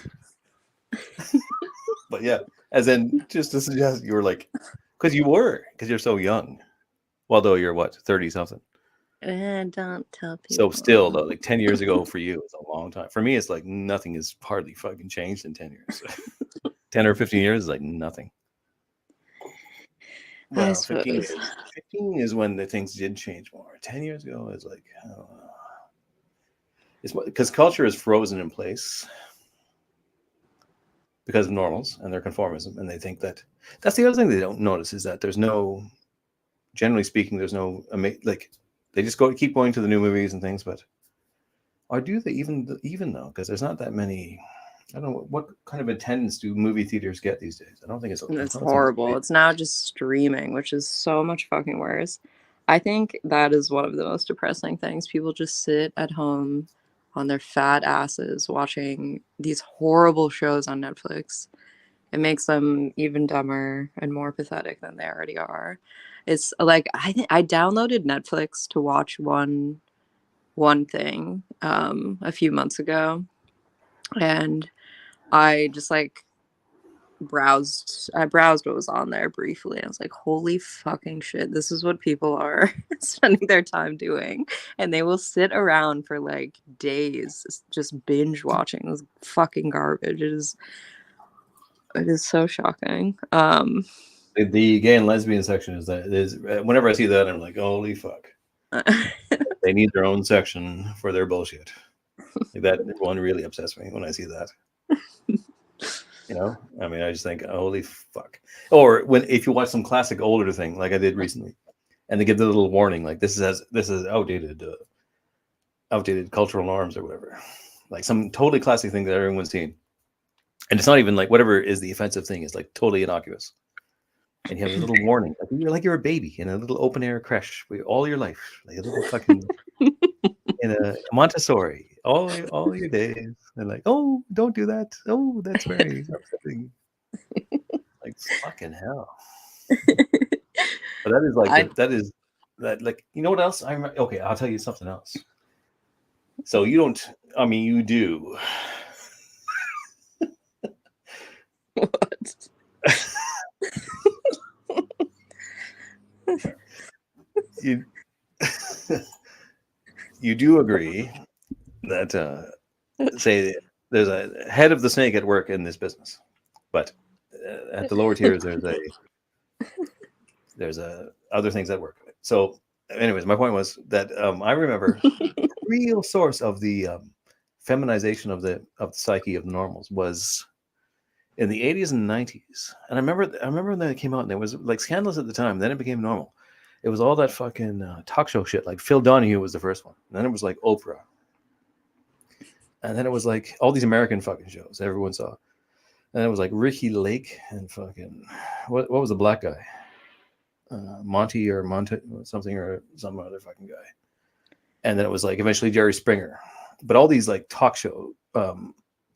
[SPEAKER 1] But yeah, as in just to suggest you were like, because you're so young. Well, though you're what, 30 something.
[SPEAKER 2] Don't tell
[SPEAKER 1] So
[SPEAKER 2] people.
[SPEAKER 1] still though, like 10 years ago for you, it's a long time. For me, it's like nothing has hardly fucking changed in 10 years. 10 or 15 years is like nothing.
[SPEAKER 2] I
[SPEAKER 1] Well,
[SPEAKER 2] suppose.
[SPEAKER 1] 15 is when the things did change more. 10 years ago is like, I don't know. It's because culture is frozen in place because of normals and their conformism. And they think that that's the other thing they don't notice is that there's no, generally speaking, there's no, like, they just keep going to the new movies and things, but, or do they even though? Because there's not that many. I don't know what kind of attendance do movie theaters get these days. I don't think it's. I
[SPEAKER 2] It's
[SPEAKER 1] don't think it's
[SPEAKER 2] horrible.
[SPEAKER 1] big.
[SPEAKER 2] It's now just streaming, which is so much fucking worse. I think that is one of the most depressing things. People just sit at home on their fat asses watching these horrible shows on Netflix. It makes them even dumber and more pathetic than they already are. It's like I downloaded Netflix to watch one thing a few months ago, and I just like browsed what was on there briefly. I was like, holy fucking shit, this is what people are spending their time doing. And they will sit around for like days just binge watching this fucking garbage. It is so shocking.
[SPEAKER 1] The gay and lesbian section is whenever I see that, I'm like, holy fuck. They need their own section for their bullshit. Like that one really upsets me when I see that. I mean, I just think, holy fuck. Or if you watch some classic older thing like I did recently, and they give the little warning like this is outdated cultural norms or whatever, like some totally classic thing that everyone's seen, and it's not even like whatever is the offensive thing is like totally innocuous, and you have a little warning, like you're a baby in a little open air creche all your life, like a little fucking in a Montessori all your days. They're like, oh, don't do that. Oh, that's very upsetting. Like fucking hell. But that is like
[SPEAKER 2] I
[SPEAKER 1] that like you know what else? Okay, I'll tell you something else. So you don't. I mean, you do.
[SPEAKER 2] what?
[SPEAKER 1] You you do agree that say there's a head of the snake at work in this business, but at the lower tiers there's other things that work. So, anyways, my point was that I remember the real source of the feminization of the psyche of the normals was in the 80s and 90s. And I remember when that came out and it was like scandalous at the time. Then it became normal. It was all that fucking talk show shit. Like Phil Donahue was the first one. And then it was like Oprah. And then it was like all these American fucking shows everyone saw. And it was like Ricky Lake and fucking what was the black guy? Monty or Monte something or some other fucking guy. And then it was like eventually Jerry Springer. But all these like talk show,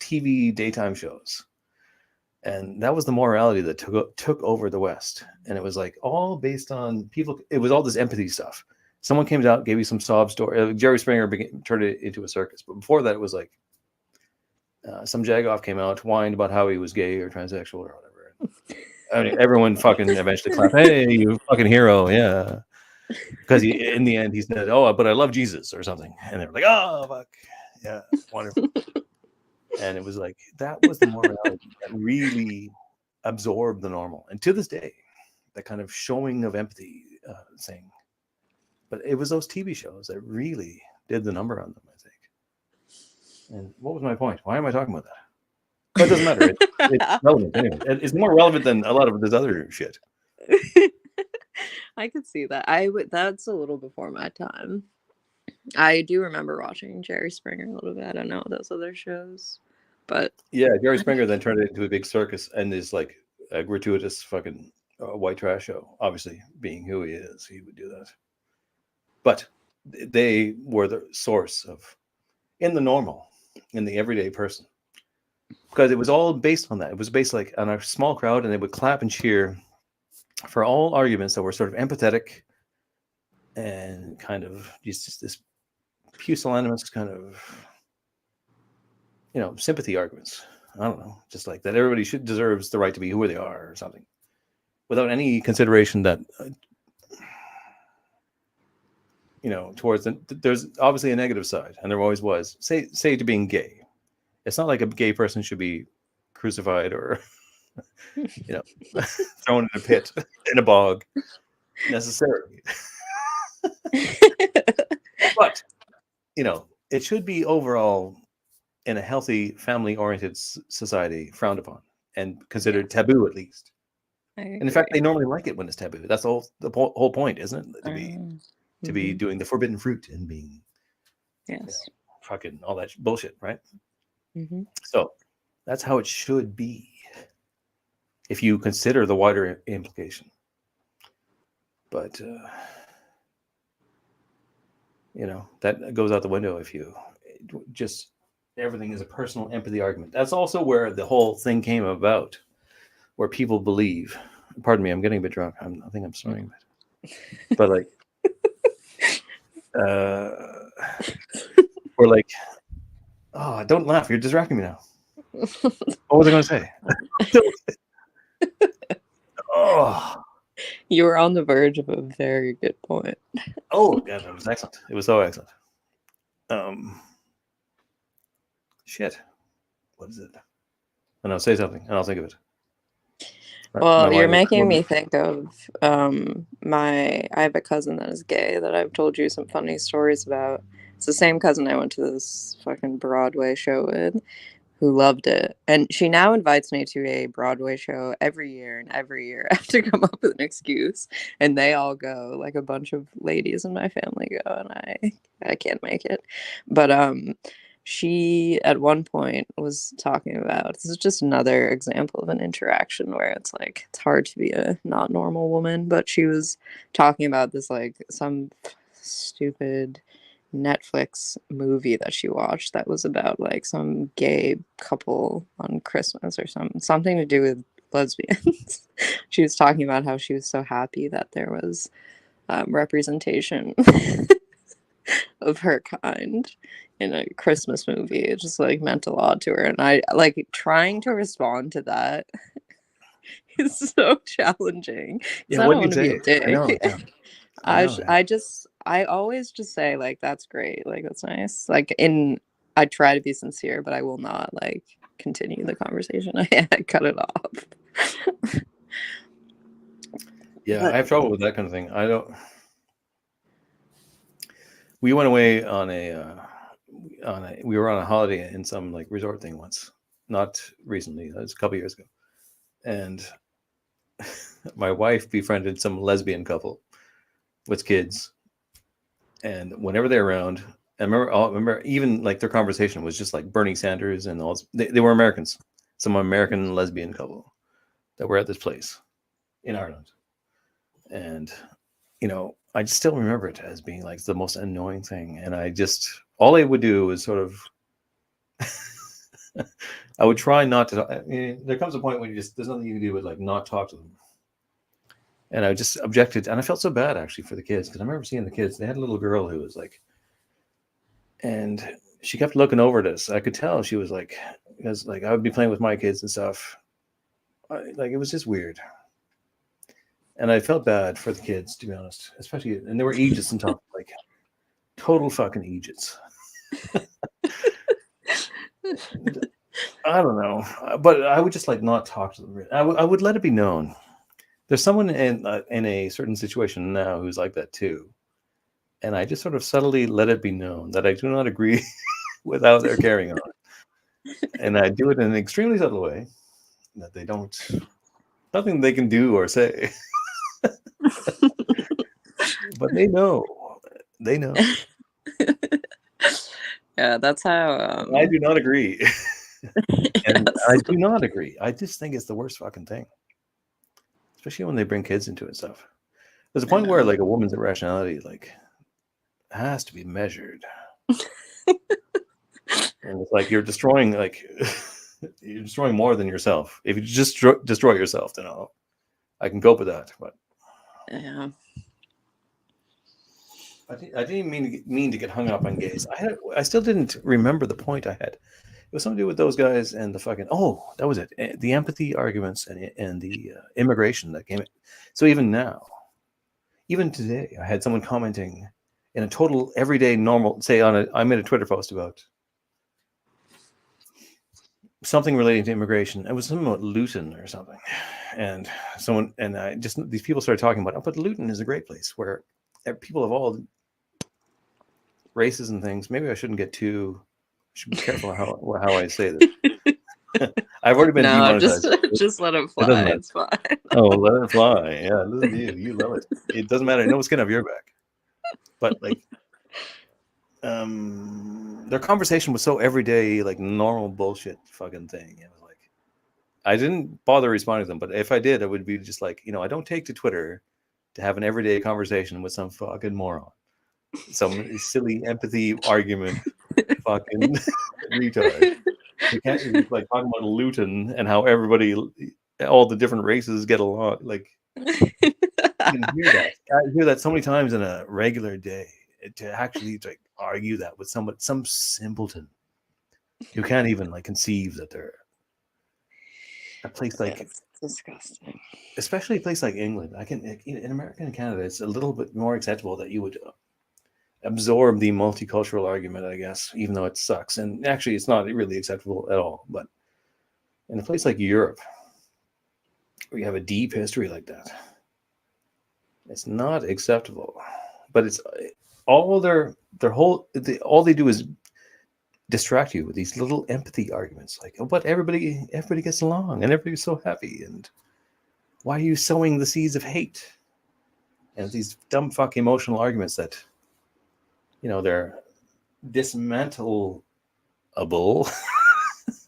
[SPEAKER 1] TV daytime shows. And that was the morality that took over the West. And it was like all based on people. It was all this empathy stuff. Someone came out, gave you some sob story. Jerry Springer turned it into a circus. But before that, it was like some jagoff came out, whined about how he was gay or transsexual or whatever. I mean, everyone fucking eventually clapped. Hey, you fucking hero, yeah. Because in the end, he said, "Oh, but I love Jesus" or something, and they were like, "Oh, fuck, yeah, wonderful." And it was like that was the morality that really absorbed the normal, and to this day, that kind of showing of empathy thing. But it was those TV shows that really did the number on them, I think. And what was my point? Why am I talking about that? But it doesn't matter. It's relevant anyway. It's more relevant than a lot of this other shit.
[SPEAKER 2] I could see that. That's a little before my time. I do remember watching Jerry Springer a little bit. I don't know those other shows, but
[SPEAKER 1] yeah, Jerry Springer then turned it into a big circus and is like a gratuitous fucking white trash show. Obviously, being who he is, he would do that. But they were the source of in the normal, in the everyday person, because it was all based on that. It was based like on a small crowd, and they would clap and cheer for all arguments that were sort of empathetic and kind of just this pusillanimous kind of, sympathy arguments. I don't know, just like that everybody deserves the right to be who they are or something, without any consideration that, towards there's obviously a negative side, and there always was. Say to being gay, it's not like a gay person should be crucified or, thrown in a pit in a bog necessarily. But it should be overall in a healthy, family-oriented society frowned upon and considered taboo at least. And in fact, they normally like it when it's taboo. That's the whole point, isn't it? To be doing the forbidden fruit and being fucking all that bullshit, right?
[SPEAKER 2] Mm-hmm.
[SPEAKER 1] So that's how it should be if you consider the wider implication. But that goes out the window if you just everything is a personal empathy argument. That's also where the whole thing came about, where people believe. Pardon me, I'm getting a bit drunk. I think I'm snoring a bit. But like, or like, oh, don't laugh. You're distracting me now. What was I going to say? Oh,
[SPEAKER 2] you were on the verge of a very good point.
[SPEAKER 1] Oh, yeah, that was excellent. It was so excellent. Shit. What is it? And I'll say something, and I'll think of it.
[SPEAKER 2] Well, you're making me think of I have a cousin that is gay that I've told you some funny stories about. It's the same cousin I went to this fucking Broadway show with, who loved it. And she now invites me to a Broadway show every year, and every year I have to come up with an excuse. And they all go, like a bunch of ladies in my family go, and I can't make it. But she at one point was talking about, this is just another example of an interaction where it's like it's hard to be a not normal woman, but she was talking about this like some stupid Netflix movie that she watched that was about like some gay couple on Christmas or something to do with lesbians. She was talking about how she was so happy that there was representation of her kind in a Christmas movie. It just like meant a lot to her, and I like trying to respond to that is so challenging.
[SPEAKER 1] Yeah,
[SPEAKER 2] I
[SPEAKER 1] what
[SPEAKER 2] don't
[SPEAKER 1] do you
[SPEAKER 2] want to be
[SPEAKER 1] say?
[SPEAKER 2] a dick.
[SPEAKER 1] I know. Yeah.
[SPEAKER 2] I always just say like that's great, like that's nice. Like I try to be sincere, but I will not like continue the conversation. I cut it off.
[SPEAKER 1] Yeah, I have trouble with that kind of thing. I don't. We went away on we were on a holiday in some like resort thing once, not recently. That was a couple years ago, and my wife befriended some lesbian couple, with kids, and whenever they're around, I remember even like their conversation was just like Bernie Sanders and all. They were Americans, some American lesbian couple that were at this place in Ireland, and I still remember it as being like the most annoying thing. And all I would do is sort of, I would try not to. I mean, there comes a point when there's nothing you can do but like not talk to them. And I just objected, and I felt so bad actually for the kids, because I remember seeing the kids. They had a little girl who was like, and she kept looking over at us. I could tell she was like, because like I would be playing with my kids and stuff. Like it was just weird. And I felt bad for the kids, to be honest, especially, and they were Aegis on top, like total fucking Aegis. I don't know, but I would just like not talk to them. I would let it be known. There's someone in a certain situation now who's like that too, and I just sort of subtly let it be known that I do not agree with how they're carrying on, and I do it in an extremely subtle way that they don't, nothing they can do or say, but they know.
[SPEAKER 2] Yeah, that's how.
[SPEAKER 1] I do not agree. And
[SPEAKER 2] Yes.
[SPEAKER 1] I do not agree. I just think it's the worst fucking thing, especially when they bring kids into it and stuff. There's a point where like a woman's irrationality like has to be measured, and it's like you're destroying more than yourself. If you just destroy yourself, then I can cope with that. But
[SPEAKER 2] Yeah.
[SPEAKER 1] I didn't mean to get hung up on gays. I still didn't remember the point I had. It was something to do with those guys and the fucking, that was it. The empathy arguments and the immigration that came in. So even now, even today, I had someone commenting in a total everyday normal, say I made a Twitter post about something relating to immigration. It was something about Luton or something. And these people started talking about, but Luton is a great place where people of all races and things. Maybe I shouldn't should be careful how I say this. I've already been demonetized.
[SPEAKER 2] Just let it fly. It's fine.
[SPEAKER 1] Oh, let it fly. Yeah, listen to you. You love it. It doesn't matter. No skin off your back. But like, their conversation was so everyday, like normal bullshit fucking thing. It was like, I didn't bother responding to them, but if I did, I would be just like, I don't take to Twitter to have an everyday conversation with some fucking moron, some silly empathy argument, fucking retard. You can't like talking about Luton and how all the different races get along. Like, you can hear that. I hear that so many times in a regular day. To actually like argue that with some simpleton who can't even like conceive that they're a place like,
[SPEAKER 2] it's disgusting.
[SPEAKER 1] Especially a place like England. In America and Canada, it's a little bit more acceptable that you would absorb the multicultural argument, I guess, even though it sucks. And actually, it's not really acceptable at all. But in a place like Europe, where you have a deep history like that, it's not acceptable. But it's all all they do is distract you with these little empathy arguments, like, but everybody gets along and everybody's so happy, and why are you sowing the seeds of hate? And these dumb fuck emotional arguments that they're dismantleable.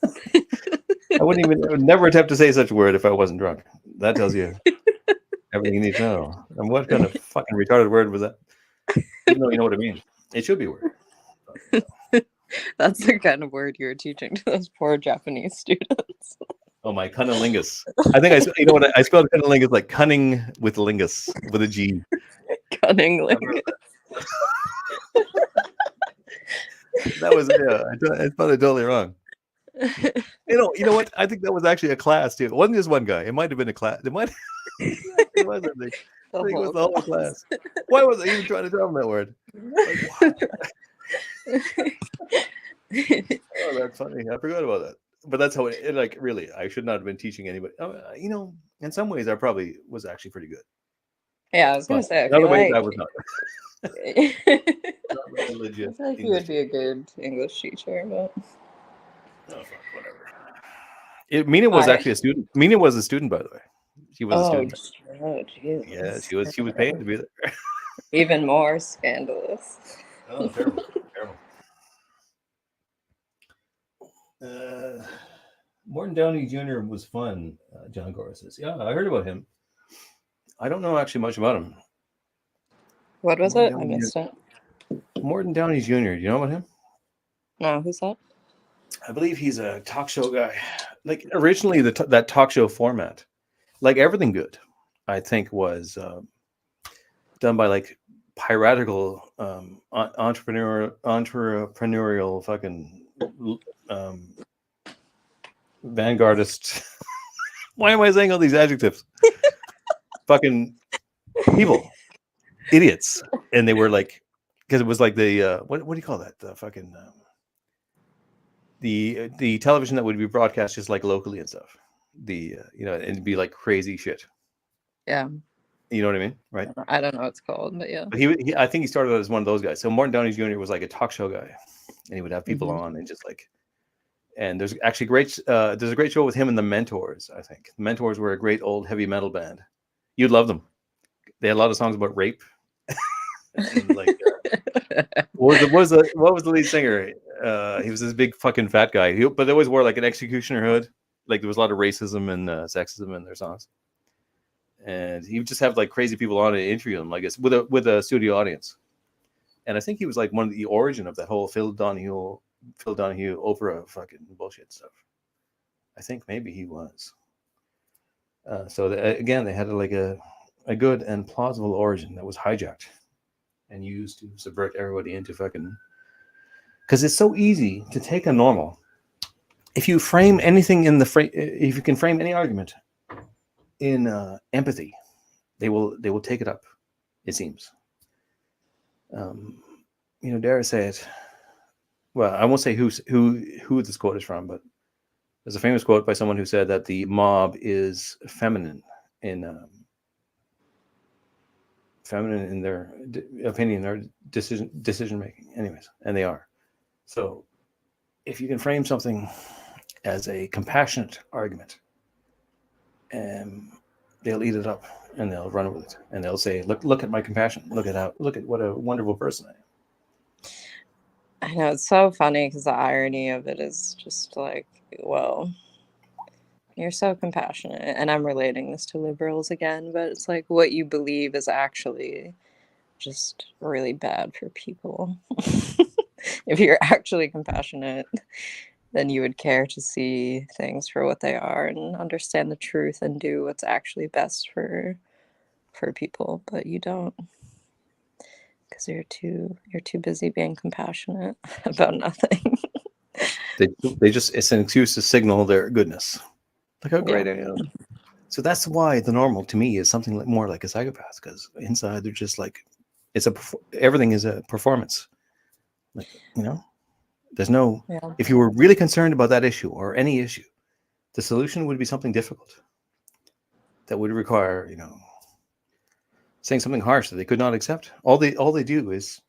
[SPEAKER 1] I would never attempt to say such a word if I wasn't drunk. That tells you everything you need to know. And what kind of fucking retarded word was that? Even though you know what I mean. It should be a word.
[SPEAKER 2] That's the kind of word you were teaching to those poor Japanese students.
[SPEAKER 1] Oh, my cunnilingus. I think I spelled cunnilingus like cunning with lingus with a G.
[SPEAKER 2] Cunnilingus.
[SPEAKER 1] That was I spelled it totally wrong. You know what? I think that was actually a class too. It wasn't just one guy. It might have been a class. It was. It was the whole class. Why was I even trying to tell him that word? Like, oh, that's funny. I forgot about that. But that's how it like really. I should not have been teaching anybody. In some ways, I probably was actually pretty good.
[SPEAKER 2] Yeah, I was gonna say.
[SPEAKER 1] Another way, that was not.
[SPEAKER 2] Not really legit. I feel like you would be a good English teacher, but
[SPEAKER 1] fuck, whatever. Mina was actually a student. Mina was a student, by the way. She was a student.
[SPEAKER 2] Oh, Jesus.
[SPEAKER 1] Yeah, she was paying to be there.
[SPEAKER 2] Even more scandalous.
[SPEAKER 1] Oh, terrible, terrible. Morton Downey Jr. was fun. John Gora says, "Yeah, I heard about him. I don't know actually much about him."
[SPEAKER 2] What was
[SPEAKER 1] Morton
[SPEAKER 2] it? I
[SPEAKER 1] Downey
[SPEAKER 2] missed
[SPEAKER 1] Jr.
[SPEAKER 2] it.
[SPEAKER 1] Morton Downey Jr. Do you know about him?
[SPEAKER 2] No, who's that?
[SPEAKER 1] I believe he's a talk show guy. Like originally, that talk show format, like Everything Good, I think was done by like piratical entrepreneurial fucking um, vanguardist. Why am I saying all these adjectives? Fucking people, idiots, and they were like, because it was like the what do you call that? The fucking the television that would be broadcast just like locally and stuff. The and it'd be like crazy shit.
[SPEAKER 2] Yeah.
[SPEAKER 1] You know what I mean, right?
[SPEAKER 2] I don't know what it's called, but yeah.
[SPEAKER 1] But I think he started out as one of those guys. So Martin Downey Jr. was like a talk show guy, and he would have people on and just like. And there's actually there's a great show with him and the Mentors. I think the Mentors were a great old heavy metal band. You'd love them. They had a lot of songs about rape. And like, what was the lead singer? He was this big fucking fat guy. But they always wore like an executioner hood. Like there was a lot of racism and sexism in their songs. And he would just have like crazy people on and interview them, like it's with a studio audience. And I think he was like one of the origin of that whole Phil Donahue Oprah fucking bullshit stuff. I think maybe he was. So again, they had like a good and plausible origin that was hijacked and used to subvert everybody into fucking. Because it's so easy to take a normal. If you frame anything in if you can frame any argument in empathy, they will take it up. It seems. Dare I say it? Well, I won't say who this quote is from, but there's a famous quote by someone who said that the mob is feminine in their opinion, their decision making. Anyways, and they are. So, if you can frame something as a compassionate argument, they'll eat it up and they'll run with it and they'll say, "Look at my compassion. Look at what a wonderful person I am."
[SPEAKER 2] I know, it's so funny because the irony of it is just like, well, you're so compassionate. And I'm relating this to liberals again, but it's like what you believe is actually just really bad for people. If you're actually compassionate, then you would care to see things for what they are and understand the truth and do what's actually best for people, but you don't. Because you're too busy being compassionate about nothing.
[SPEAKER 1] They just, it's an excuse to signal their goodness. Look how great I am. So that's why the normal to me is something more like a psychopath, because inside they're just like, everything is a performance. Like, there's no, if you were really concerned about that issue or any issue, the solution would be something difficult that would require, saying something harsh that they could not accept. All they do is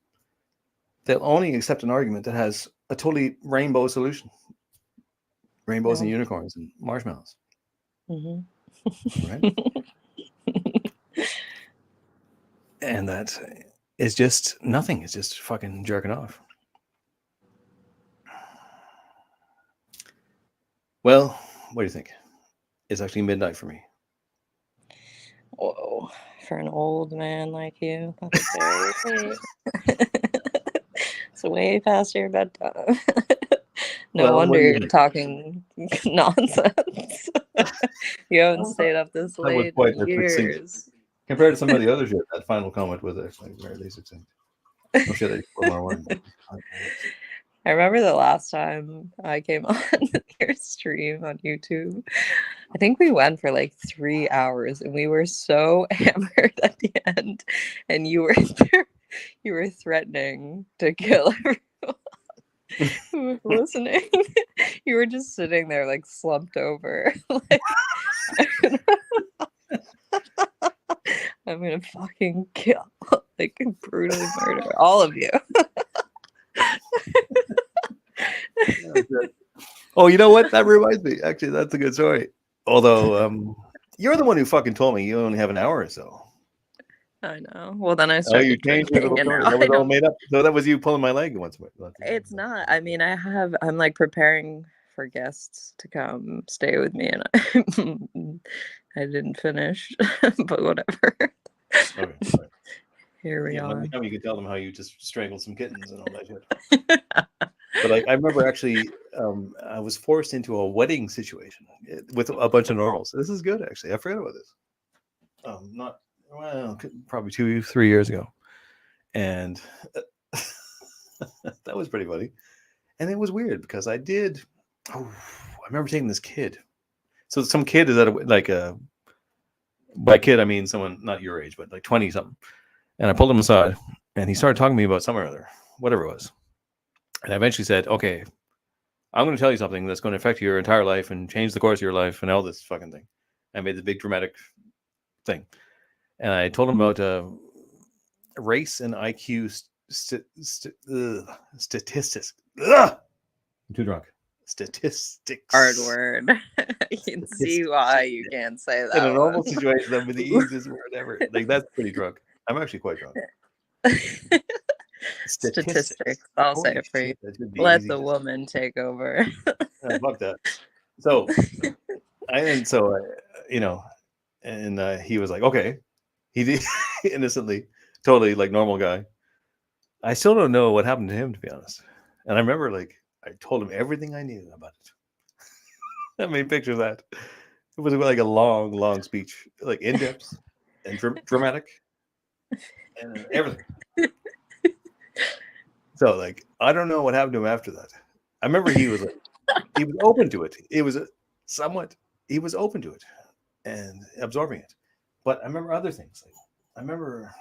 [SPEAKER 1] they'll only accept an argument that has a totally rainbow solution. Rainbows and unicorns and marshmallows. Mm-hmm. Right? And that is just nothing. It's just fucking jerking off. Well, what do you think? It's actually midnight for me.
[SPEAKER 2] Whoa, for an old man like you, that's very late. It's way past your bedtime. No wonder you're talking nonsense. You haven't stayed up this late in years.
[SPEAKER 1] Compared to some of the other shit, that final comment was actually very succinct. Oh shit, I just more wine.
[SPEAKER 2] I remember the last time I came on your stream on YouTube. I think we went for like 3 hours and we were so hammered at the end, and you were threatening to kill everyone who was listening. You were just sitting there like slumped over. Like, I'm gonna fucking kill, like brutally murder all of you.
[SPEAKER 1] Oh, you know what? That reminds me. Actually, that's a good story. Although, you're the one who fucking told me you only have an hour or so.
[SPEAKER 2] I know. Well, then I
[SPEAKER 1] Oh, you
[SPEAKER 2] started
[SPEAKER 1] changed your
[SPEAKER 2] drinking,
[SPEAKER 1] little
[SPEAKER 2] and
[SPEAKER 1] story.
[SPEAKER 2] now
[SPEAKER 1] That
[SPEAKER 2] I
[SPEAKER 1] was all
[SPEAKER 2] don't.
[SPEAKER 1] made up. So that was you pulling my leg once.
[SPEAKER 2] It's not. I mean, I'm like preparing for guests to come stay with me, and I didn't finish, but whatever.
[SPEAKER 1] Okay, all right.
[SPEAKER 2] Here we
[SPEAKER 1] Yeah, by
[SPEAKER 2] are.
[SPEAKER 1] the time you could tell them how you just strangled some kittens and all that shit. But I remember actually, I was forced into a wedding situation with a bunch of normals. This is good, actually. I forgot about this. Not well, probably 2, 3 years ago, and that was pretty funny. And it was weird because I did. Oh, I remember taking this kid. So some kid is at like a by kid I mean someone not your age, but like 20 something. And I pulled him aside, and he started talking to me about something or other, whatever it was. And I eventually said, "Okay, I'm going to tell you something that's going to affect your entire life and change the course of your life and all this fucking thing." I made this big dramatic thing, and I told him about race and IQ statistics. Ugh! I'm too drunk.
[SPEAKER 2] Hard
[SPEAKER 1] Statistics.
[SPEAKER 2] word. I can see
[SPEAKER 1] Statistics.
[SPEAKER 2] why you can't say
[SPEAKER 1] In a
[SPEAKER 2] that
[SPEAKER 1] normal situation, that would be the easiest word ever. Like that's pretty drunk. I'm actually quite drunk.
[SPEAKER 2] one.
[SPEAKER 1] Statistics.
[SPEAKER 2] Statistics. I'll say
[SPEAKER 1] Holy
[SPEAKER 2] it for you.
[SPEAKER 1] shit, that should be
[SPEAKER 2] Let
[SPEAKER 1] easy
[SPEAKER 2] the
[SPEAKER 1] to say.
[SPEAKER 2] woman take over.
[SPEAKER 1] Fuck that. So and so you know, and he was like, okay, he did innocently, totally like normal guy. I still don't know what happened to him, to be honest. And I remember like I told him everything I knew about it. I made pictures of that. It was like a long, long speech, like in depth and dramatic and everything. So like I don't know what happened to him after that. I remember he was like he was open to it. It was somewhat he was open to it and absorbing it. But I remember other things. Like I remember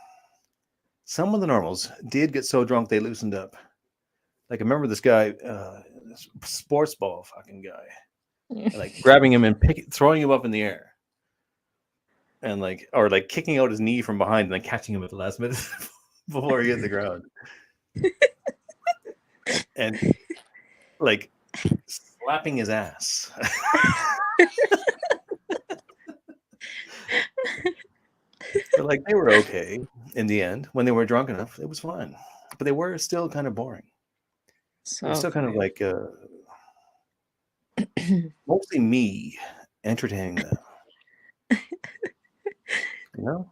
[SPEAKER 1] some of the normals did get so drunk they loosened up. Like I remember this guy, this sports ball fucking guy, and like grabbing him and throwing him up in the air, and like or like kicking out his knee from behind and then catching him at the last minute before he hit the ground, and like slapping his ass. But like they were okay in the end when they were drunk enough. It was fun, but they were still kind of boring. It was
[SPEAKER 2] So
[SPEAKER 1] still kind of
[SPEAKER 2] funny.
[SPEAKER 1] like mostly me entertaining them, you know,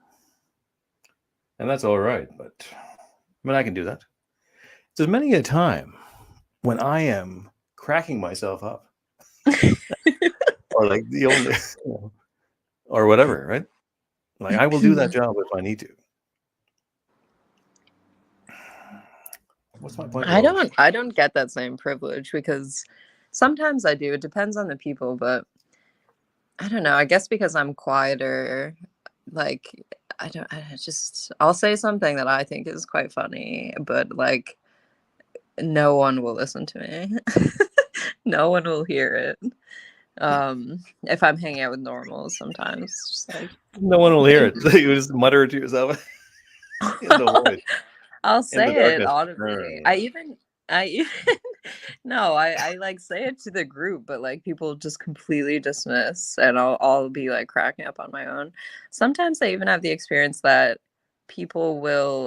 [SPEAKER 1] and that's all right. But I mean, I can do that. There's many a time when I am cracking myself up, or like the only, you know, or whatever, right? Like I will do that job if I need to. What's my point with all this shit?
[SPEAKER 2] I don't get that same privilege because sometimes I do. It depends on the people, but I don't know. I guess because I'm quieter, like I just I'll say something that I think is quite funny, but like no one will listen to me. No one will hear it. If I'm hanging out with normals sometimes, just like
[SPEAKER 1] No one will hear it. You just mutter it to yourself in the void,
[SPEAKER 2] I'll
[SPEAKER 1] in the
[SPEAKER 2] say it
[SPEAKER 1] darkness.
[SPEAKER 2] audibly. I even no, I like say it to the group, but like people just completely dismiss, and I'll be like cracking up on my own. Sometimes I even have the experience that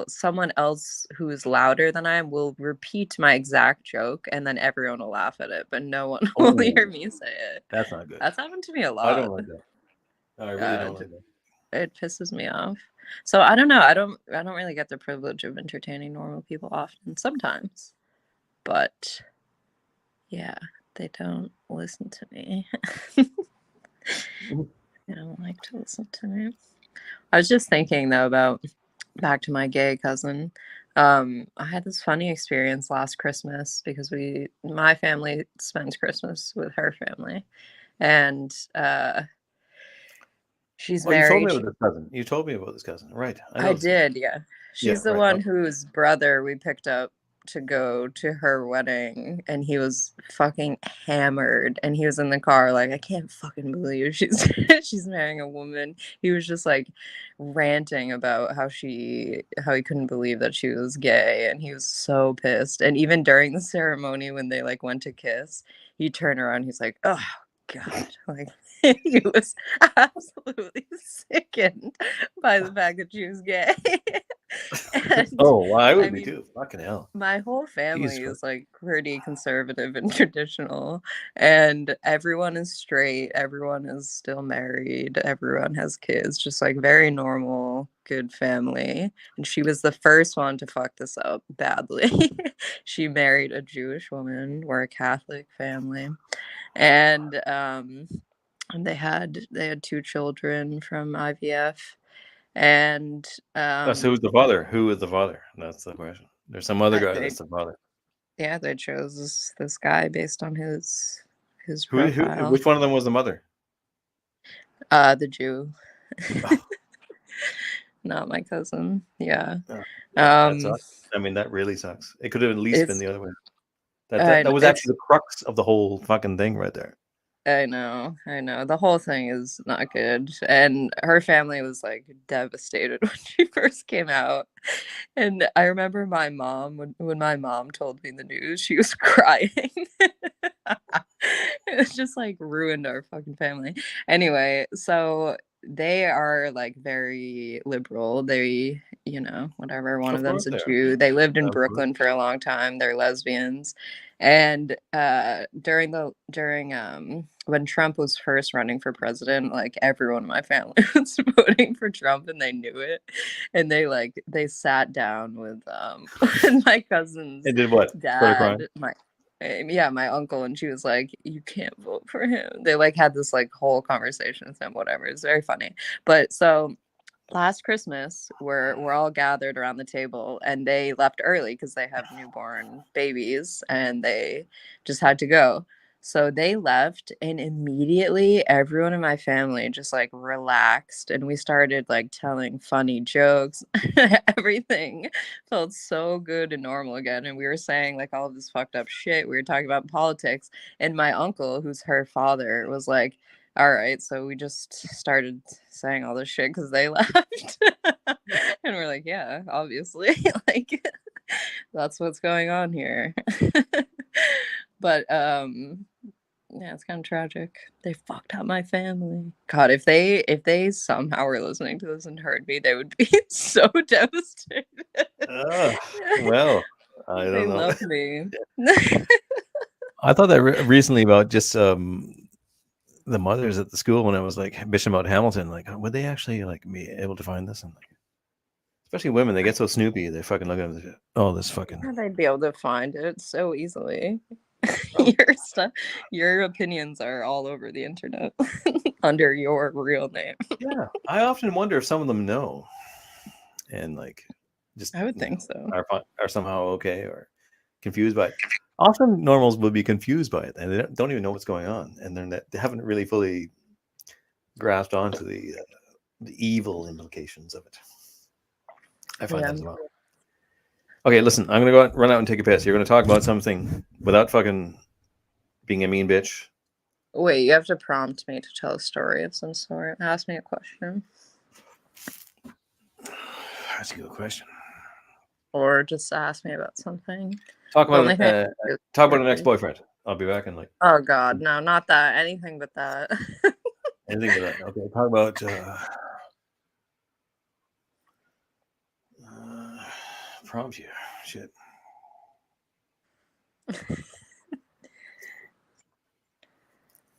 [SPEAKER 2] someone else who is louder than I am will repeat my exact joke, and then everyone will laugh at it, but no one will hear
[SPEAKER 1] Oh,
[SPEAKER 2] me say it.
[SPEAKER 1] that's not good.
[SPEAKER 2] That's happened to me a
[SPEAKER 1] I
[SPEAKER 2] lot.
[SPEAKER 1] don't like that. I really
[SPEAKER 2] Uh,
[SPEAKER 1] don't like that.
[SPEAKER 2] it pisses me off. So I don't know. I don't really get the privilege of entertaining normal people often. Sometimes, but yeah, they don't listen to me. They don't like to listen to me. I was just thinking though about back to my gay cousin. I had this funny experience last Christmas because my family spends Christmas with her family, and she's
[SPEAKER 1] Oh, you told me
[SPEAKER 2] married.
[SPEAKER 1] about this cousin. You told me about this cousin. Right. I
[SPEAKER 2] I
[SPEAKER 1] know this cousin.
[SPEAKER 2] did, yeah.
[SPEAKER 1] Yeah,
[SPEAKER 2] She's the
[SPEAKER 1] right.
[SPEAKER 2] one
[SPEAKER 1] Okay.
[SPEAKER 2] whose brother we picked up to go to her wedding, and he was fucking hammered, and he was in the car like, I can't fucking believe she's she's marrying a woman. He was just like ranting about how he couldn't believe that she was gay, and he was so pissed. And even during the ceremony when they like went to kiss, he turned around, he's like, oh God, like he was absolutely sickened by the fact that she was gay. And
[SPEAKER 1] Oh, well, I
[SPEAKER 2] I
[SPEAKER 1] would be
[SPEAKER 2] mean,
[SPEAKER 1] too. Fucking hell.
[SPEAKER 2] my whole
[SPEAKER 1] Jesus
[SPEAKER 2] family
[SPEAKER 1] Christ.
[SPEAKER 2] is like pretty conservative and traditional, and everyone is straight, everyone is still married, everyone has kids, just like very normal, good family. And she was the first one to fuck this up badly. She married a Jewish woman. We're a Catholic family, and they had two children from IVF, and
[SPEAKER 1] So who's the father? Who is the father? That's the question. There's some other guy
[SPEAKER 2] they
[SPEAKER 1] that's the father.
[SPEAKER 2] yeah, they chose this guy based on his
[SPEAKER 1] Who?
[SPEAKER 2] profile.
[SPEAKER 1] Which one of them was the mother?
[SPEAKER 2] The Jew,
[SPEAKER 1] Oh,
[SPEAKER 2] not my cousin. Yeah.
[SPEAKER 1] that
[SPEAKER 2] Um,
[SPEAKER 1] sucks. I mean, that really sucks. It could have at least been
[SPEAKER 2] it's
[SPEAKER 1] the other way. That was
[SPEAKER 2] it's
[SPEAKER 1] actually the crux of the whole fucking thing right there.
[SPEAKER 2] I know. The whole thing is not good. And her family was like devastated when she first came out. And I remember my mom, when my mom told me the news, she was crying. It was just like ruined our fucking family. Anyway, so they are like very liberal. They, whatever, one of
[SPEAKER 1] Of
[SPEAKER 2] them's
[SPEAKER 1] course
[SPEAKER 2] a
[SPEAKER 1] they are.
[SPEAKER 2] Jew. They lived in
[SPEAKER 1] Of course.
[SPEAKER 2] Brooklyn for a long time. They're lesbians. And during when Trump was first running for president, like everyone in my family was voting for Trump and they knew it. And they sat down with with my cousin's
[SPEAKER 1] It did what? Started crying.
[SPEAKER 2] dad, my uncle, and she was like, "You can't vote for him." They like had this like whole conversation with him, whatever. It's very funny. But so last Christmas, we're all gathered around the table, and they left early because they have newborn babies, and they just had to go. So they left, and immediately everyone in my family just like relaxed, and we started like telling funny jokes. Everything felt so good and normal again, and we were saying like all of this fucked up shit. We were talking about politics, and my uncle, who's her father, was like, all right, so we just started saying all this shit because they left. And we're like, yeah, obviously. Like, that's what's going on here. But yeah, it's kind of tragic. They fucked up my family. God, if they somehow were listening to this and heard me, they would be so devastated.
[SPEAKER 1] Well, I
[SPEAKER 2] They
[SPEAKER 1] don't know.
[SPEAKER 2] love me.
[SPEAKER 1] I thought that recently about just the mothers at the school when I was like bitching about Hamilton. Like, would they actually like be able to find this? And like, especially women, they get so snoopy. They fucking look at them. Oh, this fucking.
[SPEAKER 2] Yeah, they'd be able to find it so easily.
[SPEAKER 1] Probably.
[SPEAKER 2] Your opinions are all over the internet under your real name.
[SPEAKER 1] Yeah, I often wonder if some of them know, and like, just
[SPEAKER 2] I would think so.
[SPEAKER 1] are somehow okay or confused by it. Often normals will be confused by it, and they don't even know what's going on, and they haven't really fully grasped onto the evil implications of it. I find
[SPEAKER 2] Yeah.
[SPEAKER 1] that as well. Okay, listen, I'm gonna go out, run out and take a piss. You're gonna talk about something without fucking being a mean bitch.
[SPEAKER 2] Wait, you have to prompt me to tell a story of some sort. Ask me a question.
[SPEAKER 1] Ask you a question.
[SPEAKER 2] Or just ask me about something.
[SPEAKER 1] Talk
[SPEAKER 2] The
[SPEAKER 1] about
[SPEAKER 2] only thing I do
[SPEAKER 1] talk about an
[SPEAKER 2] is
[SPEAKER 1] ex-boyfriend. I'll be back in like
[SPEAKER 2] oh god, no, not that. Anything but that.
[SPEAKER 1] anything with that. Okay, talk about prompt you. Shit.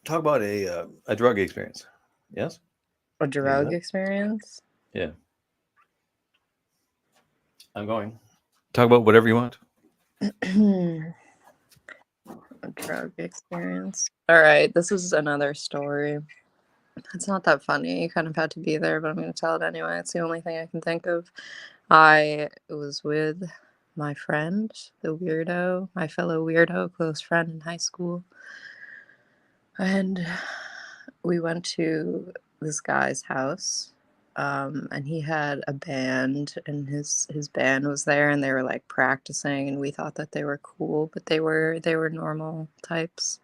[SPEAKER 1] Talk about a drug experience. Yes.
[SPEAKER 2] A
[SPEAKER 1] Can you do
[SPEAKER 2] drug
[SPEAKER 1] that?
[SPEAKER 2] experience?
[SPEAKER 1] Yeah. I'm going. Talk about whatever you want.
[SPEAKER 2] A drug experience. All right, this is another story. It's not that funny. You kind of had to be there, but I'm going to tell it anyway. It's the only thing I can think of. I was with my friend, the weirdo, my fellow weirdo, close friend in high school. And we went to this guy's house. And he had a band, and his band was there, and they were like practicing, and we thought that they were cool, but they were normal types.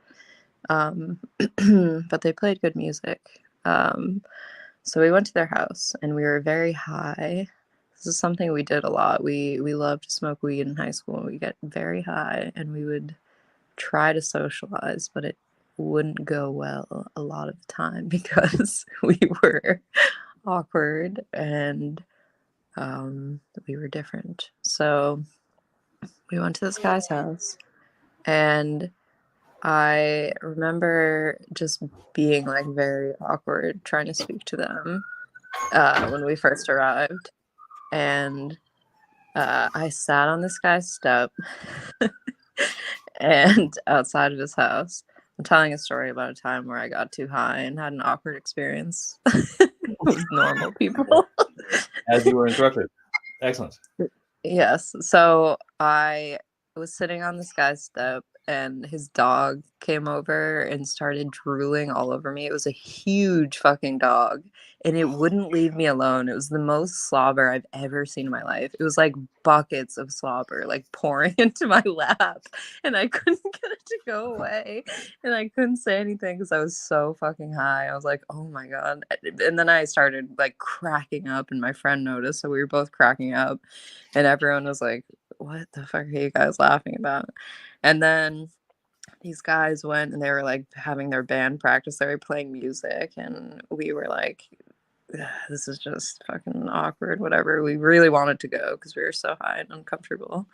[SPEAKER 2] But they played good music. So we went to their house, and we were very high. This is something we did a lot. We loved to smoke weed in high school, and we get very high, and we would try to socialize, but it wouldn't go well a lot of the time because we were awkward and we were different. So we went to this guy's house, and I remember just being like very awkward trying to speak to them when we first arrived. And I sat on this guy's step and outside of his house. I'm telling a story about a time where I got too high and had an awkward experience with normal people.
[SPEAKER 1] As you were instructed. Excellent.
[SPEAKER 2] Yes. So I was sitting on this guy's step, and his dog came over and started drooling all over me. It was a huge fucking dog, and it wouldn't leave me alone. It was the most slobber I've ever seen in my life. It was like buckets of slobber, like pouring into my lap, and I couldn't get it to go away. And I couldn't say anything because I was so fucking high. I was like, oh my God. And then I started like cracking up, and my friend noticed. So we were both cracking up. And everyone was like, what the fuck are you guys laughing about? And then these guys went and they were like having their band practice. They were playing music. And we were like, this is just fucking awkward, whatever. We really wanted to go because we were so high and uncomfortable.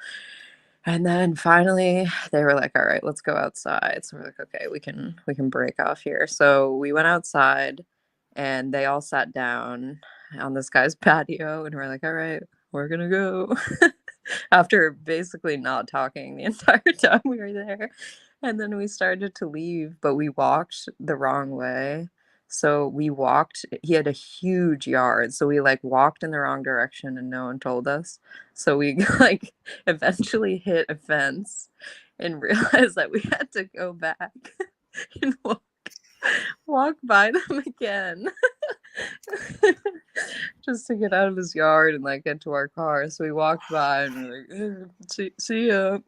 [SPEAKER 2] And then finally they were like, all right, let's go outside. So we're like, okay, we can break off here. So we went outside and they all sat down on this guy's patio, and we're like, all right, we're gonna go. After basically not talking the entire time we were there. And then we started to leave, but we walked the wrong way. So we walked, he had a huge yard. So we like walked in the wrong direction and no one told us. So we like eventually hit a fence and realized that we had to go back and walk by them again. Just to get out of his yard and like get to our car. So we walked by and we're like, see ya.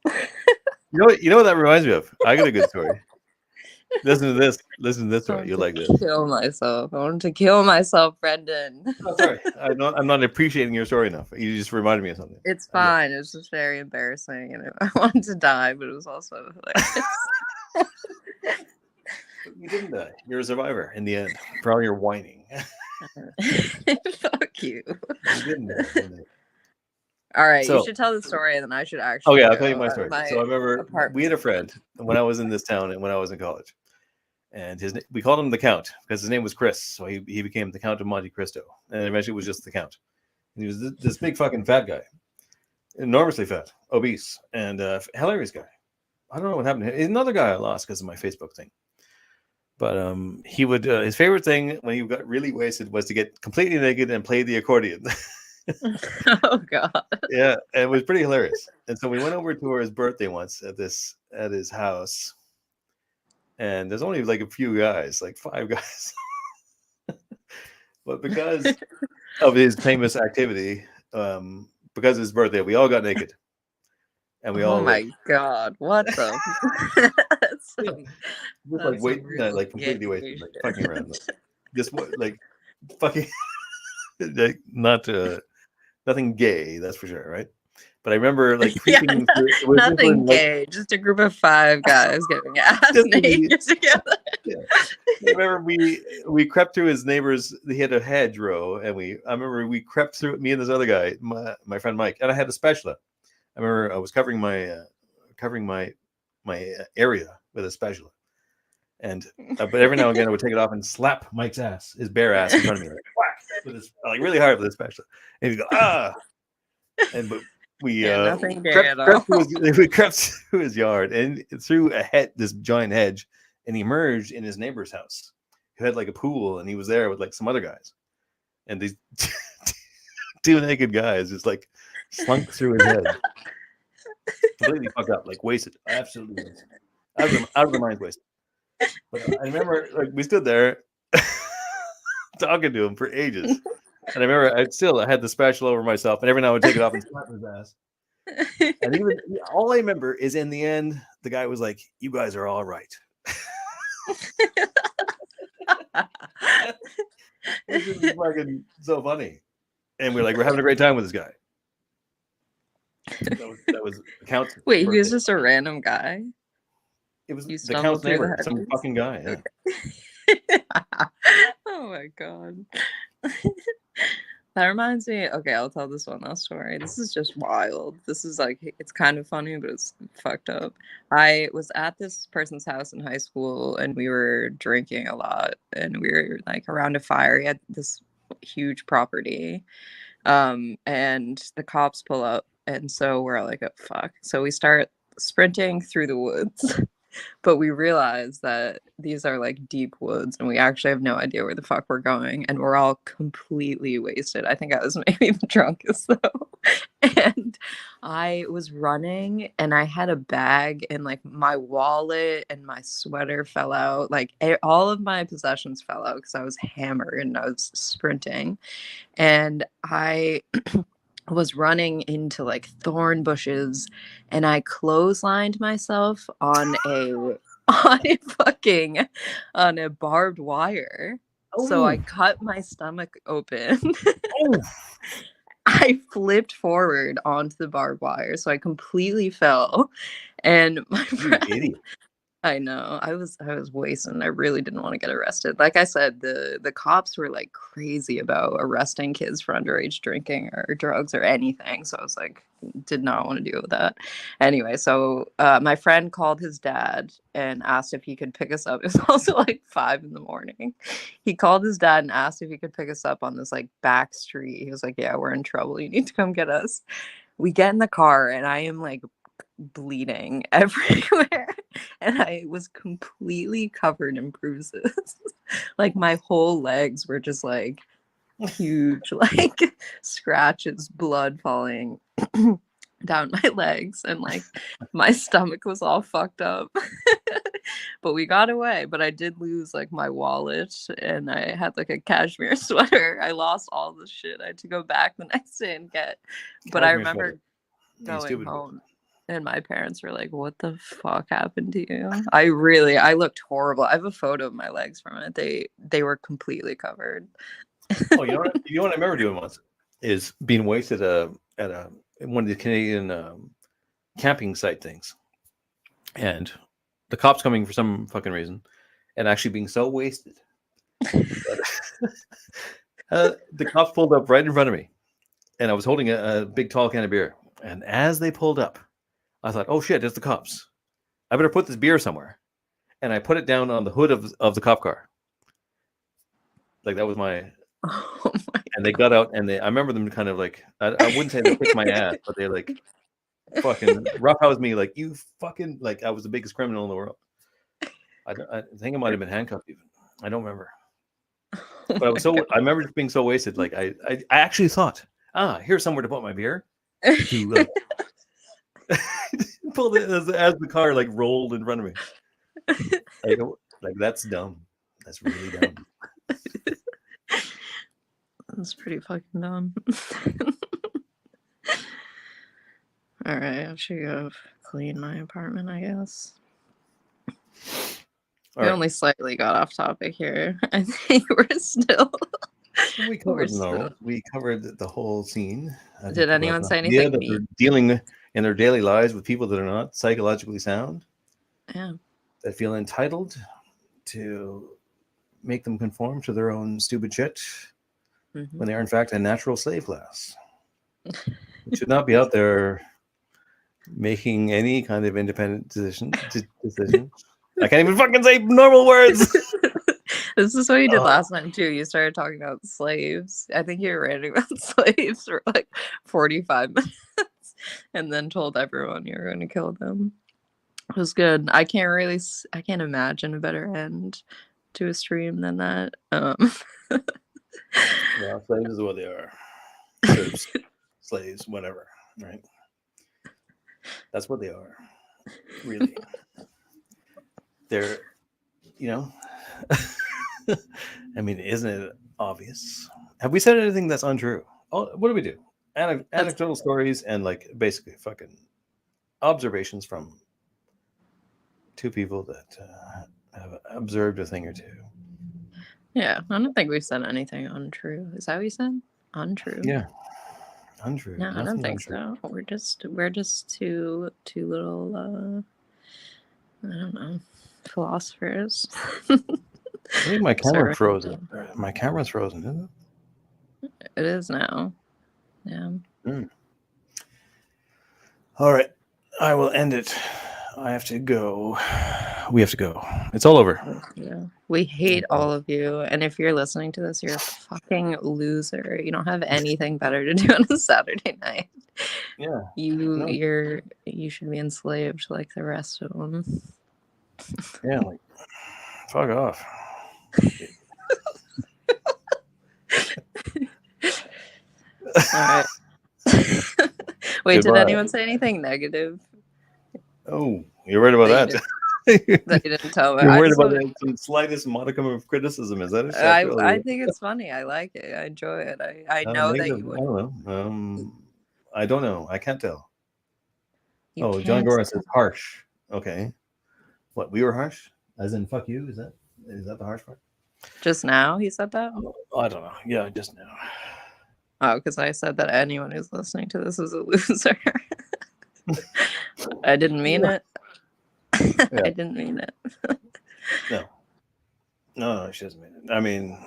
[SPEAKER 1] You know what that reminds me of? I got a good story. Listen to this story. You like this?
[SPEAKER 2] Kill myself. I wanted to kill myself, Brendan.
[SPEAKER 1] Oh, sorry. I'm not appreciating your story enough. You just reminded me of something.
[SPEAKER 2] It's fine. It was just very embarrassing, and I wanted to die, but it was also hilarious.
[SPEAKER 1] You didn't die. You're a survivor in the end. For all your whining.
[SPEAKER 2] Fuck you.
[SPEAKER 1] You didn't die.
[SPEAKER 2] All right, you should tell the story, and then I should actually.
[SPEAKER 1] Okay, I'll tell you my story. So I remember we had a friend when I was in this town and when I was in college, and we called him the Count because his name was Chris. So he became the Count of Monte Cristo, and eventually it was just the Count. And he was this big fucking fat guy, enormously fat, obese, and hilarious guy. I don't know what happened to him. He's another guy I lost because of my Facebook thing. But he would his favorite thing when he got really wasted was to get completely naked and play the accordion.
[SPEAKER 2] Oh God.
[SPEAKER 1] Yeah, it was pretty hilarious. And so we went over to his birthday once at his house. And there's only like a few guys, like 5 guys. But because of his famous activity, because of his birthday, we all got naked. And we all
[SPEAKER 2] oh my God, what the that's
[SPEAKER 1] like wait like completely wasted, like fucking around. Like, just like fucking like nothing gay, that's for sure, right? But I remember like creeping through,
[SPEAKER 2] nothing gay, like, just a group of 5 guys getting ass naked together.
[SPEAKER 1] Yeah. I remember we crept through his neighbor's. He had a hedgerow, and I remember we crept through it. Me and this other guy, my friend Mike, and I had a spatula. I remember I was covering my area with a spatula, and but every now and again I would take it off and slap Mike's ass, his bare ass, in front of me, like whack, with this, like really hard with this spatula, and he'd go ah, and but we we crept through his yard and through this giant hedge, and he emerged in his neighbor's house, who had like a pool, and he was there with like some other guys, and these 2 naked guys just like slunk through his head. Completely fucked up, like wasted, absolutely wasted. Out of the mind wasted. But I remember like we stood there talking to him for ages. And I remember I had the spatula over myself, and every now I would take it off and slap his ass. And even all I remember is in the end, the guy was like, "You guys are all right." This is fucking so funny. And we're having a great time with this guy. That was Count.
[SPEAKER 2] Wait, he was just a random guy?
[SPEAKER 1] It was
[SPEAKER 2] You
[SPEAKER 1] the count's
[SPEAKER 2] stumbled through the
[SPEAKER 1] neighbor, some
[SPEAKER 2] hedges.
[SPEAKER 1] fucking guy. Yeah.
[SPEAKER 2] Okay. Oh my god. That reminds me. Okay, I'll tell this one last story. This is just wild. This is like, it's kind of funny, but it's fucked up. I was at this person's house in high school and we were drinking a lot and we were like around a fire. He had this huge property. And the cops pull up and so we're like, oh fuck. So we start sprinting through the woods. But we realize that these are like deep woods and we actually have no idea where the fuck we're going. And we're all completely wasted. I think I was maybe the drunkest though. And I was running and I had a bag and like my wallet and my sweater fell out. Like all of my possessions fell out because I was hammered and I was sprinting. And I was running into like thorn bushes and I clotheslined myself on a on a fucking on a barbed wire. So I
[SPEAKER 1] Oh,
[SPEAKER 2] cut my stomach open.
[SPEAKER 1] oh,
[SPEAKER 2] I flipped forward onto the barbed wire. So I completely fell. And my
[SPEAKER 1] you
[SPEAKER 2] friend
[SPEAKER 1] idiot.
[SPEAKER 2] I know. I was wasted. I really didn't want to get arrested. Like I said, the cops were like crazy about arresting kids for underage drinking or drugs or anything. So I was like, did not want to deal with that. Anyway, so my friend called his dad and asked if he could pick us up. It was also like 5 in the morning. He called his dad and asked if he could pick us up on this like back street. He was like, yeah, we're in trouble. You need to come get us. We get in the car and I am like bleeding everywhere and I was completely covered in bruises. Like my whole legs were just like huge like scratches, blood falling down my legs and like my stomach was all fucked up. But we got away, but I did lose like my wallet and I had like a cashmere sweater. I lost all the shit. I had to go back the next day and get. But I
[SPEAKER 1] Cashmere sweater.
[SPEAKER 2] remember
[SPEAKER 1] You
[SPEAKER 2] going
[SPEAKER 1] stupid bitch.
[SPEAKER 2] home and my parents were like, what the fuck happened to you? I looked horrible. I have a photo of my legs from it. They were completely covered.
[SPEAKER 1] Oh, you know what? You know what I remember doing once is being wasted at a one of the Canadian camping site things, and the cops coming for some fucking reason, and actually being so wasted that the cops pulled up right in front of me, and I was holding a big tall can of beer, and as they pulled up, I thought, oh shit, it's the cops. I better put this beer somewhere, and I put it down on the hood of the cop car. Like that was my.
[SPEAKER 2] Oh my
[SPEAKER 1] And they got out, and I remember them kind of like I wouldn't say they kicked my ass, but they like fucking roughhoused me like you fucking like I was the biggest criminal in the world. I think I might have been handcuffed even. I don't remember,
[SPEAKER 2] Oh
[SPEAKER 1] but I was
[SPEAKER 2] my
[SPEAKER 1] so I remember just being so wasted. Like I actually thought, here's somewhere to put my beer to pull it as the car like rolled in front of me. Like, like that's dumb. That's really dumb.
[SPEAKER 2] That's pretty fucking dumb. All right, I should go clean my apartment, I guess.
[SPEAKER 1] All
[SPEAKER 2] We
[SPEAKER 1] right,
[SPEAKER 2] only slightly got off topic here. I think we're still
[SPEAKER 1] we
[SPEAKER 2] we're
[SPEAKER 1] covered
[SPEAKER 2] still.
[SPEAKER 1] normal. We covered the whole scene. I think
[SPEAKER 2] Did
[SPEAKER 1] people have
[SPEAKER 2] anyone
[SPEAKER 1] an
[SPEAKER 2] say
[SPEAKER 1] idea
[SPEAKER 2] anything
[SPEAKER 1] that
[SPEAKER 2] mean?
[SPEAKER 1] they're dealing in their daily lives with people that are not psychologically sound,
[SPEAKER 2] Yeah.
[SPEAKER 1] that feel entitled to make them conform to their own stupid shit
[SPEAKER 2] Mm-hmm.
[SPEAKER 1] when they are in fact a natural slave class. It should not be out there making any kind of independent decision. I can't even fucking say normal words.
[SPEAKER 2] This is what you did
[SPEAKER 1] Oh,
[SPEAKER 2] last time too. You started talking about slaves. I think you were ranting about slaves for like 45 minutes and then told everyone you were going to kill them. It was good. I can't imagine a better end to a stream than that.
[SPEAKER 1] well, slaves is what they are. Serfs, slaves, whatever. Right? That's what they are. Really. They're, you know, I mean, isn't it obvious? Have we said anything that's untrue? Oh, what do we do?
[SPEAKER 2] That's
[SPEAKER 1] Anecdotal stories and like basically fucking observations from two people that have observed a thing or two.
[SPEAKER 2] yeah. I don't think we've said anything untrue. Is that what you said? Untrue.
[SPEAKER 1] Yeah, untrue.
[SPEAKER 2] No, I don't
[SPEAKER 1] Nothing
[SPEAKER 2] think
[SPEAKER 1] untrue.
[SPEAKER 2] so. We're just two little I don't know, philosophers.
[SPEAKER 1] I think my camera froze.
[SPEAKER 2] Serving.
[SPEAKER 1] My camera's frozen, isn't
[SPEAKER 2] It is now. Yeah.
[SPEAKER 1] it? All right. I will end it. I have to go. We have to go. It's all over.
[SPEAKER 2] Yeah. We hate all of you. And if you're listening to this, you're a fucking loser. You don't have anything better to do on a Saturday night.
[SPEAKER 1] Yeah.
[SPEAKER 2] You should be enslaved like the rest of them.
[SPEAKER 1] Yeah. Like, fuck off.
[SPEAKER 2] All right. Wait,
[SPEAKER 1] Goodbye.
[SPEAKER 2] did anyone say anything negative?
[SPEAKER 1] Oh, you're worried about
[SPEAKER 2] That
[SPEAKER 1] that.
[SPEAKER 2] That you didn't tell me.
[SPEAKER 1] You're
[SPEAKER 2] I
[SPEAKER 1] worried
[SPEAKER 2] just
[SPEAKER 1] about
[SPEAKER 2] want-
[SPEAKER 1] that, some slightest modicum of criticism. Is that it?
[SPEAKER 2] I think it's funny. I like it. I enjoy it. I know that
[SPEAKER 1] negative.
[SPEAKER 2] you
[SPEAKER 1] I
[SPEAKER 2] would.
[SPEAKER 1] don't know. I don't know. I can't tell.
[SPEAKER 2] You
[SPEAKER 1] Oh, John
[SPEAKER 2] can't
[SPEAKER 1] Gora says harsh. Okay. What, we were harsh? As in fuck you? Is that the harsh part?
[SPEAKER 2] just now. He said that.
[SPEAKER 1] I don't know. Yeah, just now.
[SPEAKER 2] Oh, because I said that anyone who's listening to this is a loser. I didn't mean it.
[SPEAKER 1] Yeah.
[SPEAKER 2] I didn't mean it.
[SPEAKER 1] No, she doesn't mean it. I mean,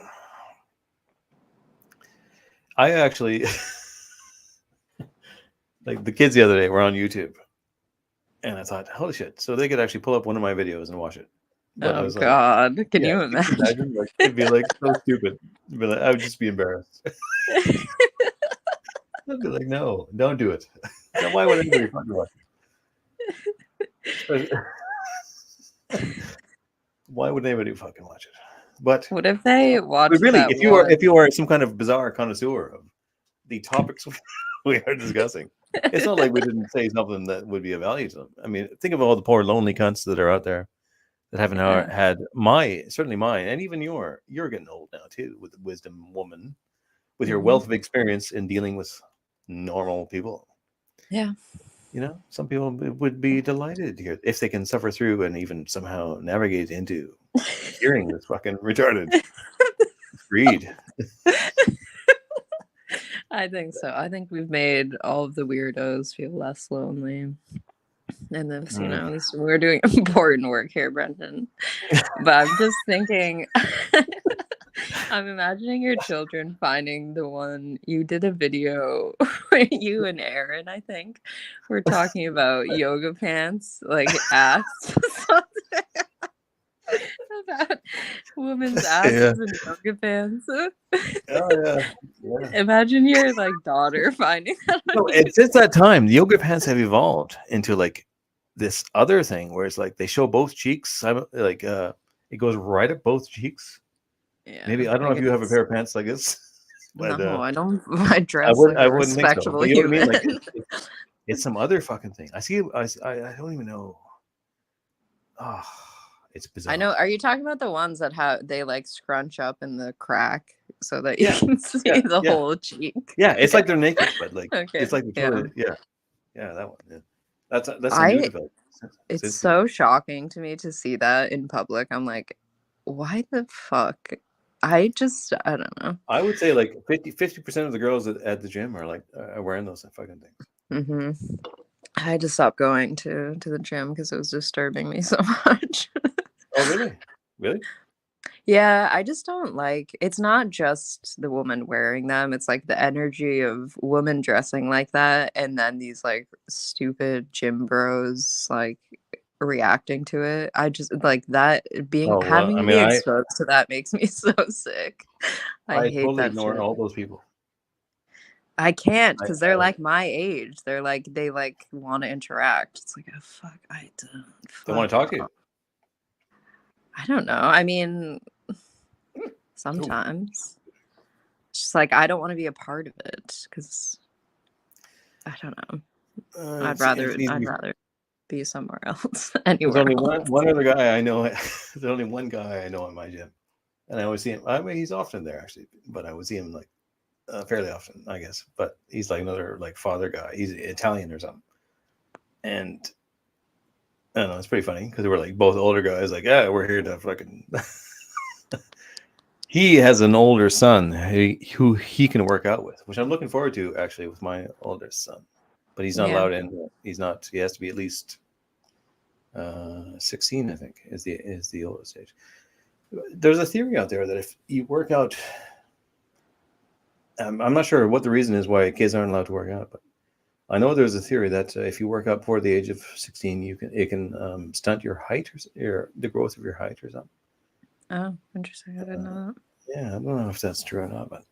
[SPEAKER 1] I actually like the kids the other day were on YouTube, and I thought, holy shit! So they could actually pull up one of my videos and watch it. But I
[SPEAKER 2] Oh
[SPEAKER 1] was
[SPEAKER 2] God!
[SPEAKER 1] like,
[SPEAKER 2] Can
[SPEAKER 1] yeah,
[SPEAKER 2] you imagine?
[SPEAKER 1] Like, it'd be like so stupid. It'd be like, I would just be embarrassed. I'd be like, no, don't do it. So why would anybody fucking watch it? Why would anybody fucking watch it? But
[SPEAKER 2] What if they watch
[SPEAKER 1] really,
[SPEAKER 2] that
[SPEAKER 1] if you are some kind of bizarre connoisseur of the topics we are discussing, it's not like we didn't say something that would be of value to them. I mean, think of all the poor lonely cunts that are out there that haven't had certainly mine, and even you're getting old now too, with the wisdom woman, with your wealth of experience in dealing with normal people.
[SPEAKER 2] Yeah.
[SPEAKER 1] You know, some people would be delighted here if they can suffer through and even somehow navigate into hearing this fucking retarded breed.
[SPEAKER 2] I think so. I think we've made all of the weirdos feel less lonely. And this, we're doing important work here, Brendan. But I'm just thinking, I'm imagining your children finding the one. You did a video where you and Aaron, I think, were talking about yoga pants, like ass. About women's asses and yoga pants.
[SPEAKER 1] Oh yeah.
[SPEAKER 2] Imagine your daughter finding that.
[SPEAKER 1] No, it's since that time, the yoga pants have evolved into like this other thing where it's like they show both cheeks. Like it goes right up both cheeks.
[SPEAKER 2] Yeah,
[SPEAKER 1] maybe I don't know if you have a pair of pants like this. But,
[SPEAKER 2] no, I don't. I dress
[SPEAKER 1] I
[SPEAKER 2] like a
[SPEAKER 1] wouldn't think so.
[SPEAKER 2] respectable
[SPEAKER 1] But you know
[SPEAKER 2] human.
[SPEAKER 1] what I mean? Like it's some other fucking thing. I don't even know. Oh, it's bizarre.
[SPEAKER 2] I know. Are you talking about the ones that they scrunch up in the crack so that you can see the whole cheek?
[SPEAKER 1] Yeah, it's like they're naked, but like it's like
[SPEAKER 2] yeah,
[SPEAKER 1] that one. Yeah. That's a new development.
[SPEAKER 2] It's so shocking to me to see that in public. I'm like, why the fuck? I don't know.
[SPEAKER 1] I would say like 50% of the girls at the gym are like wearing those fucking things.
[SPEAKER 2] Mm-hmm. I had to stop going to the gym because it was disturbing me so much.
[SPEAKER 1] Oh, really? Really?
[SPEAKER 2] Yeah, I just don't like. It's not just the woman wearing them. It's like the energy of women dressing like that, and then these stupid gym bros reacting to it. I just like that having to be exposed to that makes me so sick. I hate
[SPEAKER 1] totally
[SPEAKER 2] that
[SPEAKER 1] ignore
[SPEAKER 2] shit.
[SPEAKER 1] all those people.
[SPEAKER 2] I can't because they're like my age. They're like they want to interact. It's like, oh fuck, I don't.
[SPEAKER 1] They want to talk to you.
[SPEAKER 2] I don't know. I mean, sometimes it's just like I don't want to be a part of it because I don't know. I'd rather be somewhere else. Anywhere.
[SPEAKER 1] There's only one other guy I know. There's only one guy I know in my gym, and I always see him. I mean, he's often there actually, but I would see him fairly often, I guess. But he's like another father guy. He's Italian or something, and I don't know. It's pretty funny because we're both older guys. Like, yeah, we're here to fucking. He has an older son who he can work out with, which I'm looking forward to actually with my oldest son. But he's not allowed in. He's not. He has to be at least 16, I think, is the oldest age. There's a theory out there that if you work out, I'm not sure what the reason is why kids aren't allowed to work out, but I know there's a theory that if you work out before the age of 16, it can stunt your height or the growth of your height or something.
[SPEAKER 2] Oh, interesting. I didn't know
[SPEAKER 1] Yeah, I don't know if that's true or not, but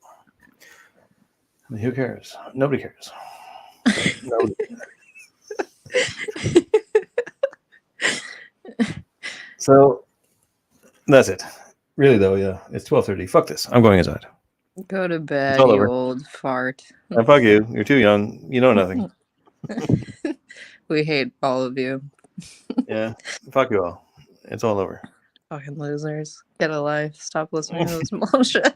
[SPEAKER 1] I mean, who cares? Nobody cares. Nobody. So that's it. Really though, yeah, it's 12:30. Fuck this. I'm going inside.
[SPEAKER 2] that. Go to
[SPEAKER 1] It's
[SPEAKER 2] bed,
[SPEAKER 1] all
[SPEAKER 2] you
[SPEAKER 1] over.
[SPEAKER 2] old fart.
[SPEAKER 1] Fuck you. You're too young. You know nothing.
[SPEAKER 2] We hate all of you.
[SPEAKER 1] Yeah. Fuck you all. It's all over.
[SPEAKER 2] Fucking losers. Get a life. Stop listening to this bullshit.